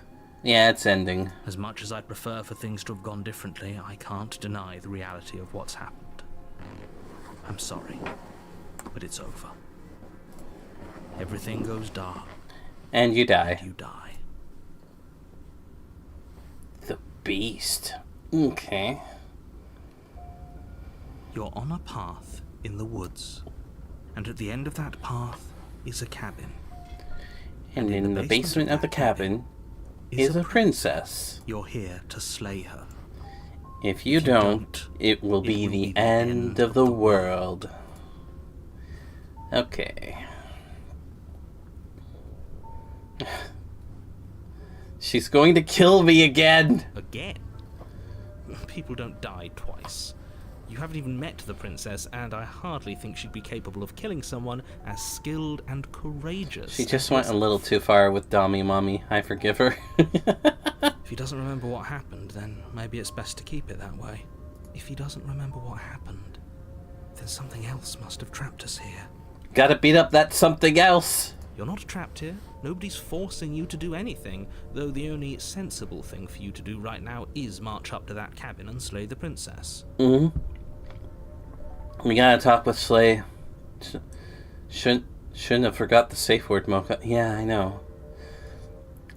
Yeah, it's ending. As much as I'd prefer for things to have gone differently, I can't deny the reality of what's happened. I'm sorry, but it's over. Everything goes dark. And you die. And you die. The beast. Okay. You're on a path in the woods, and at the end of that path is a cabin. And in the basement of the cabin is a princess. You're here to slay her. If you don't, it will be the end of the world. Okay. She's going to kill me again. Again? People don't die twice. You haven't even met the princess, and I hardly think she'd be capable of killing someone as skilled and courageous. She just went a little too far with Dommy Mommy. I forgive her. If he doesn't remember what happened, then maybe it's best to keep it that way. If he doesn't remember what happened, then something else must have trapped us here. Gotta beat up that something else. You're not trapped here. Nobody's forcing you to do anything, though the only sensible thing for you to do right now is march up to that cabin and slay the princess. We gotta talk with Slay. Shouldn't have forgot the safe word, Mocha. Yeah, I know.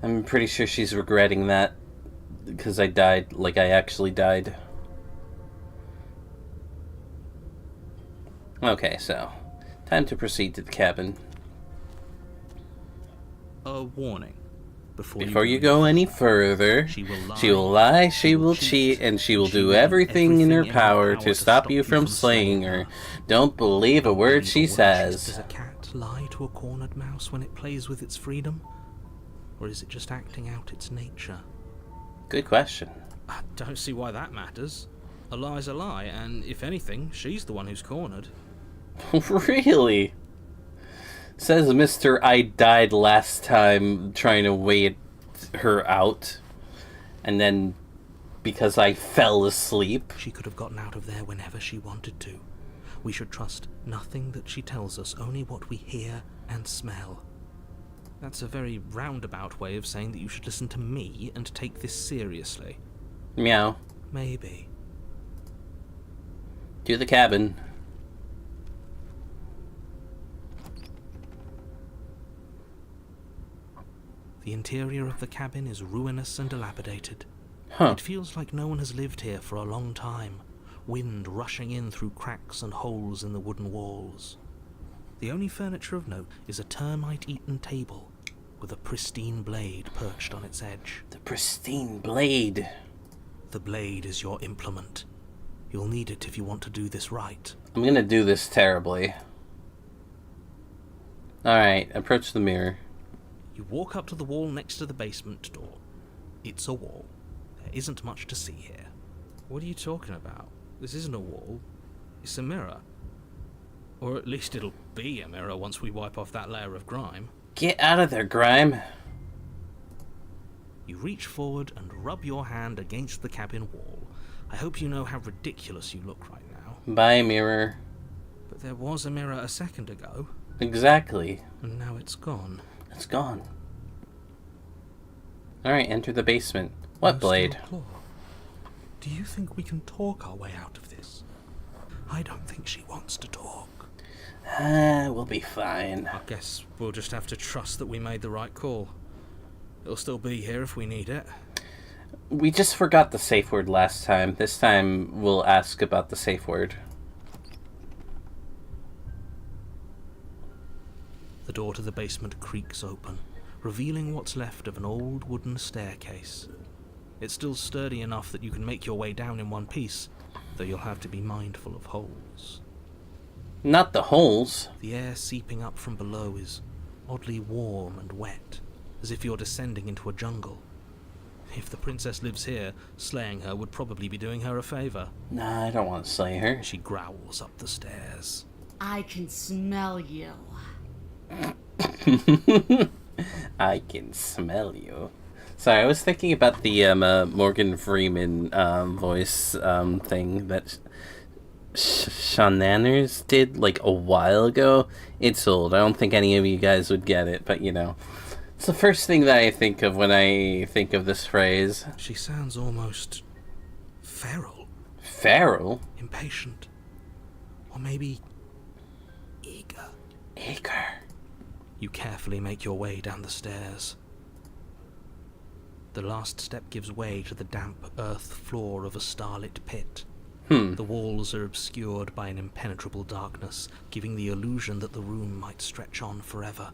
I'm pretty sure she's regretting that because I died, like I actually died. Okay, so time to proceed to the cabin. A warning. Before you go any further, she will lie, she will cheat, and she will do everything in her power to stop you from slaying her. Don't believe a word she says. Does a cat lie to a cornered mouse when it plays with its freedom? Or is it just acting out its nature? Good question. I don't see why that matters. A lie's a lie, and if anything, she's the one who's cornered. Really? Says Mr. I died last time trying to wait her out. And then, because I fell asleep. She could have gotten out of there whenever she wanted to. We should trust nothing that she tells us, only what we hear and smell. That's a very roundabout way of saying that you should listen to me and take this seriously. Meow. Maybe. To the cabin. The interior of the cabin is ruinous and dilapidated. Huh. It feels like no one has lived here for a long time, wind rushing in through cracks and holes in the wooden walls. The only furniture of note is a termite-eaten table with a pristine blade perched on its edge. The pristine blade. The blade is your implement. You'll need it if you want to do this right. I'm gonna do this terribly. Alright, approach the mirror. You walk up to the wall next to the basement door. It's a wall. There isn't much to see here. What are you talking about? This isn't a wall. It's a mirror. Or at least it'll be a mirror once we wipe off that layer of grime. Get out of there, grime. You reach forward and rub your hand against the cabin wall. I hope you know how ridiculous you look right now. Bye, mirror. But there was a mirror a second ago. Exactly. And now it's gone. It's gone. Alright, enter the basement. What blade? Do you think we can talk our way out of this? I don't think she wants to talk. We'll be fine. I guess we'll just have to trust that we made the right call. It'll still be here if we need it. We just forgot the safe word last time. This time we'll ask about the safe word. The door to the basement creaks open, revealing what's left of an old wooden staircase. It's still sturdy enough that you can make your way down in one piece, though you'll have to be mindful of holes. Not the holes. The air seeping up from below is oddly warm and wet, as if you're descending into a jungle. If the princess lives here, slaying her would probably be doing her a favor. Nah, I don't want to slay her. She growls up the stairs. I can smell you. I can smell you. Sorry, I was thinking about the Morgan Freeman voice thing that Sean Nanners did like a while ago. It's old. I don't think any of you guys would get it, but you know. It's the first thing that I think of when I think of this phrase. She sounds almost feral. Feral? Impatient. Or maybe eager. Eager. You carefully make your way down the stairs. The last step gives way to the damp earth floor of a starlit pit. The walls are obscured by an impenetrable darkness, giving the illusion that the room might stretch on forever.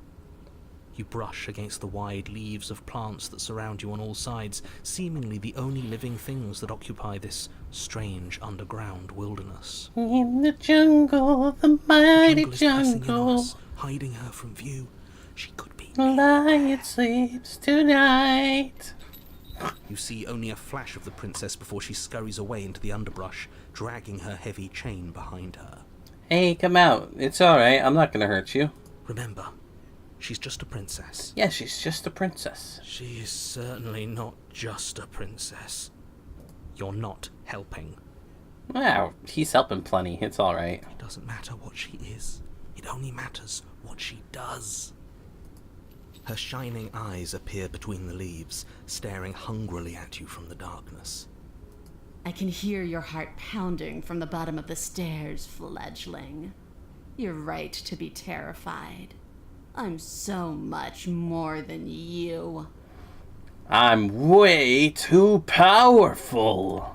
You brush against the wide leaves of plants that surround you on all sides, seemingly the only living things that occupy this strange underground wilderness. In the jungle, the mighty The jungle is pressing in on jungle. us, hiding her from view. She could be. The lion sleeps tonight. You see only a flash of the princess before she scurries away into the underbrush, dragging her heavy chain behind her. Hey, come out. It's alright. I'm not gonna hurt you. Remember, she's just a princess. Yeah, she's just a princess. She is certainly not just a princess. You're not helping. Wow, he's helping plenty. It's alright. It doesn't matter what she is. It only matters what she does. Her shining eyes appear between the leaves, staring hungrily at you from the darkness. I can hear your heart pounding from the bottom of the stairs, fledgling. You're right to be terrified. I'm so much more than you. I'm way too powerful.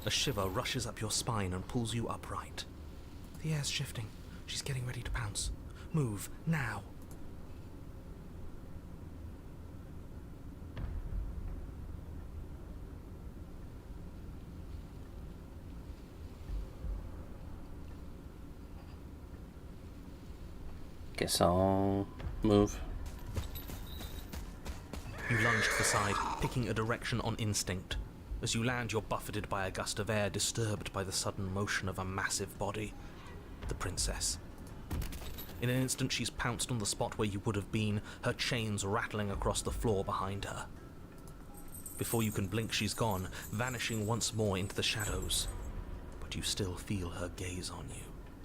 A shiver rushes up your spine and pulls you upright. The air's shifting. She's getting ready to pounce. Move, now. Guess I'll move. You lunge to the side, picking a direction on instinct. As you land, you're buffeted by a gust of air, disturbed by the sudden motion of a massive body. The princess. In an instant, she's pounced on the spot where you would have been, her chains rattling across the floor behind her. Before you can blink, she's gone, vanishing once more into the shadows. But you still feel her gaze on you.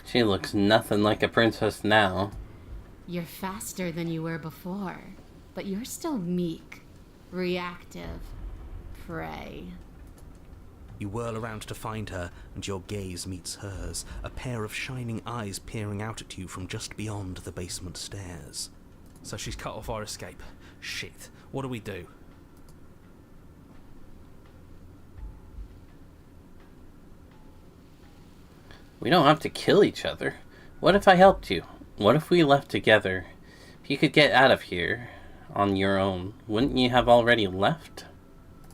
She looks nothing like a princess now. You're faster than you were before, but you're still meek, reactive, prey. You whirl around to find her, and your gaze meets hers, a pair of shining eyes peering out at you from just beyond the basement stairs. So she's cut off our escape. Shit. What do we do? We don't have to kill each other. What if I helped you? What if we left together? If you could get out of here on your own, wouldn't you have already left?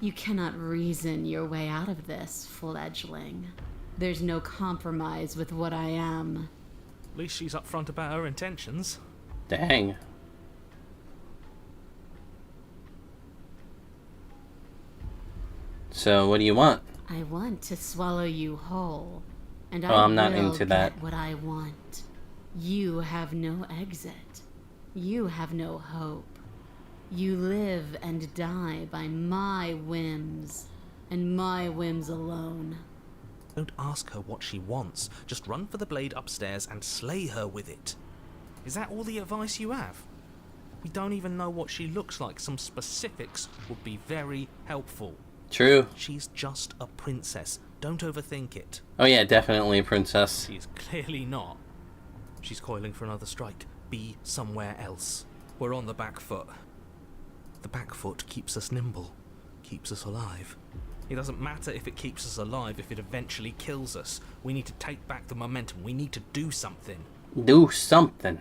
You cannot reason your way out of this, fledgling. There's no compromise with what I am. At least she's upfront about her intentions. Dang. So, what do you want? I want to swallow you whole, and Oh, I I'm not will into get that. what I want. You have no exit. You have no hope. You live and die by my whims, and my whims alone. Don't ask her what she wants. Just run for the blade upstairs and slay her with it. Is that all the advice you have? We don't even know what she looks like. Some specifics would be very helpful. True. She's just a princess. Don't overthink it. Oh yeah, definitely a princess. She's clearly not. She's coiling for another strike. Be somewhere else. We're on the back foot. The back foot keeps us nimble, keeps us alive. It doesn't matter if it keeps us alive if it eventually kills us. We need to take back the momentum. We need to do something. Do something.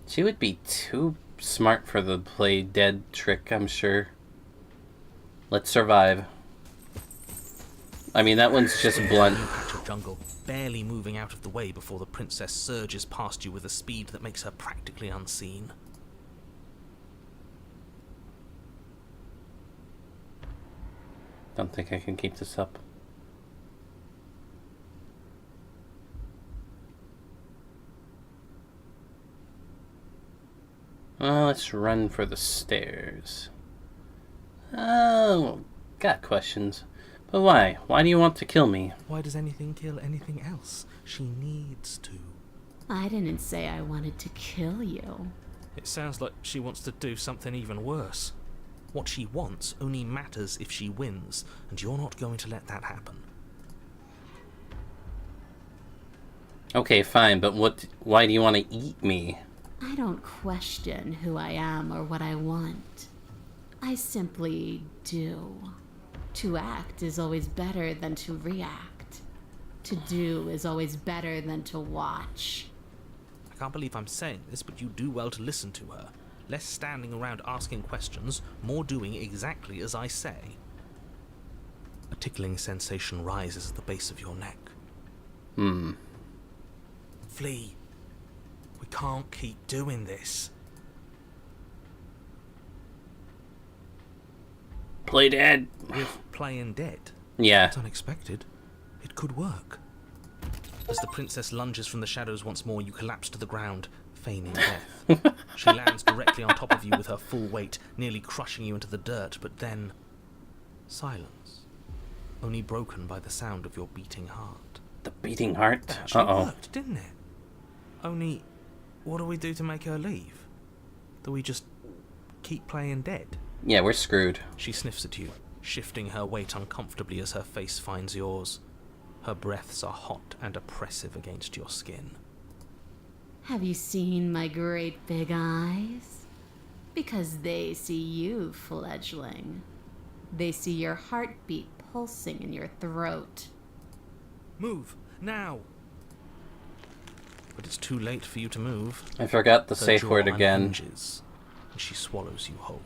She would be too smart for the play dead trick, I'm sure. Let's survive. I mean, that one's just blunt. New patch of jungle, barely moving out of the way before the princess surges past you with a speed that makes her practically unseen. Don't think I can keep this up. Let's run for the stairs. Oh, got questions. But why? Why do you want to kill me? Why does anything kill anything else? She needs to. I didn't say I wanted to kill you. It sounds like she wants to do something even worse. What she wants only matters if she wins, and you're not going to let that happen. Okay, fine, but why do you want to eat me? I don't question who I am or what I want. I simply do. To act is always better than to react. To do is always better than to watch. I can't believe I'm saying this, but you do well to listen to her. Less standing around asking questions, more doing exactly as I say. A tickling sensation rises at the base of your neck. Flee. We can't keep doing this. Play dead. With playing dead? Yeah. That's unexpected. It could work. As the princess lunges from the shadows once more, you collapse to the ground, feigning death. She lands directly on top of you with her full weight, nearly crushing you into the dirt, but then... silence. Only broken by the sound of your beating heart. The beating heart? That actually Uh-oh. worked, didn't it? Only, what do we do to make her leave? Do we just keep playing dead? Yeah, we're screwed. She sniffs at you, shifting her weight uncomfortably as her face finds yours. Her breaths are hot and oppressive against your skin. Have you seen my great big eyes? Because they see you, fledgling. They see your heartbeat pulsing in your throat. Move, now! But it's too late for you to move. I forgot the Her safe jaw word again. unhinges, and she swallows you whole.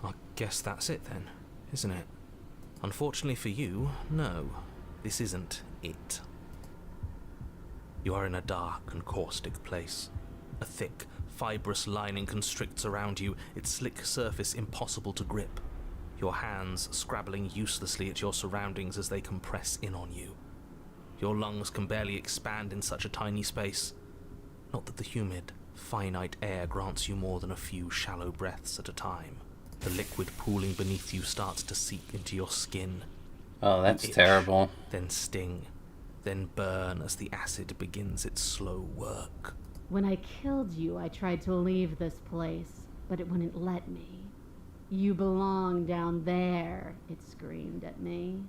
I guess that's it then, isn't it? Unfortunately for you, no. This isn't it. You are in a dark and caustic place. A thick, fibrous lining constricts around you, its slick surface impossible to grip. Your hands scrabbling uselessly at your surroundings as they compress in on you. Your lungs can barely expand in such a tiny space. Not that the humid, finite air grants you more than a few shallow breaths at a time. The liquid pooling beneath you starts to seep into your skin. Oh, that's Itch, terrible. Then sting, then burn as the acid begins its slow work. When I killed you, I tried to leave this place, but it wouldn't let me. You belong down there, it screamed at me.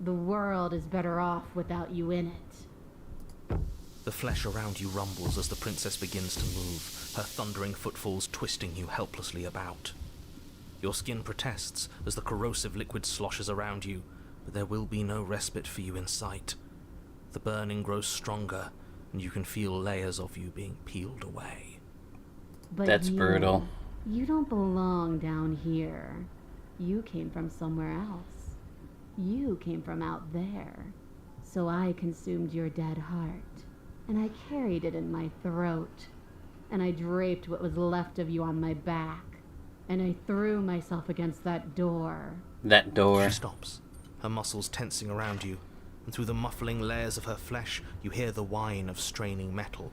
The world is better off without you in it. The flesh around you rumbles as the princess begins to move, her thundering footfalls twisting you helplessly about. Your skin protests as the corrosive liquid sloshes around you, but there will be no respite for you in sight. The burning grows stronger, and you can feel layers of you being peeled away. But That's brutal. You don't belong down here. You came from somewhere else. You came from out there. So I consumed your dead heart, and I carried it in my throat, and I draped what was left of you on my back, and I threw myself against that door. That door. She stops, her muscles tensing around you, and through the muffling layers of her flesh, you hear the whine of straining metal.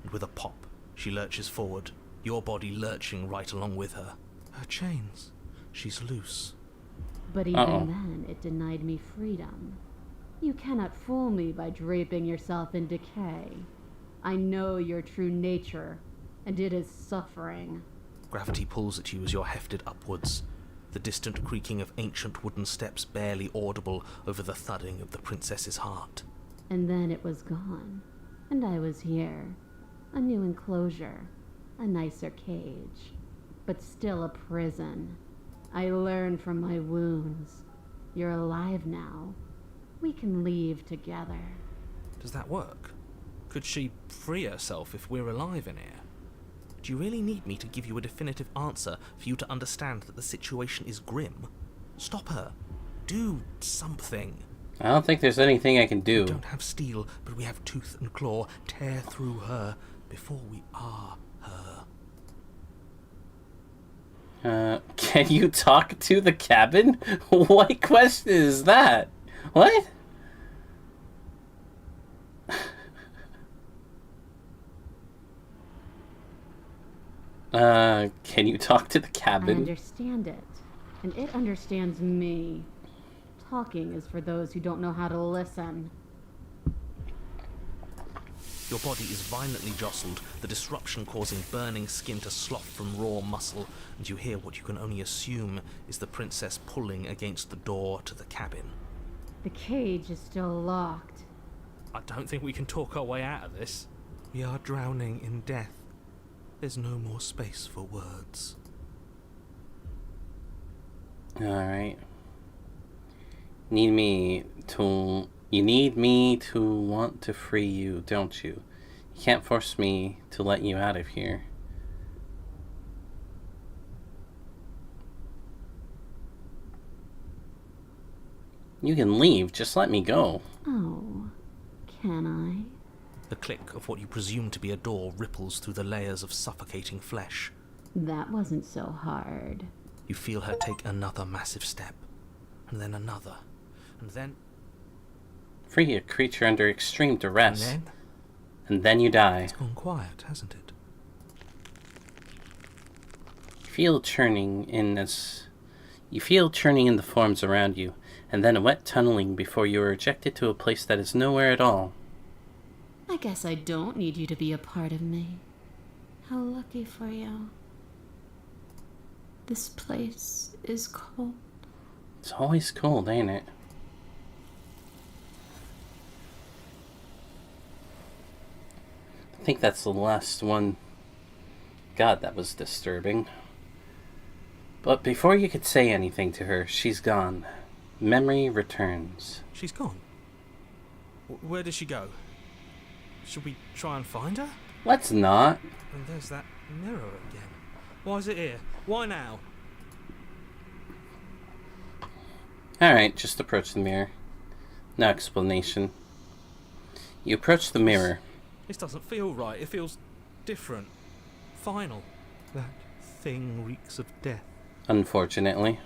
And with a pop, she lurches forward, your body lurching right along with her. Her chains. She's loose. But even then, it denied me freedom. You cannot fool me by draping yourself in decay. I know your true nature, and it is suffering. Gravity pulls at you as you're hefted upwards, the distant creaking of ancient wooden steps barely audible over the thudding of the princess's heart. And then it was gone, and I was here. A new enclosure, a nicer cage, but still a prison. I learned from my wounds. You're alive now. We can leave together. Does that work? Could she free herself if we're alive in here? Do you really need me to give you a definitive answer for you to understand that the situation is grim? Stop her. Do something. I don't think there's anything I can We do. don't have steel, but we have tooth and claw. Tear through her before we are her. Can you talk to the cabin? What question is that? What? Can you talk to the I cabin? understand it, and it understands me. Talking is for those who don't know how to listen. Your body is violently jostled, the disruption causing burning skin to slough from raw muscle, and you hear what you can only assume is the princess pulling against the door to the cabin. The cage is still locked. I don't think we can talk our way out of this. We are drowning in death. There's no more space for words. Alright. You need me to want to free you, don't you? You can't force me to let you out of here. You can leave, just let me go. Oh, can I? The click of what you presume to be a door ripples through the layers of suffocating flesh. That wasn't so hard. You feel her take another massive step, and then another, and then... Free a creature under extreme duress, And then? and then you die. It's gone quiet, hasn't it? You feel churning in the forms around you, and then a wet tunneling before you are ejected to a place that is nowhere at all. I guess I don't need you to be a part of me. How lucky for you. This place is cold. It's always cold, ain't it? I think that's the last one. God, that was disturbing. But before you could say anything to her, she's gone. Memory returns. She's gone. Where did she go? Should we try and find her? Let's not. And there's that mirror again. Why is it here? Why now? Alright, just approach the mirror. No explanation. You approach the mirror. This doesn't feel right. It feels different. Final. That thing reeks of death. Unfortunately.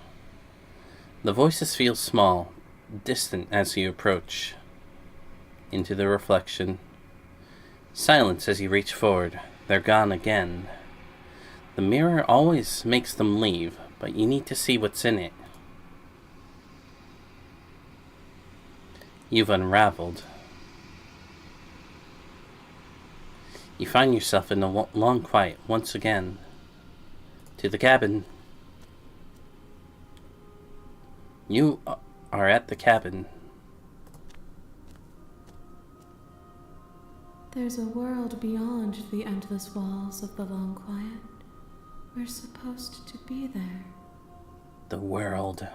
The voices feel small, distant as you approach. Into the reflection. Silence as you reach forward. They're gone again. The mirror always makes them leave, but you need to see what's in it. You've unraveled. You find yourself in a long quiet once again. To the cabin. You are at the cabin. There's a world beyond the endless walls of the long quiet. We're supposed to be there. The world.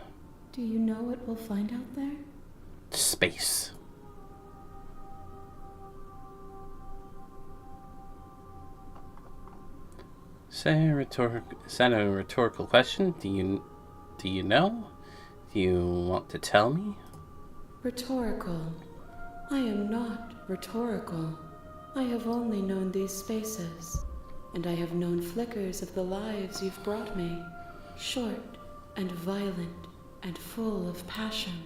Do you know what we'll find out there? Space. Is that a rhetorical question? Do you know? Do you want to tell me? Rhetorical. I am not rhetorical. I have only known these spaces, and I have known flickers of the lives you've brought me, short and violent and full of passion.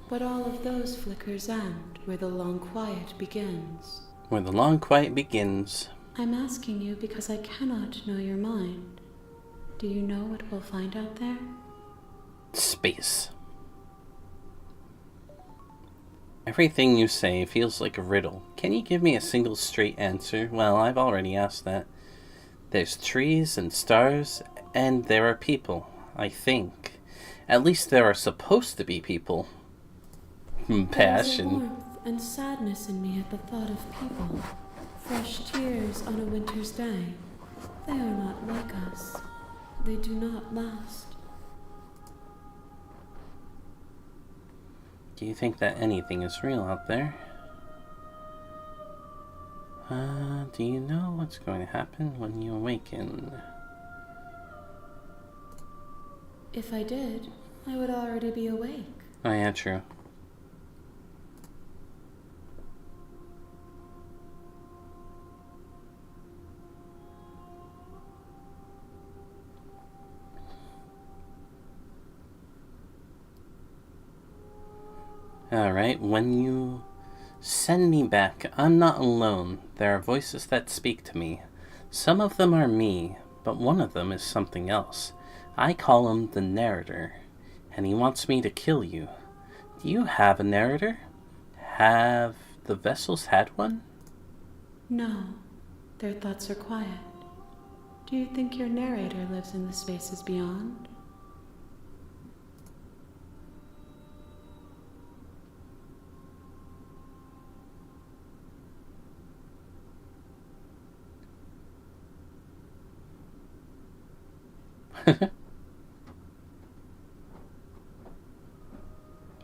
But all of those flickers end where the long quiet begins. Where the long quiet begins. I'm asking you because I cannot know your mind. Do you know what we'll find out there? Space. Everything you say feels like a riddle. Can you give me a single straight answer? Well, I've already asked that. There's trees and stars, and there are people, I think. At least there are supposed to be people. Passion. There's a warmth and sadness in me at the thought of people. Fresh tears on a winter's day. They are not like us. They do not last. Do you think that anything is real out there? Do you know what's going to happen when you awaken? If I did, I would already be awake. Oh yeah, true. Alright, when you send me back, I'm not alone. There are voices that speak to me. Some of them are me, but one of them is something else. I call him the narrator, and he wants me to kill you. Do you have a narrator? Have the vessels had one? No, their thoughts are quiet. Do you think your narrator lives in the spaces beyond?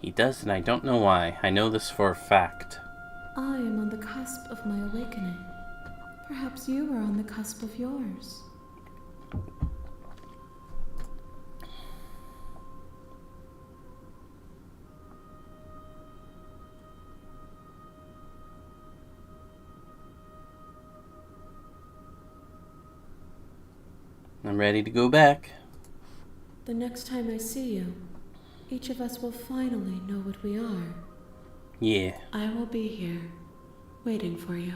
He does, and I don't know why. I know this for a fact. I am on the cusp of my awakening. Perhaps you are on the cusp of yours. I'm ready to go back. The next time I see you, each of us will finally know what we are. Yeah. I will be here, waiting for you.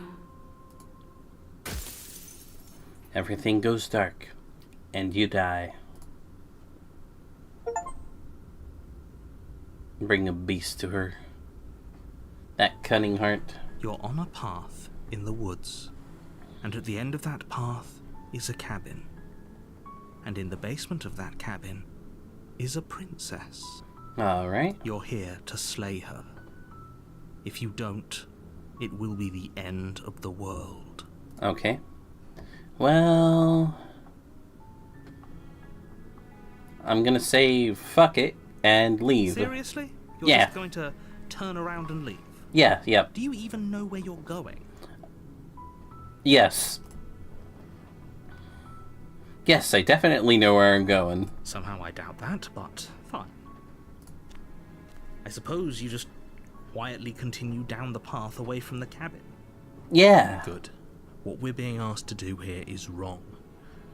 Everything goes dark, and you die. Bring a beast to her. That cunning heart. You're on a path in the woods, and at the end of that path is a cabin. And in the basement of that cabin is a princess. Alright. You're here to slay her. If you don't, it will be the end of the world. Okay. Well, I'm gonna say fuck it and leave. Seriously? You're Yeah. just going to turn around and leave? Yeah, yep. Do you even know where you're going? Yes. Yes, I definitely know where I'm going. Somehow I doubt that, but fine. I suppose you just quietly continue down the path away from the cabin. Yeah. Good. What we're being asked to do here is wrong.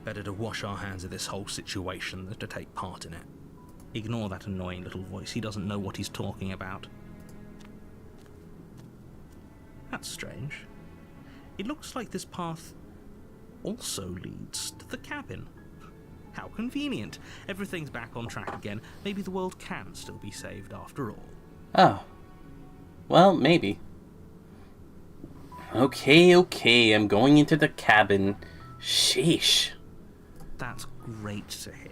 Better to wash our hands of this whole situation than to take part in it. Ignore that annoying little voice. He doesn't know what he's talking about. That's strange. It looks like this path also leads to the cabin. How convenient. Everything's back on track again. Maybe the world can still be saved after all. Oh. Well, maybe. Okay, I'm going into the cabin. Sheesh. That's great to hear.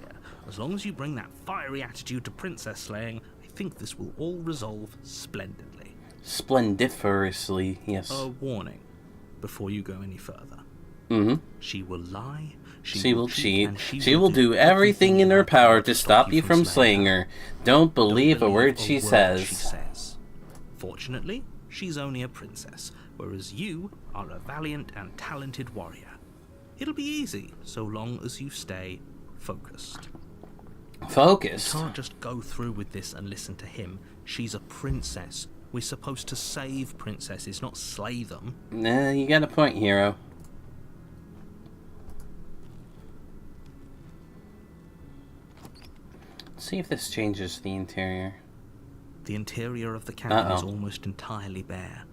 As long as you bring that fiery attitude to princess slaying, I think this will all resolve splendidly. Splendiferously, yes. A warning before you go any further. Mm-hmm. She will lie, She will cheat. and She will do everything in her power to stop you from slaying her. Don't believe a word she says. Fortunately, she's only a princess, whereas you are a valiant and talented warrior. It'll be easy, so long as you stay focused. Focused? You can't just go through with this and listen to him. She's a princess. We're supposed to save princesses, not slay them. Nah, you got a point, hero. See if this changes the interior. The interior of the cabin is almost entirely bare.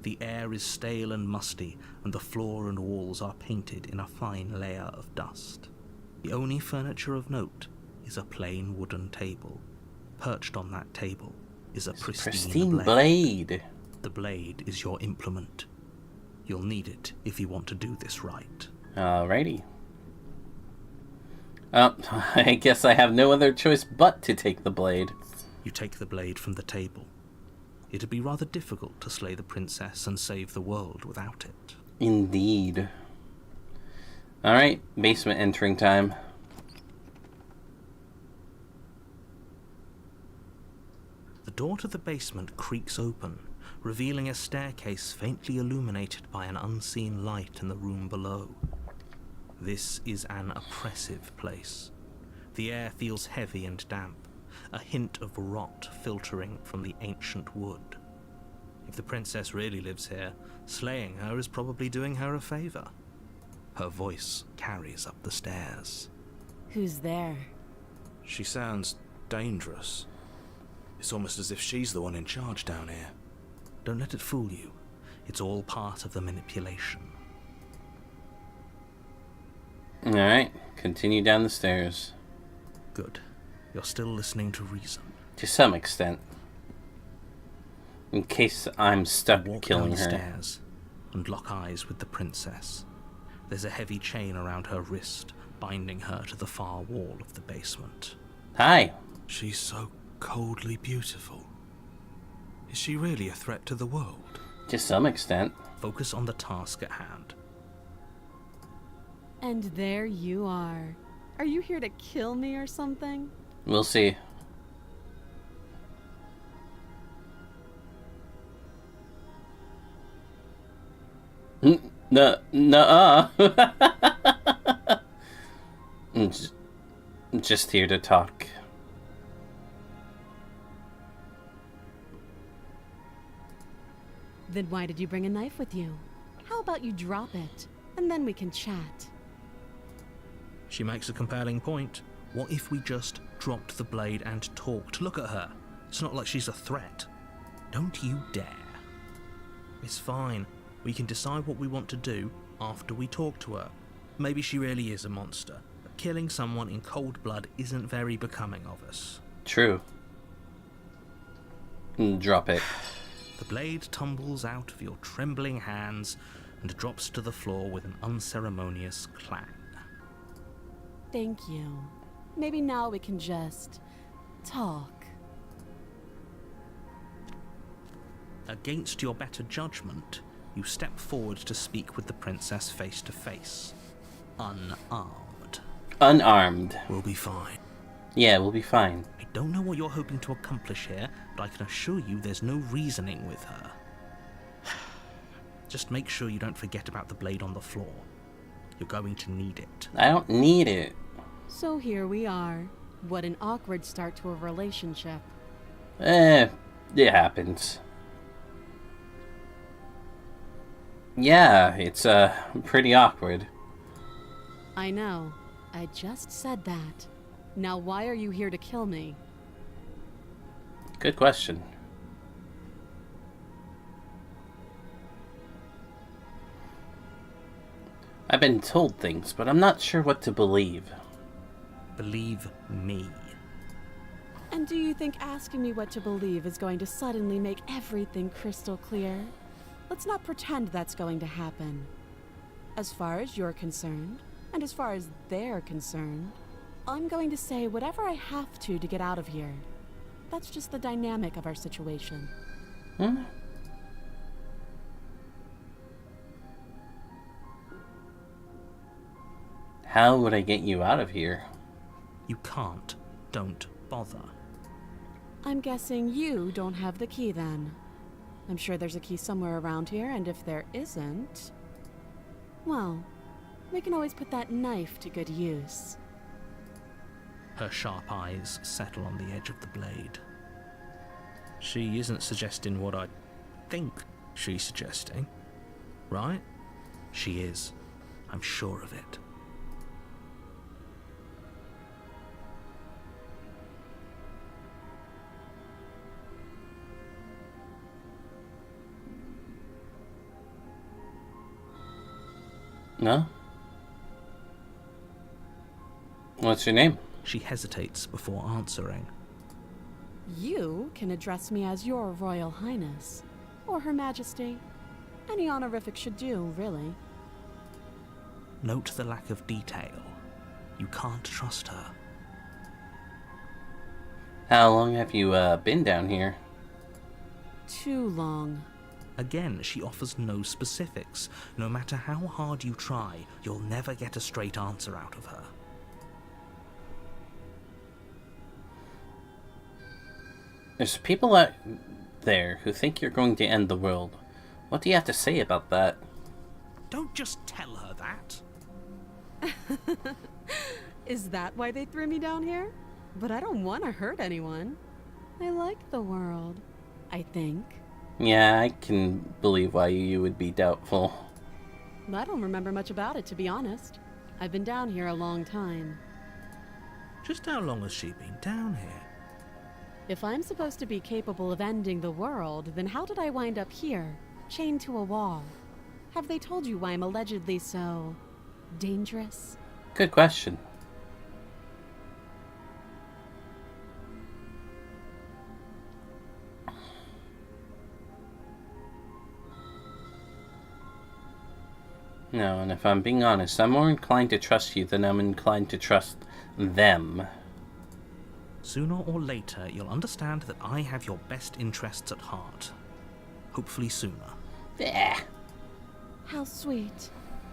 The air is stale and musty, and the floor and walls are painted in a fine layer of dust. The only furniture of note is a plain wooden table. Perched on that table is a pristine blade. The blade is your implement. You'll need it if you want to do this right. Alrighty. I guess I have no other choice but to take the blade. You take the blade from the table. It'd be rather difficult to slay the princess and save the world without it. Indeed. Alright, basement entering time. The door to the basement creaks open, revealing a staircase faintly illuminated by an unseen light in the room below. This is an oppressive place. The air feels heavy and damp, a hint of rot filtering from the ancient wood. If the princess really lives here, slaying her is probably doing her a favor. Her voice carries up the stairs. Who's there? She sounds dangerous. It's almost as if she's the one in charge down here. Don't let it fool you. It's all part of the manipulation. Alright, continue down the stairs. Good. You're still listening to reason. To some extent. In case I'm stuck Walk killing her. downstairs and lock eyes with the princess. There's a heavy chain around her wrist, binding her to the far wall of the basement. Hi. She's so coldly beautiful. Is she really a threat to the world? To some extent. Focus on the task at hand. And there you are. Are you here to kill me or something? We'll see. Nuh-uh. I'm just here to talk. Then why did you bring a knife with you? How about you drop it, and then we can chat? She makes a compelling point. What if we just dropped the blade and talked? Look at her. It's not like she's a threat. Don't you dare. It's fine. We can decide what we want to do after we talk to her. Maybe she really is a monster, but killing someone in cold blood isn't very becoming of us. True. Drop it. The blade tumbles out of your trembling hands and drops to the floor with an unceremonious clang. Thank you. Maybe now we can just talk. Against your better judgment, you step forward to speak with the princess face to face. Unarmed. Unarmed. We'll be fine. Yeah, we'll be fine. I don't know what you're hoping to accomplish here, but I can assure you there's no reasoning with her. Just make sure you don't forget about the blade on the floor. You're going to need it. I don't need it. So here we are. What an awkward start to a relationship. It happens. Yeah, it's pretty awkward. I know. I just said that. Now why are you here to kill me? Good question. I've been told things, but I'm not sure what to believe. Believe me. And do you think asking me what to believe is going to suddenly make everything crystal clear? Let's not pretend that's going to happen. As far as you're concerned, and as far as they're concerned, I'm going to say whatever I have to get out of here. That's just the dynamic of our situation. How would I get you out of here? You can't. Don't bother. I'm guessing you don't have the key then. I'm sure there's a key somewhere around here, and if there isn't, well, we can always put that knife to good use. Her sharp eyes settle on the edge of the blade. She isn't suggesting what I think she's suggesting, right? She is. I'm sure of it. No? What's your name? She hesitates before answering. You can address me as Your Royal Highness, or Her Majesty. Any honorific should do, really. Note the lack of detail. You can't trust her. How long have you been down here? Too long. Again, she offers no specifics. No matter how hard you try, you'll never get a straight answer out of her. There's people out there who think you're going to end the world. What do you have to say about that? Don't just tell her that. Is that why they threw me down here? But I don't want to hurt anyone. I like the world, I think. Yeah, I can believe why you would be doubtful. I don't remember much about it, to be honest. I've been down here a long time. Just how long has she been down here? If I'm supposed to be capable of ending the world, then how did I wind up here, chained to a wall? Have they told you why I'm allegedly so dangerous? Good question. No, and if I'm being honest, I'm more inclined to trust you than I'm inclined to trust them. Sooner or later, you'll understand that I have your best interests at heart. Hopefully sooner. Yeah. How sweet.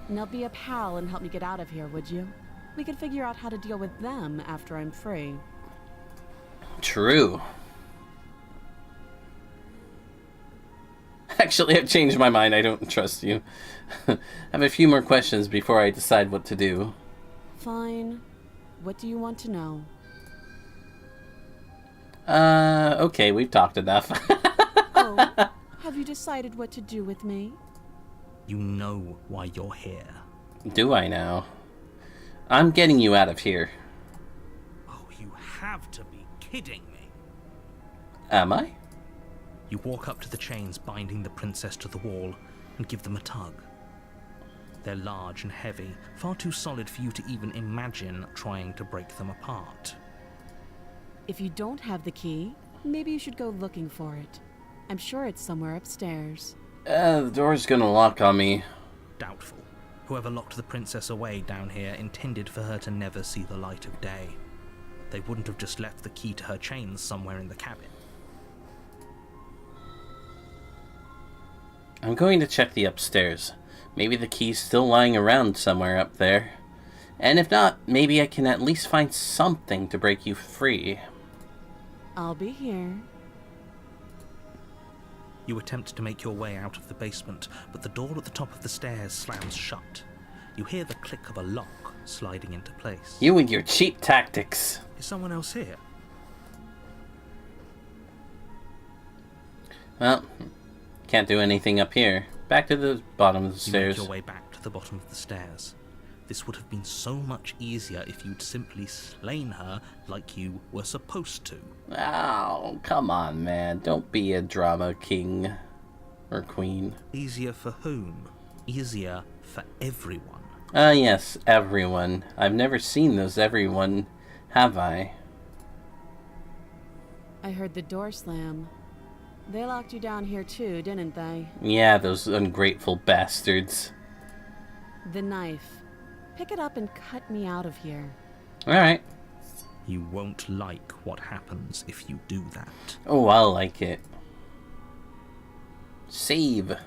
Now be a pal and help me get out of here, would you? We could figure out how to deal with them after I'm free. True. Actually, I've changed my mind. I don't trust you. I have a few more questions before I decide what to do. Fine. What do you want to know? Okay, we've talked enough. Oh, have you decided what to do with me? You know why you're here. Do I now? I'm getting you out of here. Oh, you have to be kidding me. Am I? You walk up to the chains binding the princess to the wall and give them a tug. They're large and heavy, far too solid for you to even imagine trying to break them apart. If you don't have the key, maybe you should go looking for it. I'm sure it's somewhere upstairs. The door's gonna lock on me. Doubtful. Whoever locked the princess away down here intended for her to never see the light of day. They wouldn't have just left the key to her chains somewhere in the cabin. I'm going to check the upstairs. Maybe the key's still lying around somewhere up there. And if not, maybe I can at least find something to break you free. I'll be here. You attempt to make your way out of the basement, but the door at the top of the stairs slams shut. You hear the click of a lock sliding into place. You and your cheap tactics. Is someone else here? Well, can't do anything up here. Back to the bottom of the stairs. You make your way back to the bottom of the stairs. This would have been so much easier if you'd simply slain her like you were supposed to. Oh, come on, man. Don't be a drama king. Or queen. Easier for whom? Easier for everyone. Yes, everyone. I've never seen those everyone, have I? I heard the door slam. They locked you down here too, didn't they? Yeah, those ungrateful bastards. The knife. Pick it up and cut me out of here. Alright. You won't like what happens if you do that. Oh, I'll like it. Save.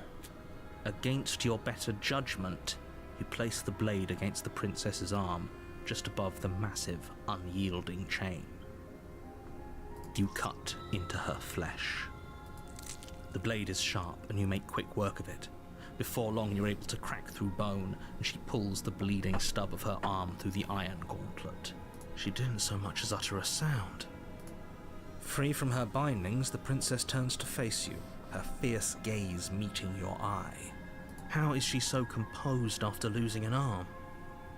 Against your better judgment, you place the blade against the princess's arm, just above the massive, unyielding chain. You cut into her flesh. The blade is sharp, and you make quick work of it. Before long, you're able to crack through bone, and she pulls the bleeding stub of her arm through the iron gauntlet. She didn't so much as utter a sound. Free from her bindings, the princess turns to face you, her fierce gaze meeting your eye. How is she so composed after losing an arm?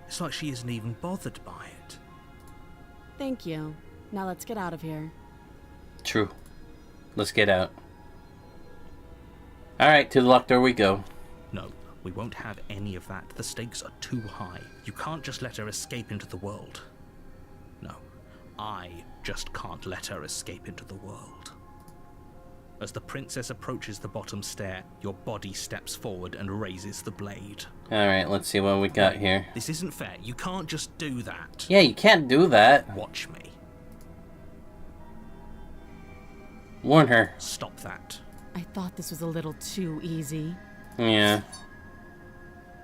It's like she isn't even bothered by it. Thank you. Now let's get out of here. True. Let's get out. Alright, to the locked door we go. No, we won't have any of that. The stakes are too high. You can't just let her escape into the world. No, I just can't let her escape into the world. As the princess approaches the bottom stair, your body steps forward and raises the blade. Alright, let's see what we got here. This isn't fair. You can't just do that. Yeah, you can't do that. Watch me. Warn her. Stop that. I thought this was a little too easy. Yeah.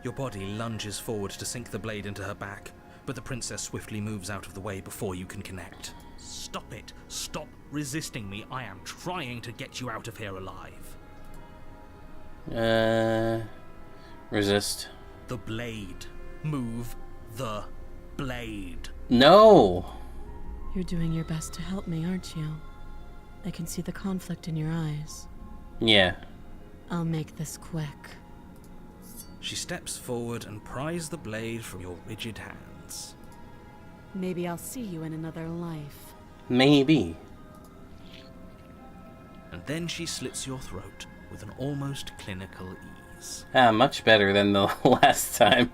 Your body lunges forward to sink the blade into her back, but the princess swiftly moves out of the way before you can connect. Stop it. Stop resisting me. I am trying to get you out of here alive. Resist. The blade. Move the blade. No! You're doing your best to help me, aren't you? I can see the conflict in your eyes. Yeah. I'll make this quick. She steps forward and pries the blade from your rigid hands. Maybe I'll see you in another life. Maybe. And then she slits your throat with an almost clinical ease. Ah, much better than the last time.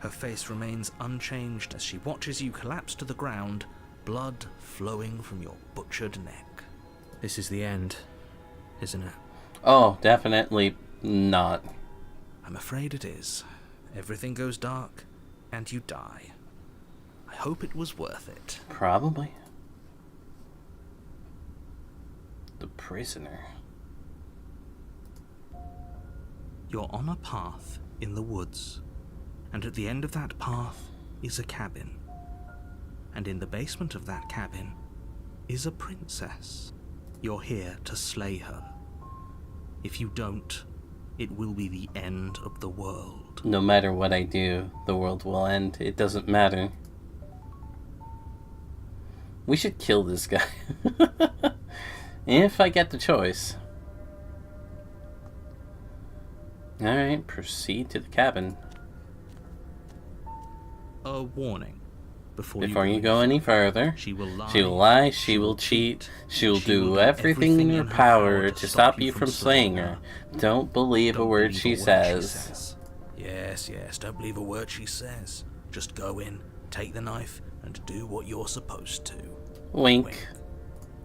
Her face remains unchanged as she watches you collapse to the ground, blood flowing from your butchered neck. This is the end, isn't it? Oh, definitely not. I'm afraid it is. Everything goes dark, and you die. I hope it was worth it. Probably. The prisoner. You're on a path in the woods, and at the end of that path is a cabin. And in the basement of that cabin is a princess. You're here to slay her. If you don't, it will be the end of the world. No matter what I do, the world will end. It doesn't matter. We should kill this guy. If I get the choice. Alright, proceed to the cabin. A warning. Before you go any further, she will lie, she will cheat, she will do everything in her power to stop you from slaying her. Don't believe a word she says. Yes, don't believe a word she says. Just go in, take the knife, and do what you're supposed to. Wink.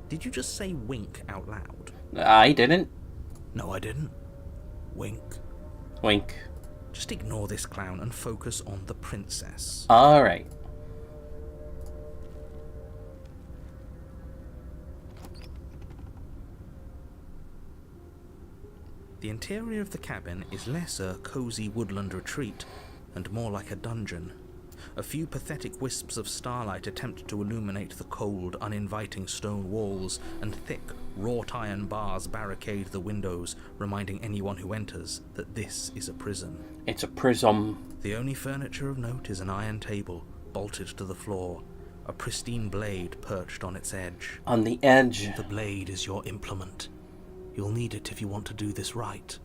Did you just say wink out loud? I didn't. No, I didn't. Wink. Wink. Just ignore this clown and focus on the princess. Alright. The interior of the cabin is less a cozy woodland retreat and more like a dungeon. A few pathetic wisps of starlight attempt to illuminate the cold, uninviting stone walls, and thick, wrought iron bars barricade the windows, reminding anyone who enters that this is a prison. It's a prism. The only furniture of note is an iron table, bolted to the floor, a pristine blade perched on its edge. On the edge. The blade is your implement. You'll need it if you want to do this right.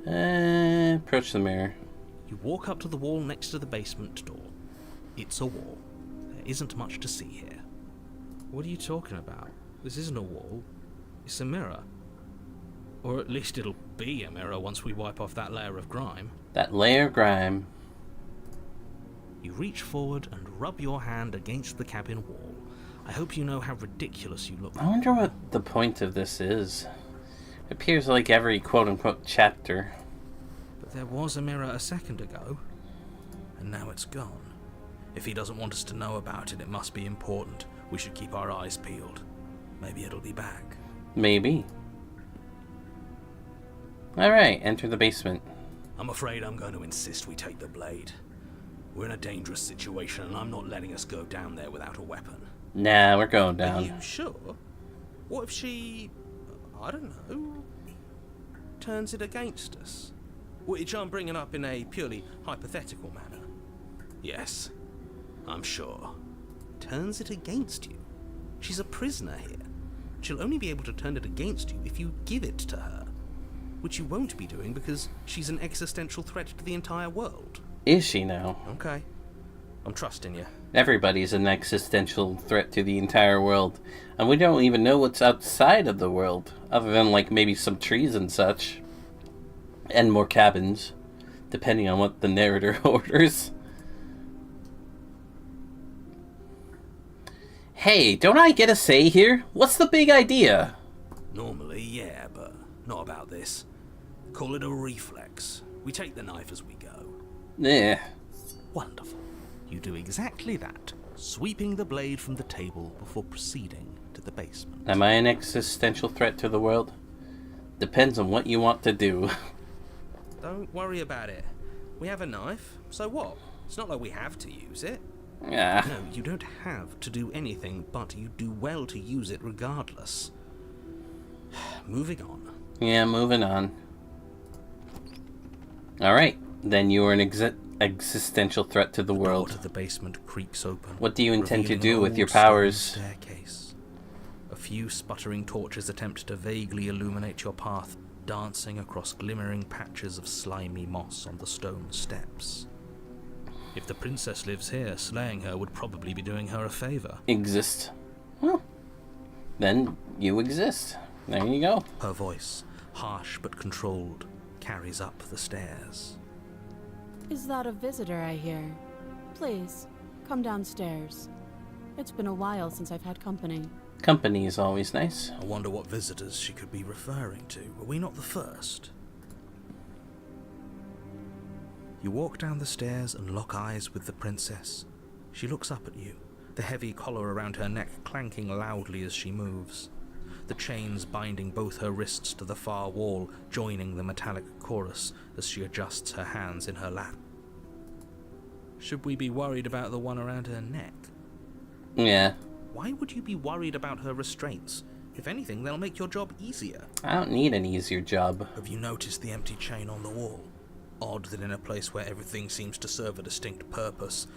Approach the mirror. You walk up to the wall next to the basement door. It's a wall. There isn't much to see here. What are you talking about? This isn't a wall. It's a mirror. Or at least it'll be a mirror once we wipe off that layer of grime. That layer of grime. You reach forward and rub your hand against the cabin wall. I hope you know how ridiculous you look. I wonder what the point of this is. It appears like every quote-unquote chapter. But there was a mirror a second ago, and now it's gone. If he doesn't want us to know about it, it must be important. We should keep our eyes peeled. Maybe it'll be back. Maybe. Alright, enter the basement. I'm afraid I'm going to insist we take the blade. We're in a dangerous situation, and I'm not letting us go down there without a weapon. Nah, we're going down. Are you sure? What if she, I don't know, turns it against us? Which I'm bringing up in a purely hypothetical manner. Yes, I'm sure. Turns it against you? She's a prisoner here. She'll only be able to turn it against you if you give it to her. Which you won't be doing because she's an existential threat to the entire world. Is she now? Okay. I'm trusting you. Everybody's an existential threat to the entire world. And we don't even know what's outside of the world. Other than, like, maybe some trees and such. And more cabins. Depending on what the narrator orders. Hey, don't I get a say here? What's the big idea? Normally, yeah, but not about this. Call it a reflex. We take the knife as we go. Yeah. Wonderful. You do exactly that, sweeping the blade from the table before proceeding to the basement. Am I an existential threat to the world? Depends on what you want to do. Don't worry about it. We have a knife, so what? It's not like we have to use it. Yeah. No, you don't have to do anything, but you do well to use it regardless. Moving on. Yeah, moving on. Alright, then you are an existential threat to the world. The door to the basement creaks open. What do you intend to revealing do an with your old stone powers? Staircase. A few sputtering torches attempt to vaguely illuminate your path, dancing across glimmering patches of slimy moss on the stone steps. If the princess lives here, slaying her would probably be doing her a favor. Exist. Well, then you exist. There you go. Her voice, harsh but controlled, carries up the stairs. Is that a visitor I hear? Please, come downstairs. It's been a while since I've had company. Company is always nice. I wonder what visitors she could be referring to. Were we not the first? You walk down the stairs and lock eyes with the princess. She looks up at you, the heavy collar around her neck clanking loudly as she moves. The chains binding both her wrists to the far wall, joining the metallic chorus as she adjusts her hands in her lap. Should we be worried about the one around her neck? Yeah. Why would you be worried about her restraints? If anything, they'll make your job easier. I don't need an easier job. Have you noticed the empty chain on the wall? Odd that in a place where everything seems to serve a distinct purpose,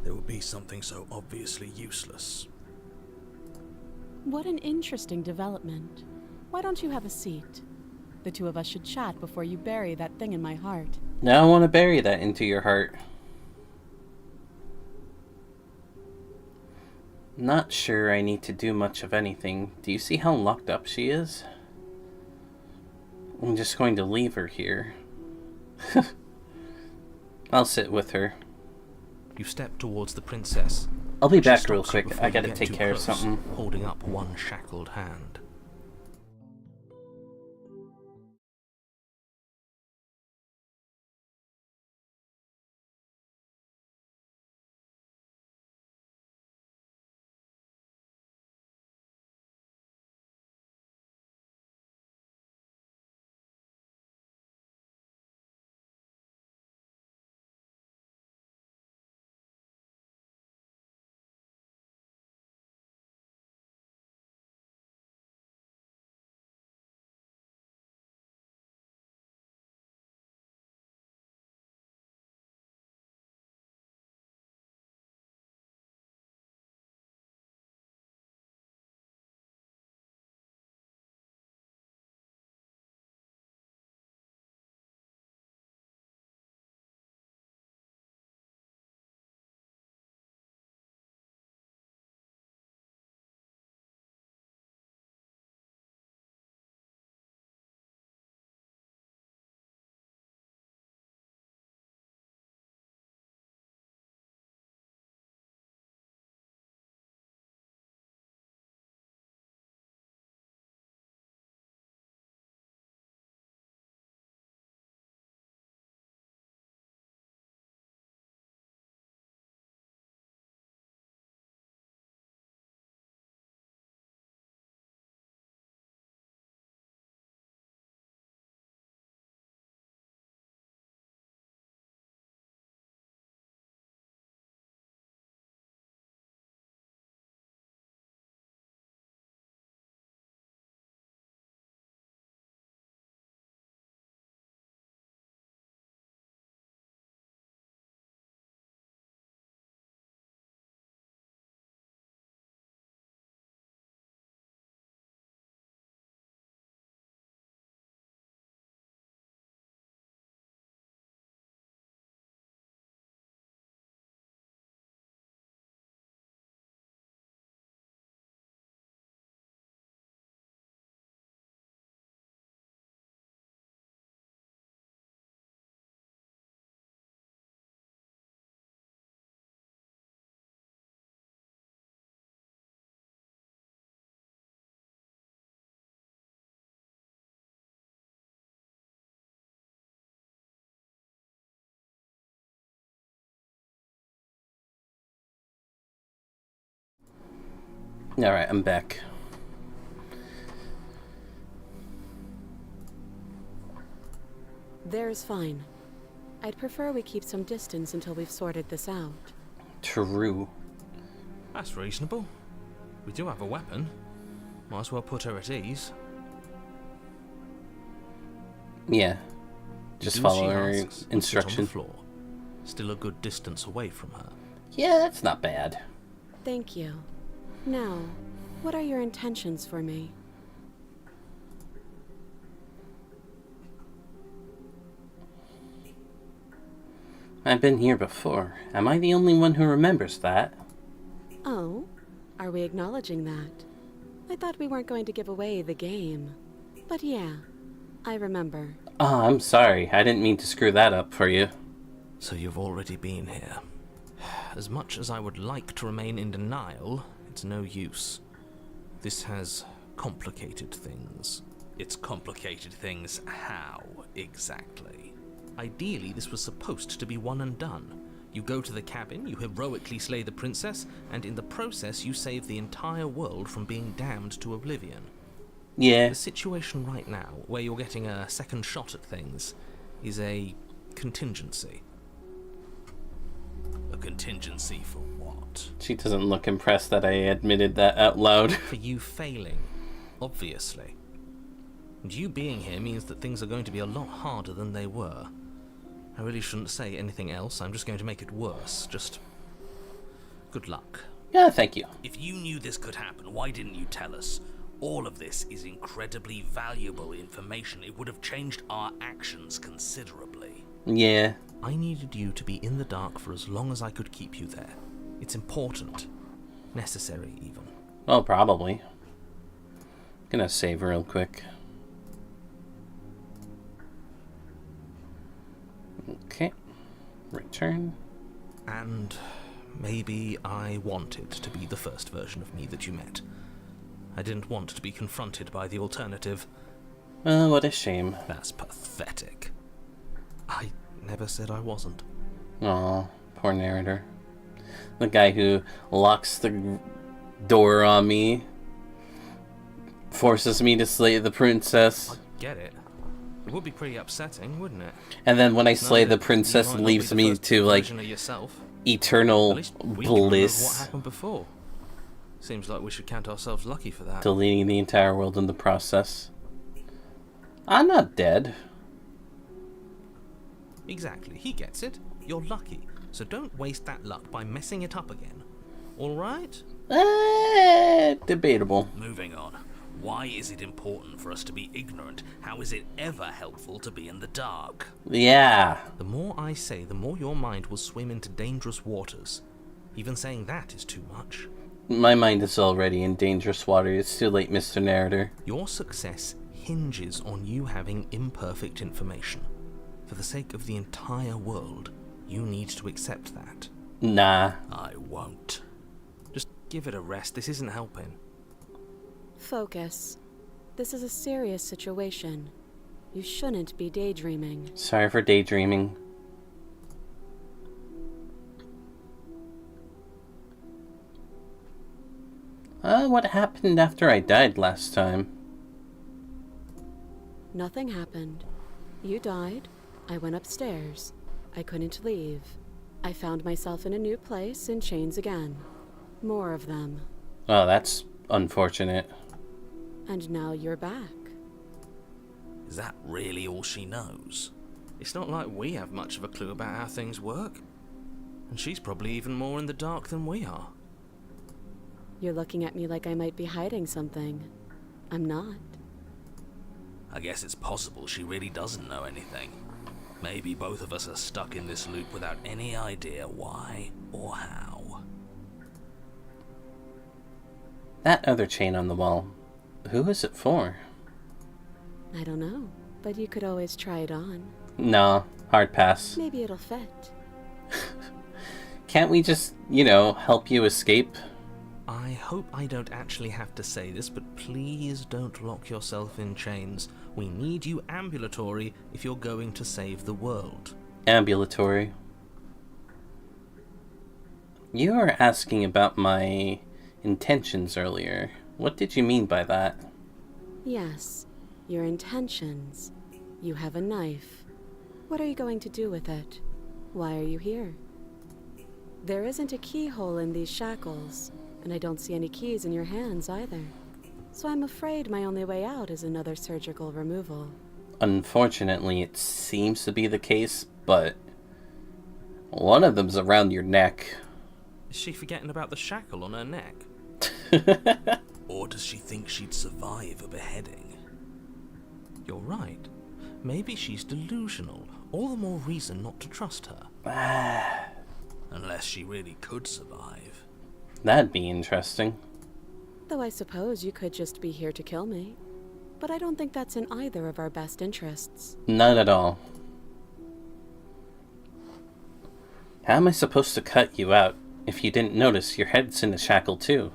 there would be something so obviously useless. What an interesting development. Why don't you have a seat? The two of us should chat before you bury that thing in my heart. Now I want to bury that into your heart. Not sure I need to do much of anything. Do you see how locked up she is? I'm just going to leave her here. I'll sit with her. You step towards the princess. I'll be She back real stops you quick. before I you gotta get take too care of close, something. holding up one shackled hand. Alright, I'm back. There's fine. I'd prefer we keep some distance until we've sorted this out. True. That's reasonable. We do have a weapon. Might as well put her at ease. Yeah. You Just do as she follow her asks and sit on instruction. the floor, still a good distance away from her. Yeah, that's not bad. Thank you. Now, what are your intentions for me? I've been here before. Am I the only one who remembers that? Oh? Are we acknowledging that? I thought we weren't going to give away the game. But yeah, I remember. Oh, I'm sorry. I didn't mean to screw that up for you. So you've already been here. As much as I would like to remain in denial, it's no use. This has complicated things. It's complicated things how, exactly? Ideally, this was supposed to be one and done. You go to the cabin, you heroically slay the princess, and in the process you save the entire world from being damned to oblivion. Yeah. The situation right now, where you're getting a second shot at things, is a contingency. A contingency for what? She doesn't look impressed that I admitted that out loud. For you failing, obviously. And you being here means that things are going to be a lot harder than they were. I really shouldn't say anything else, I'm just going to make it worse. Just good luck. Yeah, thank you. If you knew this could happen, why didn't you tell us? All of this is incredibly valuable information. It would have changed our actions considerably. Yeah. I needed you to be in the dark for as long as I could keep you there. It's important. Necessary, even. Well, probably. Gonna save real quick. Okay. Return. And maybe I wanted to be the first version of me that you met. I didn't want to be confronted by the alternative. What a shame. That's pathetic. I never said I wasn't. Aw, poor narrator. The guy who locks the door on me, forces me to slay the princess, I get it. It would be pretty upsetting, wouldn't it? and then when I slay Know the that princess, you might not leaves be the me first to, like, version of yourself. At eternal least we can remember what bliss, happened before. Seems like we should count ourselves lucky for that. deleting the entire world in the process. I'm not dead. Exactly, he gets it. You're lucky. So don't waste that luck by messing it up again. Alright? Debatable. Moving on. Why is it important for us to be ignorant? How is it ever helpful to be in the dark? Yeah. The more I say, the more your mind will swim into dangerous waters. Even saying that is too much. My mind is already in dangerous water. It's too late, Mr. Narrator. Your success hinges on you having imperfect information. For the sake of the entire world, you need to accept that. Nah. I won't. Just give it a rest, this isn't helping. Focus. This is a serious situation. You shouldn't be daydreaming. Sorry for daydreaming. What happened after I died last time? Nothing happened. You died. I went upstairs. I couldn't leave. I found myself in a new place in chains again. More of them. Oh, that's unfortunate. And now you're back. Is that really all she knows? It's not like we have much of a clue about how things work. And she's probably even more in the dark than we are. You're looking at me like I might be hiding something. I'm not. I guess it's possible she really doesn't know anything. Maybe both of us are stuck in this loop without any idea why or how. That other chain on the wall. Who is it for? I don't know, but you could always try it on. No, hard pass. Maybe it'll fit. Can't we just, help you escape? I hope I don't actually have to say this, but please don't lock yourself in chains. We need you ambulatory if you're going to save the world. Ambulatory. You were asking about my intentions earlier. What did you mean by that? Yes, your intentions. You have a knife. What are you going to do with it? Why are you here? There isn't a keyhole in these shackles, and I don't see any keys in your hands either. So I'm afraid my only way out is another surgical removal. Unfortunately, it seems to be the case, but one of them's around your neck. Is she forgetting about the shackle on her neck? Or does she think she'd survive a beheading? You're right. Maybe she's delusional. All the more reason not to trust her. Unless she really could survive. That'd be interesting. Though I suppose you could just be here to kill me. But I don't think that's in either of our best interests. None at all. How am I supposed to cut you out? If you didn't notice, your head's in a shackle too.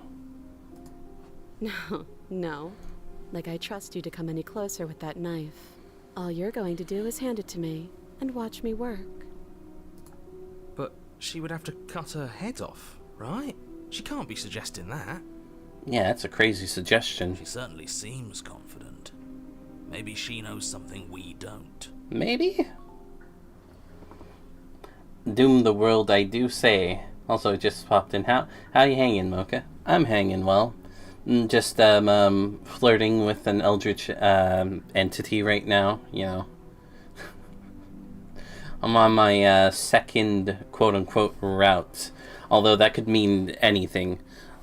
No. Like I trust you to come any closer with that knife. All you're going to do is hand it to me and watch me work. But she would have to cut her head off, right? She can't be suggesting that. Yeah, that's a crazy suggestion. She certainly seems confident. Maybe she knows something we don't. Maybe? Doom the world, I do say. Also, it just popped in. How you hanging, Mocha? I'm hanging well. Just flirting with an eldritch entity right now, you know. I'm on my second quote-unquote route, although that could mean anything.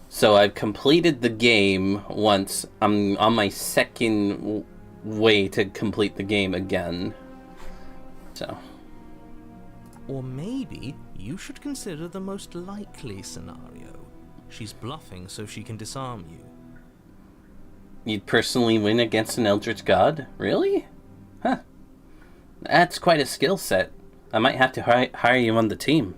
So I've completed the game once. I'm on my second way to complete the game again. So. Or maybe you should consider the most likely scenario. She's bluffing so she can disarm you. You'd personally win against an eldritch god? Really? Huh. That's quite a skill set. I might have to hire you on the team.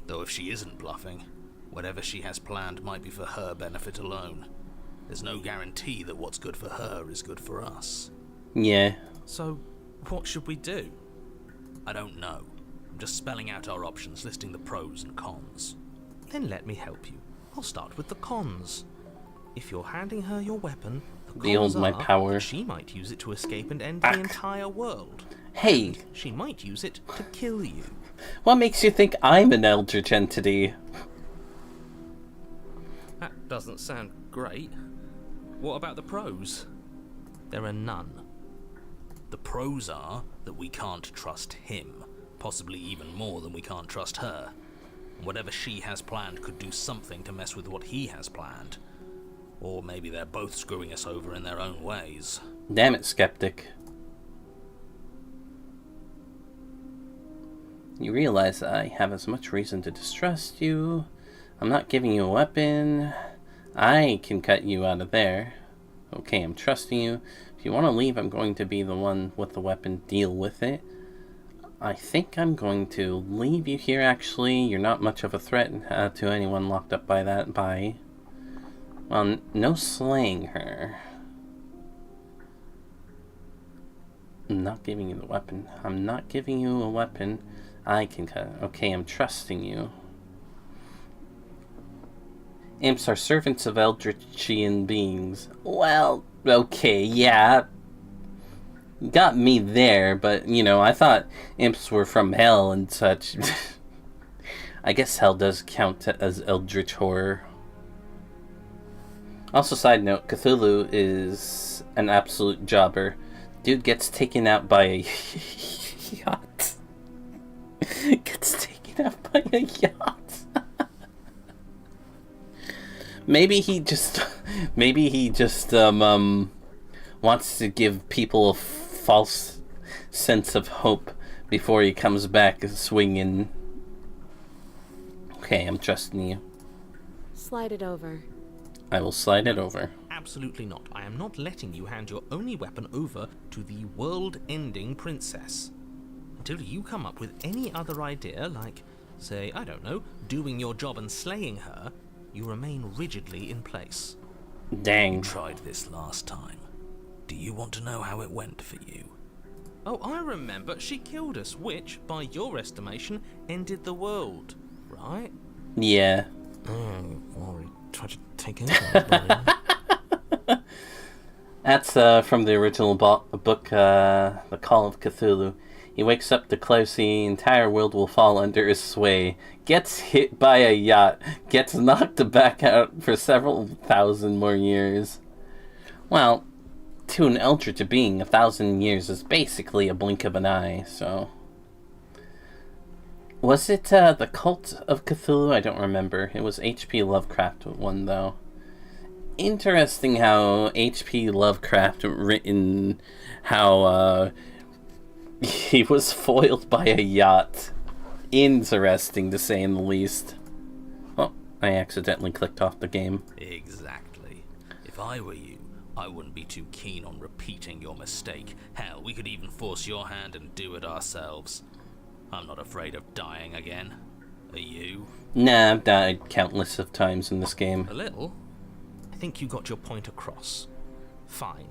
Though if she isn't bluffing, whatever she has planned might be for her benefit alone. There's no guarantee that what's good for her is good for us. Yeah. So, what should we do? I don't know. I'm just spelling out our options, listing the pros and cons. Then let me help you. I'll start with the cons. If you're handing her your weapon, the Wield cons my are power. she might use it to escape and end the entire world. Hey! She might use it to kill you. What makes you think I'm an eldritch entity? That doesn't sound great. What about the pros? There are none. The pros are that we can't trust him, possibly even more than we can't trust her. Whatever she has planned could do something to mess with what he has planned. Or maybe they're both screwing us over in their own ways. Damn it, skeptic. You realize I have as much reason to distrust you. I'm not giving you a weapon. I can cut you out of there. Okay, I'm trusting you. If you want to leave, I'm going to be the one with the weapon. Deal with it. I think I'm going to leave you here, actually. You're not much of a threat to anyone locked up by that. Bye. Well, no slaying her. I'm not giving you the weapon. I'm not giving you a weapon. I can cut. Okay, I'm trusting you. Imps are servants of eldritchian beings. Well, okay, yeah. Got me there, but, you know, I thought imps were from hell and such. I guess hell does count as eldritch horror. Also, side note, Cthulhu is an absolute jobber. Dude gets taken out by a yacht. Gets taken out by a yacht. Maybe he just wants to give people a false sense of hope before he comes back swinging. Okay, I'm trusting you. Slide it over. I will slide it over. Absolutely not. I am not letting you hand your only weapon over to the world-ending princess. Until you come up with any other idea, like, say, I don't know, doing your job and slaying her, you remain rigidly in place. Dang. You tried this last time. Do you want to know how it went for you? Oh, I remember. She killed us, which, by your estimation, ended the world, right? Yeah. Or tried to take over. That's from the original book, The Call of Cthulhu. He wakes up to close, the entire world will fall under his sway, gets hit by a yacht, gets knocked back out for several thousand more years. Well, to an eldritch being, 1,000 years is basically a blink of an eye, so... Was it The Cult of Cthulhu? I don't remember. It was H.P. Lovecraft one, though. Interesting how H.P. Lovecraft written how he was foiled by a yacht. Interesting, to say in the least. Oh, I accidentally clicked off the game. Exactly. If I were you, I wouldn't be too keen on repeating your mistake. Hell, we could even force your hand and do it ourselves. I'm not afraid of dying again. Are you? Nah, I've died countless of times in this game. A little? I think you got your point across. Fine.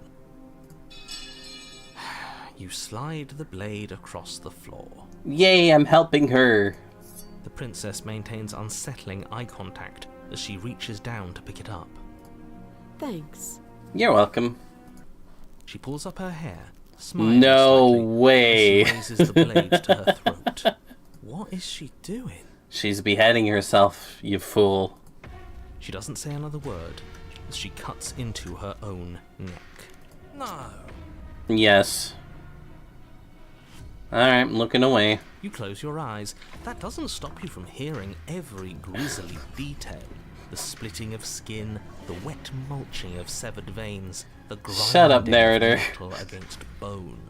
You slide the blade across the floor. Yay, I'm helping her. The princess maintains unsettling eye contact as she reaches down to pick it up. Thanks. You're welcome. She pulls up her hair, smiling No slightly, way. as she raises the blade to her throat. What is she doing? She's beheading herself, you fool. She doesn't say another word as she cuts into her own neck. No. Yes. Alright, I'm looking away. You close your eyes. That doesn't stop you from hearing every grisly detail. The splitting of skin, the wet mulching of severed veins, the grinding Shut up, narrator. of metal against bone.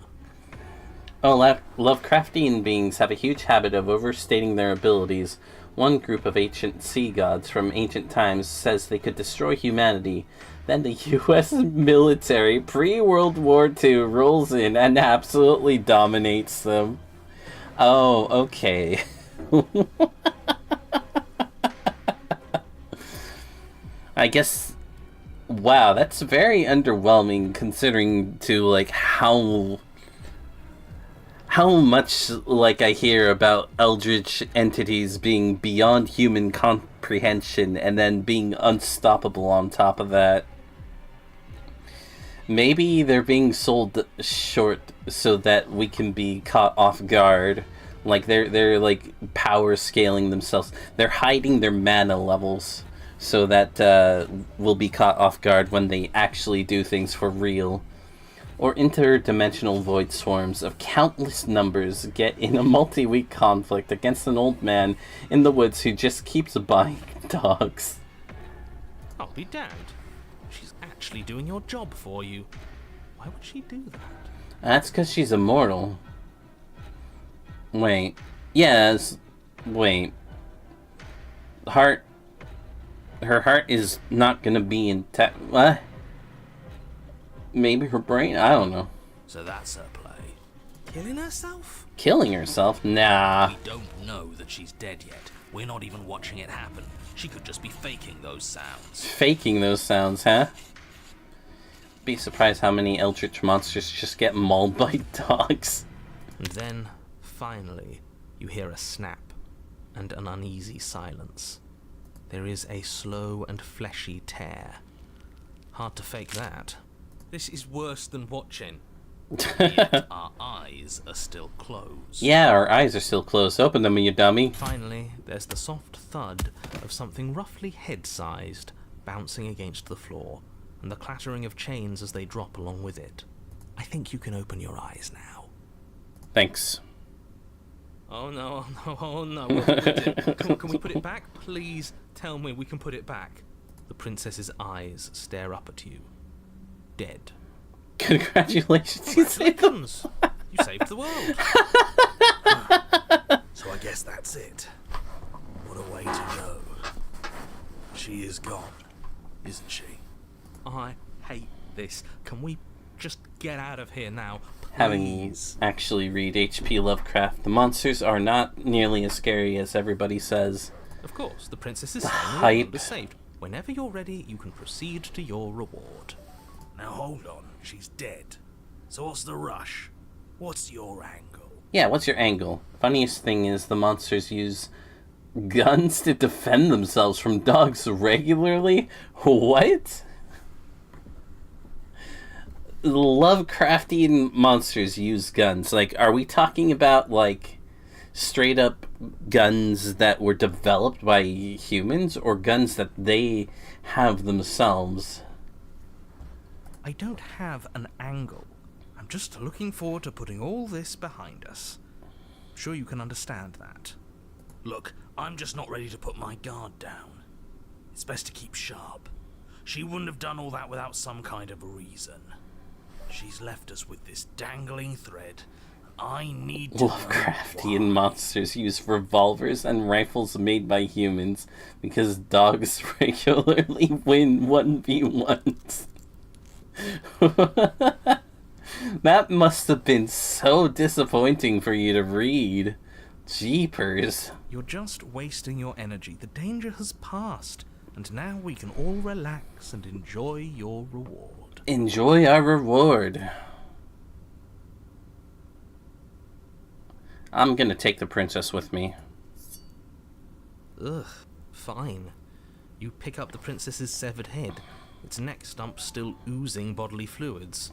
Oh, Lovecraftian beings have a huge habit of overstating their abilities. One group of ancient sea gods from ancient times says they could destroy humanity. Then the US military, pre-World War II, rolls in and absolutely dominates them. Oh, okay. I guess... Wow, that's very underwhelming considering to, like, how much, like, I hear about eldritch entities being beyond human comprehension and then being unstoppable on top of that. Maybe they're being sold short so that we can be caught off guard. Like, they're like, power scaling themselves. They're hiding their mana levels so that we'll be caught off guard when they actually do things for real. Or interdimensional void swarms of countless numbers get in a multi-week conflict against an old man in the woods who just keeps buying dogs. I'll be damned. She's actually doing your job for you. Why would she do that? That's because she's immortal. Wait. Yes. Wait. Her heart is not gonna be intact. What? Maybe her brain? I don't know. So that's her play. Killing herself? Killing herself? Nah. We don't know that she's dead yet. We're not even watching it happen. She could just be faking those sounds. Faking those sounds, huh? Be surprised how many eldritch monsters just get mauled by dogs. And then, finally, you hear a snap and an uneasy silence. There is a slow and fleshy tear. Hard to fake that. This is worse than watching. Yet our eyes are still closed. Yeah, our eyes are still closed. Open them, you dummy. Finally, there's the soft thud of something roughly head-sized bouncing against the floor, and the clattering of chains as they drop along with it. I think you can open your eyes now. Thanks. Oh no, oh no, can we put it back? Please tell me we can put it back. The princess's eyes stare up at you. Dead. Congratulations, you saved them. Congratulations! You saved the world. So I guess that's it. What a way to go. She is gone, isn't she? I hate this. Can we just get out of here now? Having Please. actually read H.P. Lovecraft, the monsters are not nearly as scary as everybody says. Of course, the princess is The saying the hype. world is saved. Whenever you're ready, you can proceed to your reward. Now hold on, she's dead. So what's the rush? What's your angle? Yeah, what's your angle? Funniest thing is the monsters use guns to defend themselves from dogs regularly? What? Lovecraftian monsters use guns. Like, are we talking about, like, straight up guns that were developed by humans, or guns that they have themselves? I don't have an angle. I'm just looking forward to putting all this behind us. I'm sure you can understand that. Look, I'm just not ready to put my guard down. It's best to keep sharp. She wouldn't have done all that without some kind of a reason. She's left us with this dangling thread. I need to know Lovecraftian why. monsters use revolvers and rifles made by humans because dogs regularly win 1v1s. That must have been so disappointing for you to read. Jeepers. You're just wasting your energy. The danger has passed, and now we can all relax and enjoy your reward. Enjoy our reward. I'm gonna take the princess with me. Ugh, fine. You pick up the princess's severed head, its neck stump still oozing bodily fluids.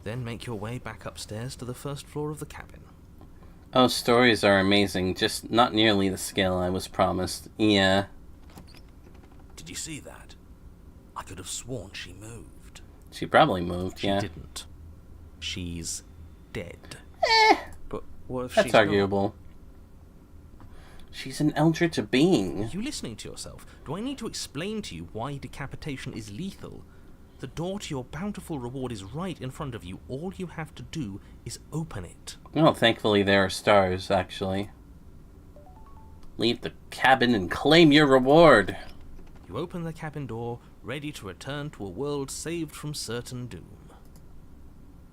Then make your way back upstairs to the first floor of the cabin. Oh, stories are amazing, just not nearly the scale I was promised. Yeah. Did you see that? I could have sworn she moved. She probably moved, yeah. She didn't. She's dead. But what if That's she's not? arguable. She's an eldritch being. Are you listening to yourself? Do I need to explain to you why decapitation is lethal? The door to your bountiful reward is right in front of you. All you have to do is open it. Well, thankfully there are stars, actually. Leave the cabin and claim your reward. You open the cabin door, ready to return to a world saved from certain doom.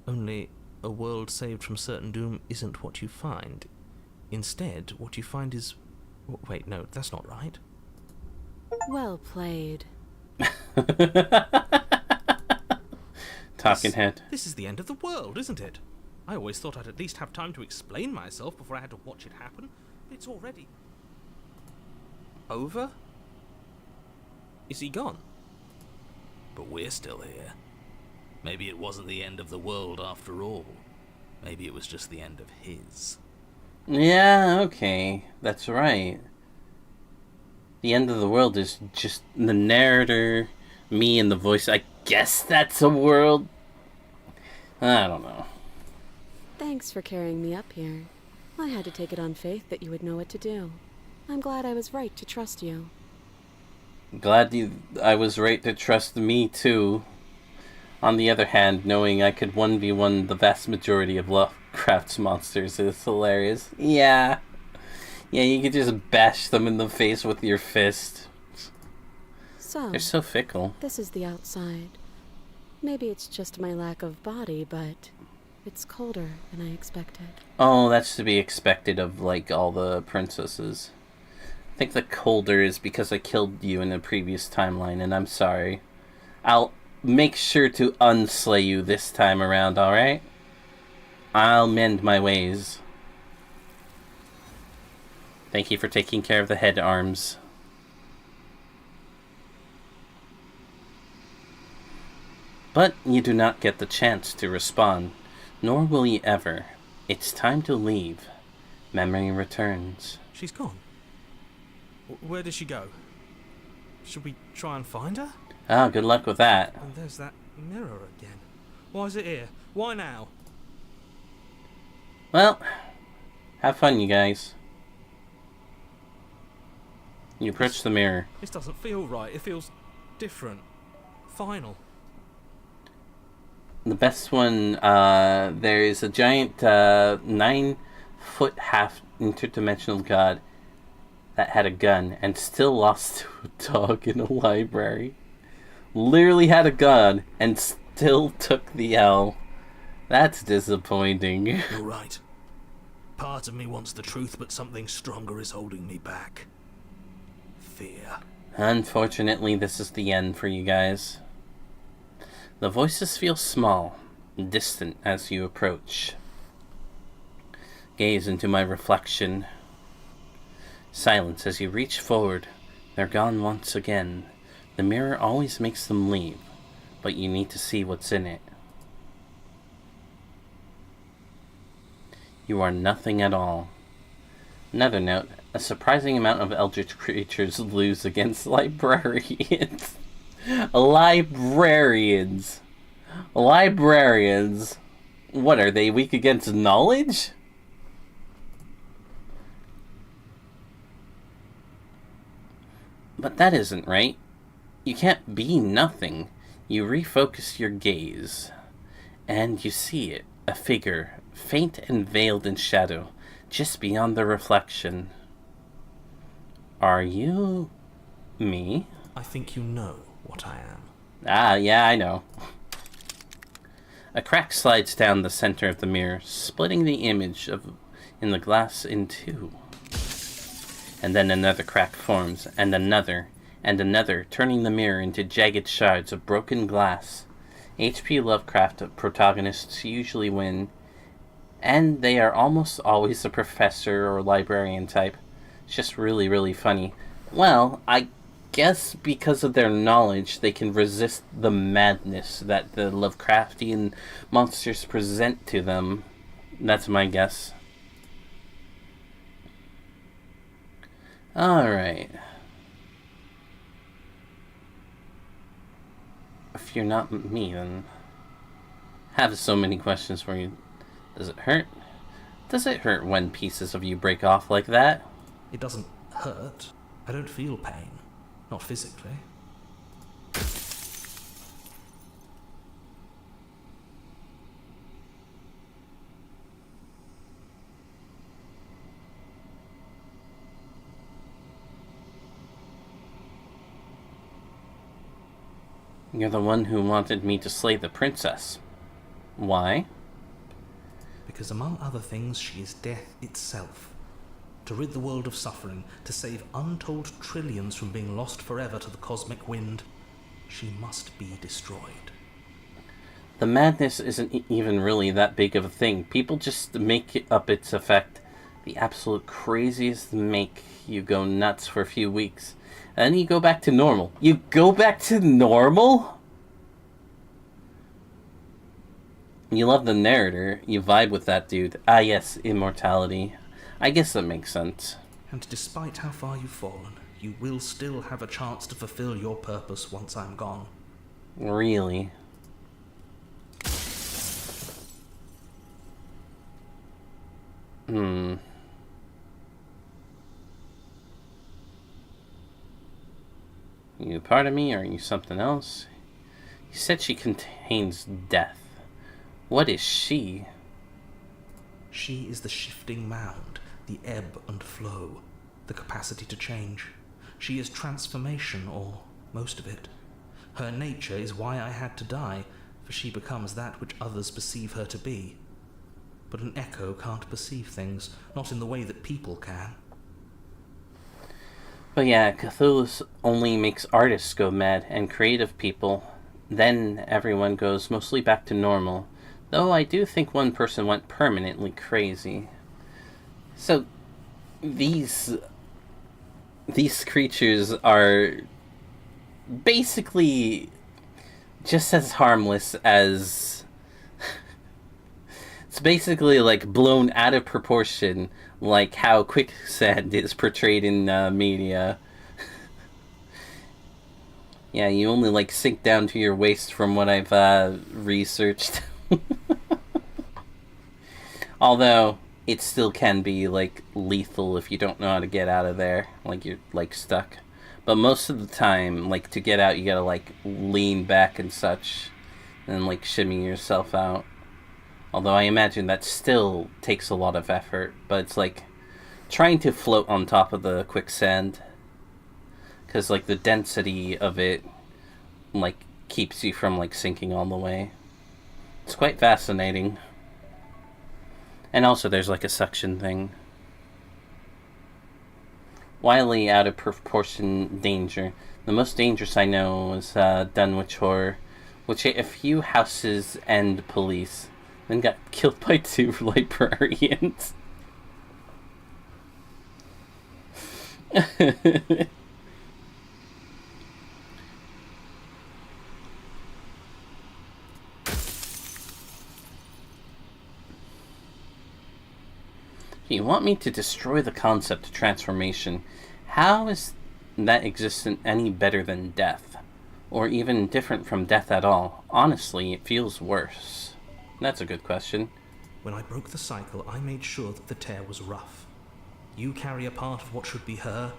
Only, a world saved from certain doom isn't what you find. Instead, what you find is... Wait, no, that's not right. Well played. Talking head. This is the end of the world, isn't it? I always thought I'd at least have time to explain myself before I had to watch it happen. It's already... over? Is he gone? But we're still here. Maybe it wasn't the end of the world after all. Maybe it was just the end of his. Yeah, okay. That's right. The end of the world is just the narrator, me, and the voice. I guess that's a world. I don't know. Thanks for carrying me up here. I had to take it on faith that you would know what to do. I'm glad I was right to trust you. I was right to trust me, too. On the other hand, knowing I could 1v1 the vast majority of Lovecraft's monsters is hilarious. Yeah. Yeah, you could just bash them in the face with your fist. So, They're so fickle. this is the outside. Maybe it's just my lack of body, but it's colder than I expected. Oh, that's to be expected of, like, all the princesses. I think the colder is because I killed you in a previous timeline, and I'm sorry. I'll make sure to unslay you this time around, alright? I'll mend my ways. Thank you for taking care of the head arms. But you do not get the chance to respond, nor will you ever. It's time to leave. Memory returns. She's gone. Where did she go? Should we try and find her? Ah, good luck with that. And there's that mirror again. Why is it here? Why now? Well, have fun, you guys. You approach the mirror. This doesn't feel right. It feels different. Final. The best one, there is a giant 9-foot half interdimensional god that had a gun and still lost to a dog in a library. Literally had a gun and still took the L. That's disappointing. You're right. Part of me wants the truth, but something stronger is holding me back. Fear. Unfortunately, this is the end for you guys. The voices feel small, distant as you approach. Gaze into my reflection. Silence as you reach forward. They're gone once again. The mirror always makes them leave, but you need to see what's in it. You are nothing at all. Another note, a surprising amount of eldritch creatures lose against librarians. Librarians. Librarians. What, are they weak against knowledge? But that isn't right. You can't be nothing. You refocus your gaze, and you see it, a figure, faint and veiled in shadow, just beyond the reflection. Are you... me? I think you know what I am. Ah, yeah, I know. A crack slides down the center of the mirror, splitting the image in the glass in two. and then another crack forms, and another, turning the mirror into jagged shards of broken glass. H.P. Lovecraft protagonists usually win, and they are almost always a professor or librarian type. It's just really, really funny. Well, I guess because of their knowledge, they can resist the madness that the Lovecraftian monsters present to them. That's my guess. Alright. If you're not me, then I have so many questions for you. Does it hurt? Does it hurt when pieces of you break off like that? It doesn't hurt. I don't feel pain. Not physically. You're the one who wanted me to slay the princess. Why? Because among other things, she is death itself. To rid the world of suffering, to save untold trillions from being lost forever to the cosmic wind, she must be destroyed. The madness isn't even really that big of a thing. People just make up its effect. The absolute craziest make you go nuts for a few weeks. And then you go back to normal. You go back to normal? You love the narrator. You vibe with that dude. Ah yes, immortality. I guess that makes sense. And despite how far you've fallen, you will still have a chance to fulfill your purpose once I'm gone. Really? You part of me, or are you something else? You said she contains death. What is she? She is the shifting mound, the ebb and flow, the capacity to change. She is transformation, or most of it. Her nature is why I had to die, for she becomes that which others perceive her to be. But an echo can't perceive things, not in the way that people can. But yeah, Cthulhu only makes artists go mad, and creative people. Then everyone goes mostly back to normal. Though I do think one person went permanently crazy. So, these creatures are basically just as harmless as... It's basically like blown out of proportion, like how quicksand is portrayed in media. Yeah, you only like sink down to your waist from what I've researched. Although it still can be like lethal if you don't know how to get out of there, like you're like stuck. But most of the time, like to get out, you gotta like lean back and such, and like shimmy yourself out. Although I imagine that still takes a lot of effort, but it's like trying to float on top of the quicksand, because like the density of it like keeps you from like sinking all the way. It's quite fascinating. And also there's like a suction thing. Wildly out of proportion danger. The most dangerous I know is Dunwich Horror, which hit a few houses and police, then got killed by 2 librarians. You want me to destroy the concept of transformation. How is that existent any better than death? Or even different from death at all? Honestly, it feels worse. That's a good question. When I broke the cycle, I made sure that the tear was rough. You carry a part of what should be her,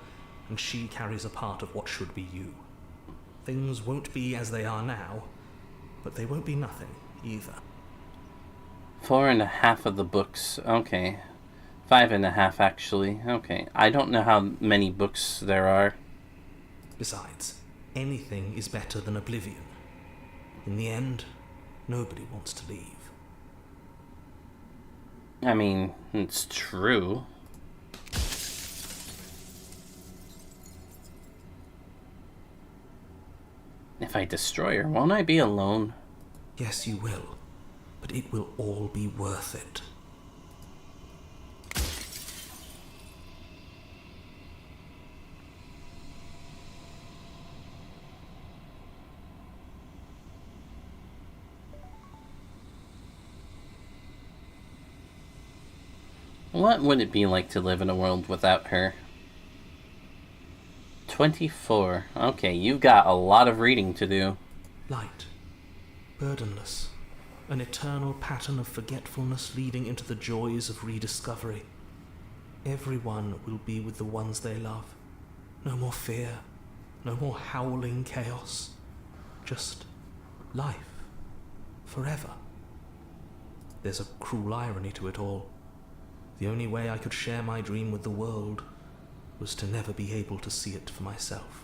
and she carries a part of what should be you. Things won't be as they are now, but they won't be nothing either. 4.5 of the books. Okay. 5.5 actually. Okay. I don't know how many books there are. Besides, anything is better than oblivion. In the end, nobody wants to leave. I mean, it's true. I destroy her, won't I be alone? Yes, you will. But it will all be worth it. What would it be like to live in a world without her? 24. Okay, you've got a lot of reading to do. Light, burdenless, an eternal pattern of forgetfulness leading into the joys of rediscovery. Everyone will be with the ones they love. No more fear, no more howling chaos. Just life, forever. There's a cruel irony to it all. The only way I could share my dream with the world was to never be able to see it for myself.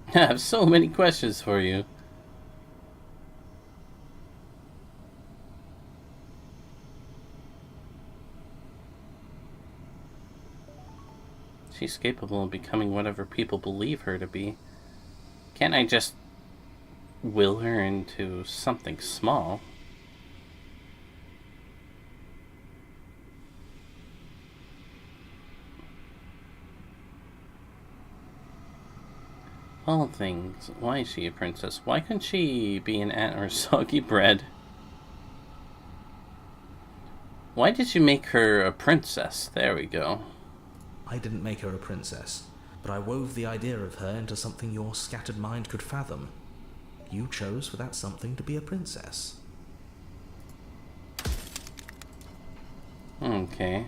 I have so many questions for you. She's capable of becoming whatever people believe her to be. Can't I just will her into something small? All things. Why is she a princess? Why couldn't she be an ant or soggy bread? Why did you make her a princess? There we go. I didn't make her a princess, but I wove the idea of her into something your scattered mind could fathom. You chose for that something to be a princess. Okay.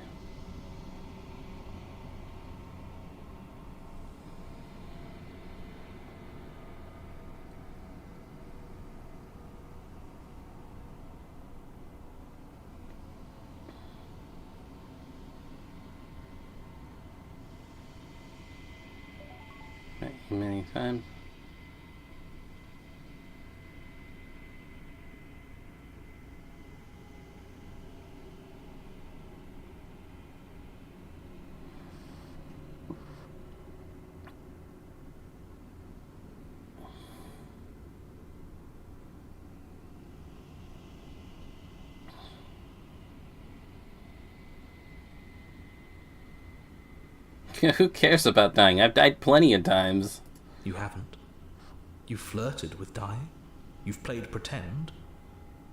Many times. Who cares about dying? I've died plenty of times. You haven't. You flirted with dying. You've played pretend.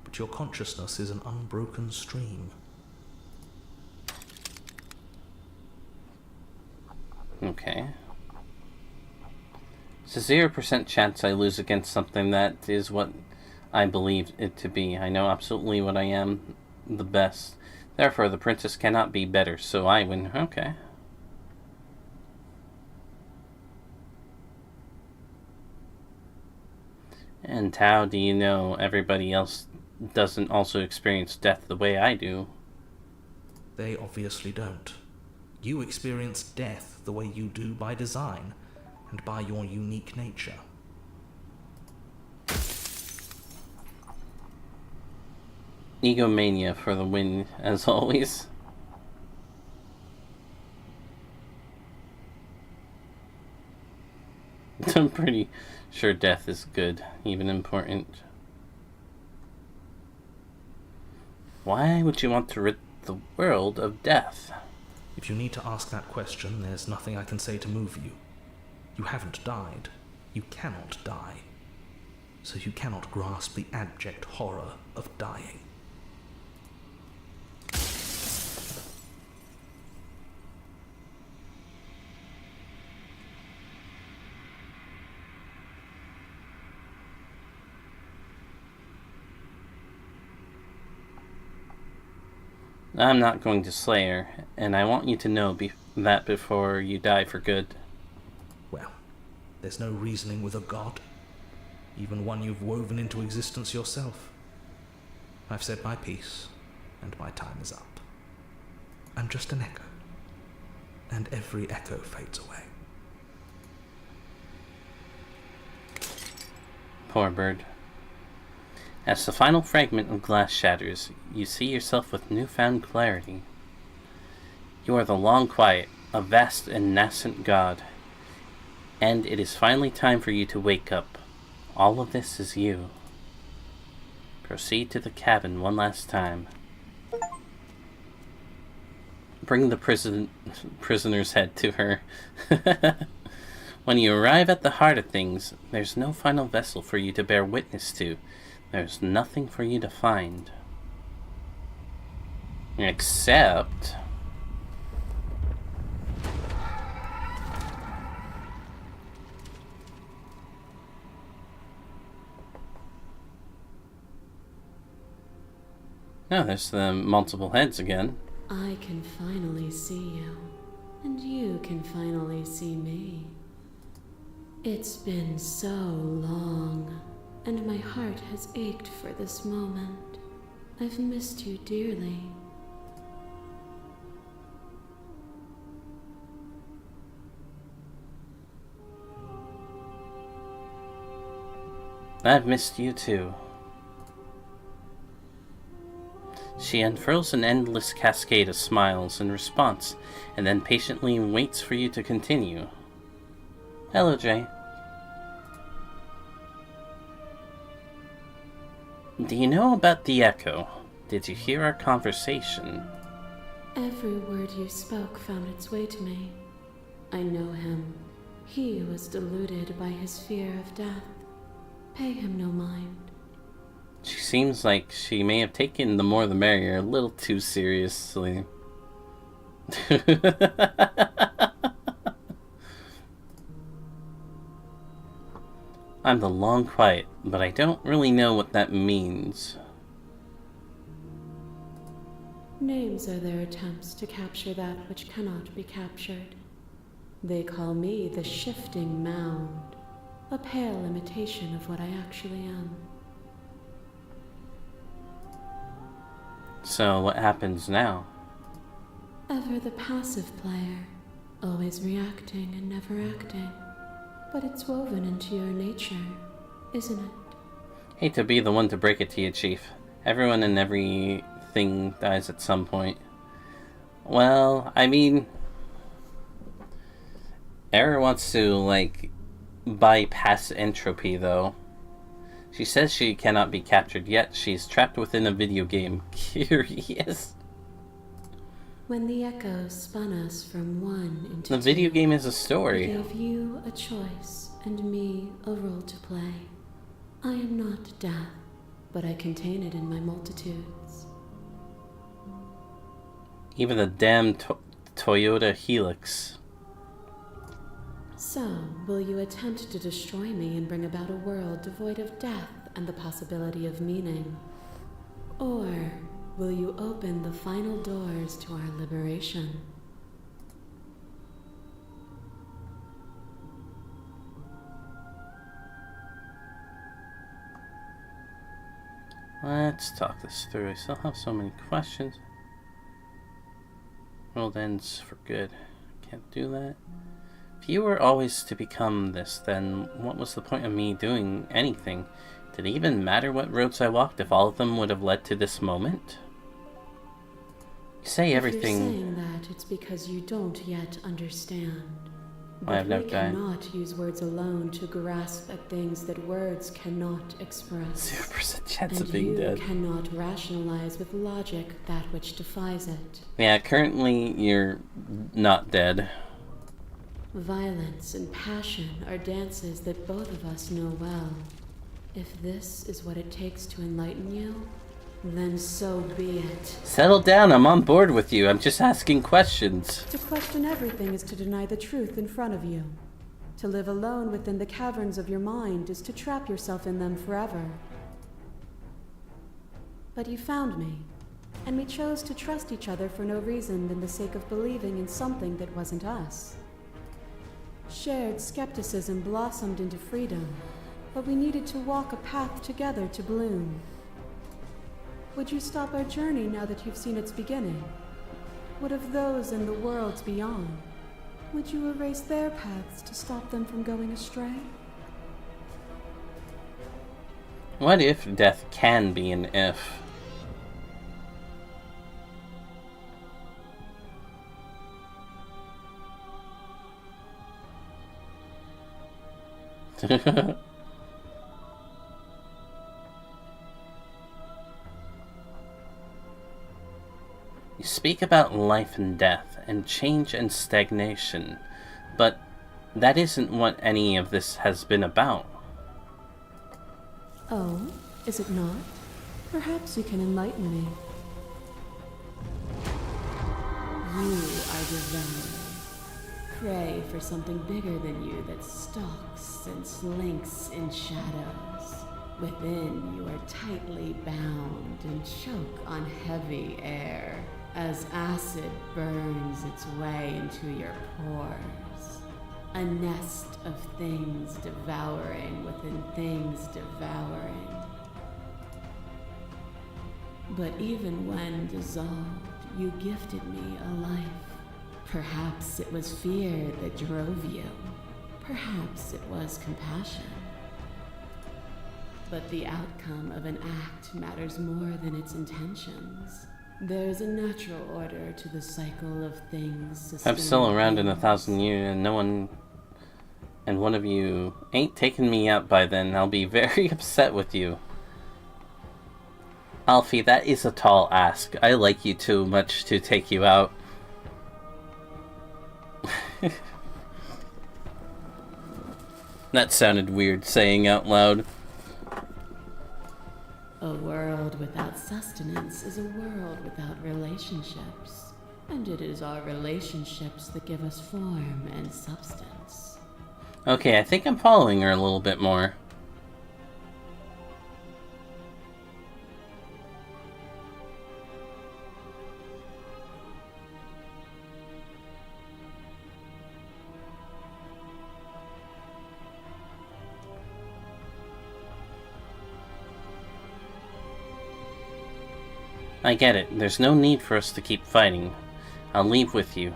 But your consciousness is an unbroken stream. Okay. It's a 0% chance I lose against something that is what I believe it to be. I know absolutely what I am, the best. Therefore, the princess cannot be better, so I win. Okay. And how do you know everybody else doesn't also experience death the way I do? They obviously don't. You experience death the way you do by design, and by your unique nature. Egomania for the win, as always. I'm pretty sure death is good, even important. Why would you want to rid the world of death? If you need to ask that question, there's nothing I can say to move you. You haven't died. You cannot die. So you cannot grasp the abject horror of dying. I'm not going to slay her, and I want you to know that before you die for good. Well, there's no reasoning with a god, even one you've woven into existence yourself. I've said my piece, and my time is up. I'm just an echo, and every echo fades away. Poor bird. As the final fragment of glass shatters, you see yourself with newfound clarity. You are the Long Quiet, a vast and nascent god. And it is finally time for you to wake up. All of this is you. Proceed to the cabin one last time. Bring the prisoner's head to her. When you arrive at the heart of things, there's no final vessel for you to bear witness to. There's nothing for you to find. Except... oh, there's the multiple heads again. I can finally see you, and you can finally see me. It's been so long, and my heart has ached for this moment. I've missed you dearly. I've missed you too. She unfurls an endless cascade of smiles in response, and then patiently waits for you to continue. Hello, Jay. Do you know about the Echo? Did you hear our conversation? Every word you spoke found its way to me. I know him. He was deluded by his fear of death. Pay him no mind. She seems like she may have taken the more the merrier a little too seriously. I'm the Long Quiet, but I don't really know what that means. Names are their attempts to capture that which cannot be captured. They call me the Shifting Mound, a pale imitation of what I actually am. So what happens now? Ever the passive player, always reacting and never acting. But it's woven into your nature, isn't it? Hate to be the one to break it to you, Chief. Everyone and everything dies at some point. Well, I mean... Era wants to, like, bypass entropy, though. She says she cannot be captured, yet she's trapped within a video game. Curious. When the Echo spun us from one into the video game is a it story. gave you a choice and me a role to play. I am not death, but I contain it in my multitudes. Even the damn Toyota Helix. So, will you attempt to destroy me and bring about a world devoid of death and the possibility of meaning? Or will you open the final doors to our liberation? Let's talk this through. I still have so many questions. World ends for good. Can't do that. If you were always to become this, then what was the point of me doing anything? Did it even matter what roads I walked if all of them would have led to this moment? You say everything... If you're saying that, it's because you don't yet understand. I have But no we time. cannot use words alone to grasp at things that words cannot express. 0% chance And of being you dead. cannot rationalize with logic that which defies it. Yeah, currently you're not dead. Violence and passion are dances that both of us know well. If this is what it takes to enlighten you, then so be it. Settle down, I'm on board with you. I'm just asking questions. To question everything is to deny the truth in front of you. To live alone within the caverns of your mind is to trap yourself in them forever. But you found me, and we chose to trust each other for no reason than the sake of believing in something that wasn't us. Shared skepticism blossomed into freedom, but we needed to walk a path together to bloom. Would you stop our journey now that you've seen its beginning? What of those in the worlds beyond? Would you erase their paths to stop them from going astray? What if death can be an if? You speak about life and death, and change and stagnation, but that isn't what any of this has been about. Oh, is it not? Perhaps you can enlighten me. You are devoured. Pray for something bigger than you that stalks and slinks in shadows. Within, you are tightly bound and choke on heavy air as acid burns its way into your pores. A nest of things devouring within things devouring. But even when dissolved, you gifted me a life. Perhaps it was fear that drove you. Perhaps it was compassion. But the outcome of an act matters more than its intentions. There's a natural order to the cycle of things. I'm still around in 1,000 years, and no one... and one of you ain't taken me out by then. I'll be very upset with you. Alfie, that is a tall ask. I like you too much to take you out. That sounded weird saying out loud. A world without sustenance is a world without relationships. And it is our relationships that give us form and substance. Okay, I think I'm following her a little bit more. I get it. There's no need for us to keep fighting. I'll leave with you.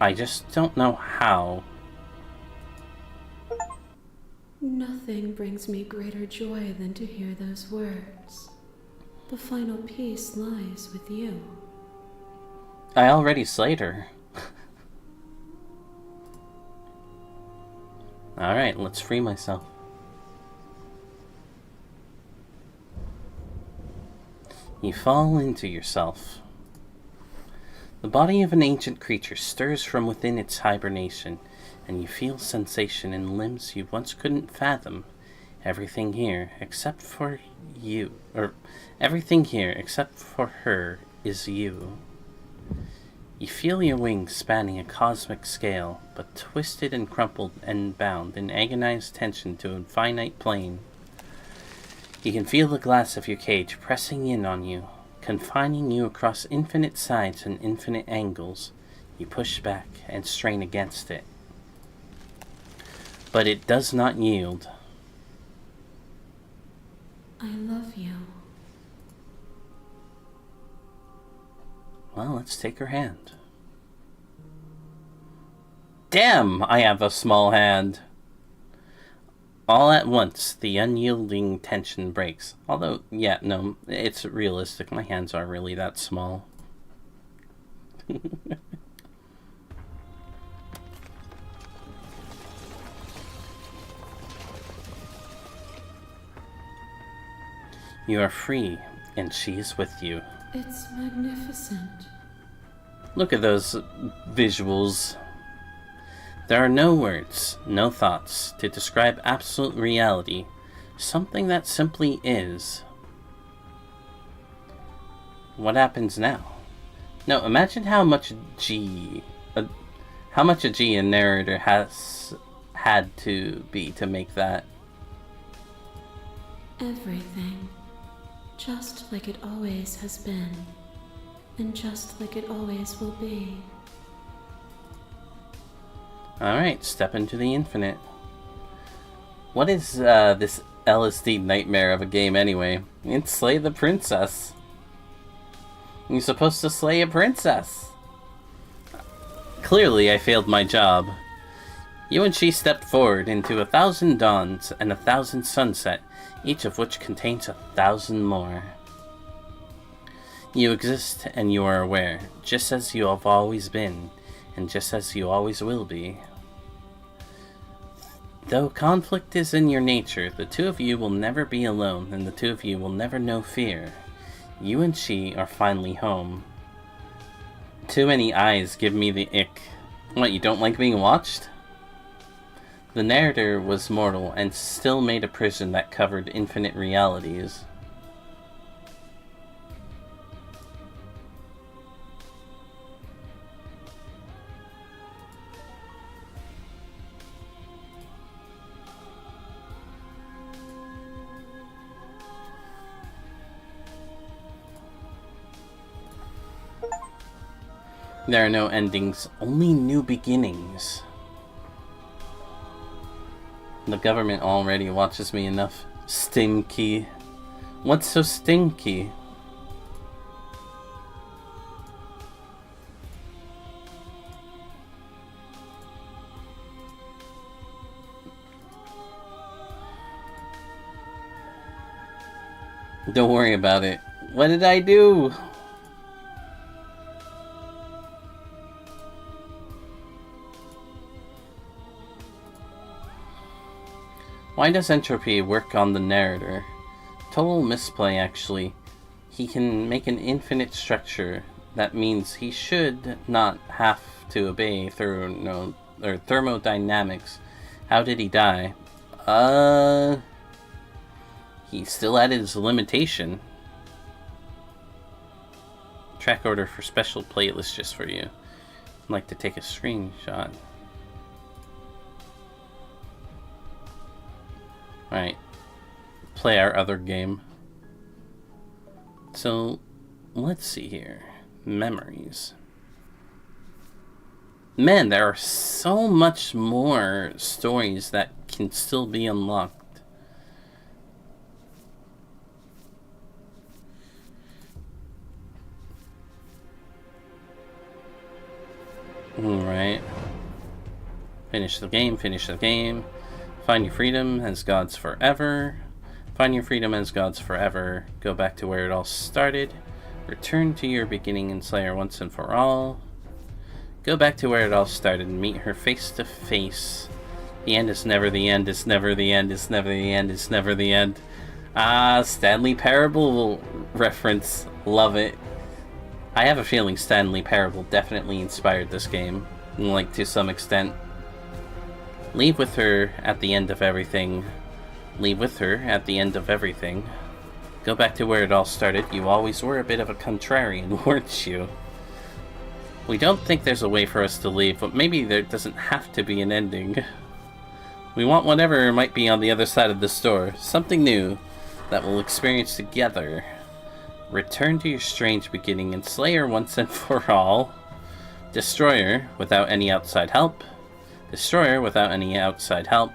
I just don't know how. Nothing brings me greater joy than to hear those words. The final peace lies with you. I already slayed her. Alright, let's free myself. You fall into yourself. The body of an ancient creature stirs from within its hibernation, and you feel sensation in limbs you once couldn't fathom. Everything here, except for you, or everything here, except for her, is you. You feel your wings spanning a cosmic scale, but twisted and crumpled and bound in agonized tension to a finite plane. You can feel the glass of your cage pressing in on you, confining you across infinite sides and infinite angles. You push back and strain against it. But it does not yield. I love you. Well, let's take her hand. Damn, I have a small hand. All at once, the unyielding tension breaks. Although, yeah, no, it's realistic. My hands are really that small. You are free, and she is with you. It's magnificent. Look at those visuals. There are no words, no thoughts to describe absolute reality, something that simply is. What happens now? No, imagine how much a G a narrator has had to be to make that. Everything. Just like it always has been. And just like it always will be. Alright, step into the infinite. What is this LSD nightmare of a game anyway? It's slay the princess. You're supposed to slay a princess. Clearly I failed my job. You and she stepped forward into 1,000 dawns and 1,000 sunset, each of which contains 1,000 more. You exist and you are aware, just as you have always been, and just as you always will be. Though conflict is in your nature, the two of you will never be alone, and the two of you will never know fear. You and she are finally home. Too many eyes give me the ick. What, you don't like being watched? The narrator was mortal and still made a prison that covered infinite realities. There are no endings, only new beginnings. The government already watches me enough. Stinky. What's so stinky? Don't worry about it. What did I do? Why does entropy work on the narrator? Total misplay, actually. He can make an infinite structure. That means he should not have to obey thermodynamics. How did he die? He still added his limitation. Track order for special playlist just for you. I'd like to take a screenshot. Alright. Play our other game. So, let's see here. Memories. Man, there are so much more stories that can still be unlocked. Alright. Finish the game, finish the game. Find your freedom as gods forever. Find your freedom as gods forever. Go back to where it all started. Return to your beginning and slay her once and for all. Go back to where it all started and meet her face to face. The end is never the end, it's never the end, it's never the end, it's never the end. Ah, Stanley Parable reference. Love it. I have a feeling Stanley Parable definitely inspired this game, like to some extent. Leave with her at the end of everything. Leave with her at the end of everything. Go back to where it all started. You always were a bit of a contrarian, weren't you? We don't think there's a way for us to leave, but maybe there doesn't have to be an ending. We want whatever might be on the other side of this door. Something new that we'll experience together. Return to your strange beginning and slay her once and for all. Destroy her without any outside help. Destroy her without any outside help.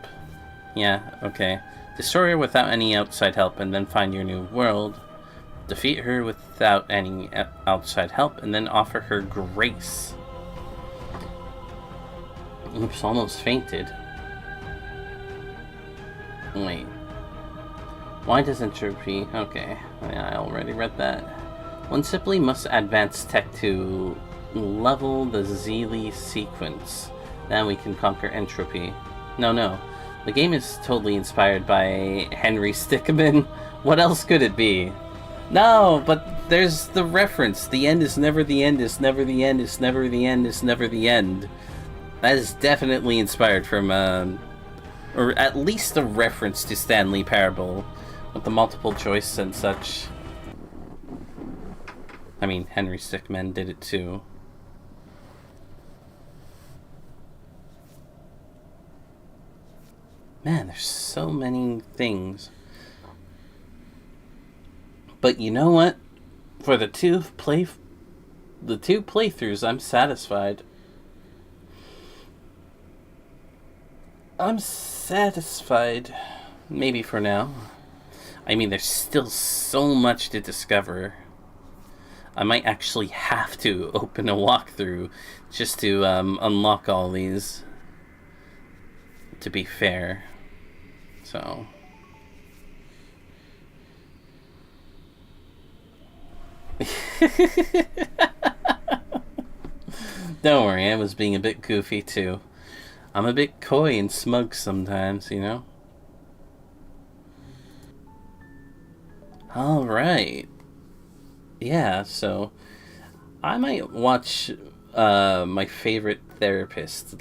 Yeah, okay. Destroy her without any outside help and then find your new world. Defeat her without any outside help and then offer her grace. Oops, almost fainted. Wait. Why does entropy... Okay, yeah, I already read that. One simply must advance tech to level the Zeely sequence. Then we can conquer entropy. No. The game is totally inspired by Henry Stickmin. What else could it be? No, but there's the reference. The end is never the end, it's never the end, it's never the end, it's never the end. That is definitely inspired from, or at least a reference to Stanley Parable, with the multiple choice and such. I mean, Henry Stickmin did it too. Man, there's so many things. But you know what? For the two playthroughs, I'm satisfied. I'm satisfied. Maybe for now. I mean, there's still so much to discover. I might actually have to open a walkthrough just to unlock all these. to be fair. So... Don't worry, I was being a bit goofy too. I'm a bit coy and smug sometimes, you know? Alright. Yeah, so I might watch my favorite therapist,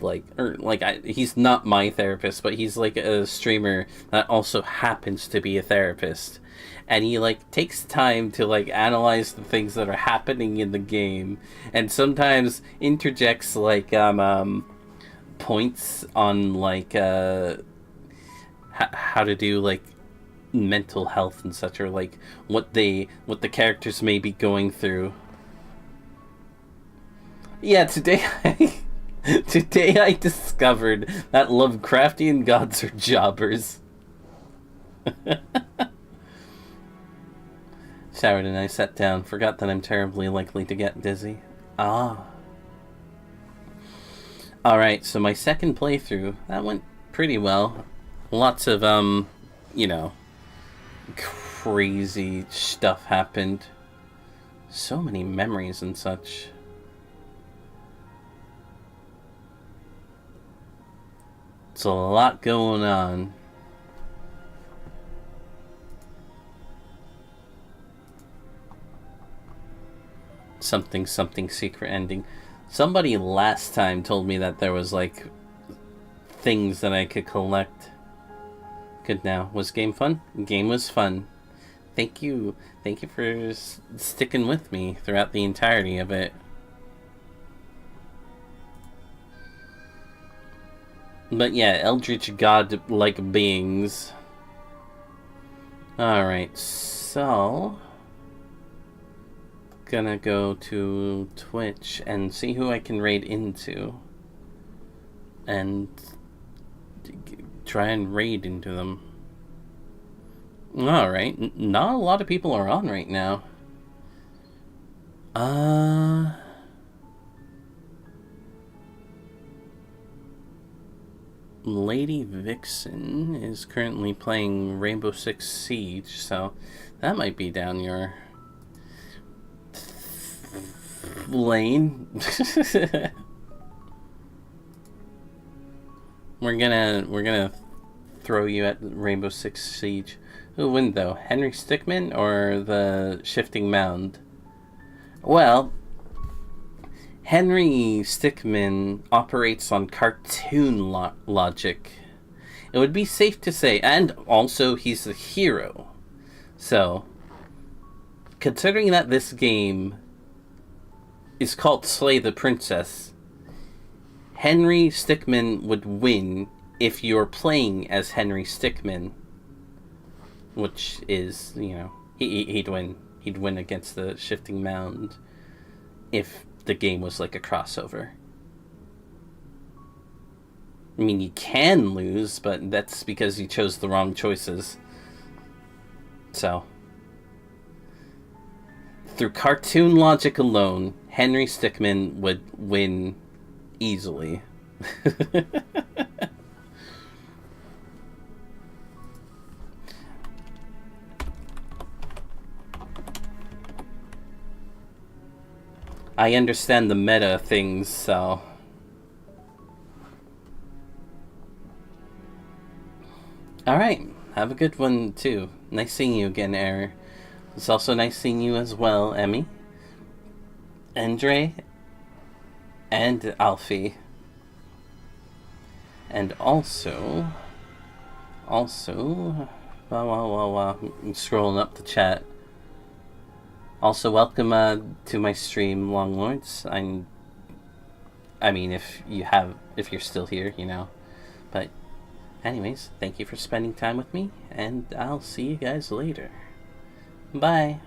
he's not my therapist, but he's like a streamer that also happens to be a therapist. And he like takes time to like analyze the things that are happening in the game, and sometimes interjects like points on like how to do like mental health and such, or like what the characters may be going through. Yeah, today I discovered that Lovecraftian gods are jobbers. Showered and I sat down, forgot that I'm terribly likely to get dizzy. Ah. Alright, so my second playthrough, that went pretty well. Lots of, you know, crazy stuff happened. So many memories and such. It's a lot going on. Something secret ending. Somebody last time told me that there was like things that I could collect. Good now. Was game fun? Game was fun. Thank you for sticking with me throughout the entirety of it. But yeah, eldritch god-like beings. Alright, so... gonna go to Twitch and see who I can raid into. And try and raid into them. Alright, not a lot of people are on right now. Lady Vixen is currently playing Rainbow Six Siege, so that might be down your lane. We're gonna throw you at Rainbow Six Siege. Who win though? Henry Stickmin or the Shifting Mound? Well, Henry Stickmin operates on cartoon logic. It would be safe to say, and also he's the hero. So, considering that this game is called Slay the Princess, Henry Stickmin would win if you're playing as Henry Stickmin, which is, you know, he'd win. He'd win against the Shifting Mound if the game was like a crossover. I mean, you can lose, but that's because you chose the wrong choices. So, through cartoon logic alone, Henry Stickmin would win easily. I understand the meta things, so... Alright, have a good one too. Nice seeing you again, Error. It's also nice seeing you as well, Emmy, Andre, and Alfie. And also... I'm scrolling up the chat. Also, welcome to my stream, Longlords. I mean, if you're still here, you know. But, anyways, thank you for spending time with me, and I'll see you guys later. Bye.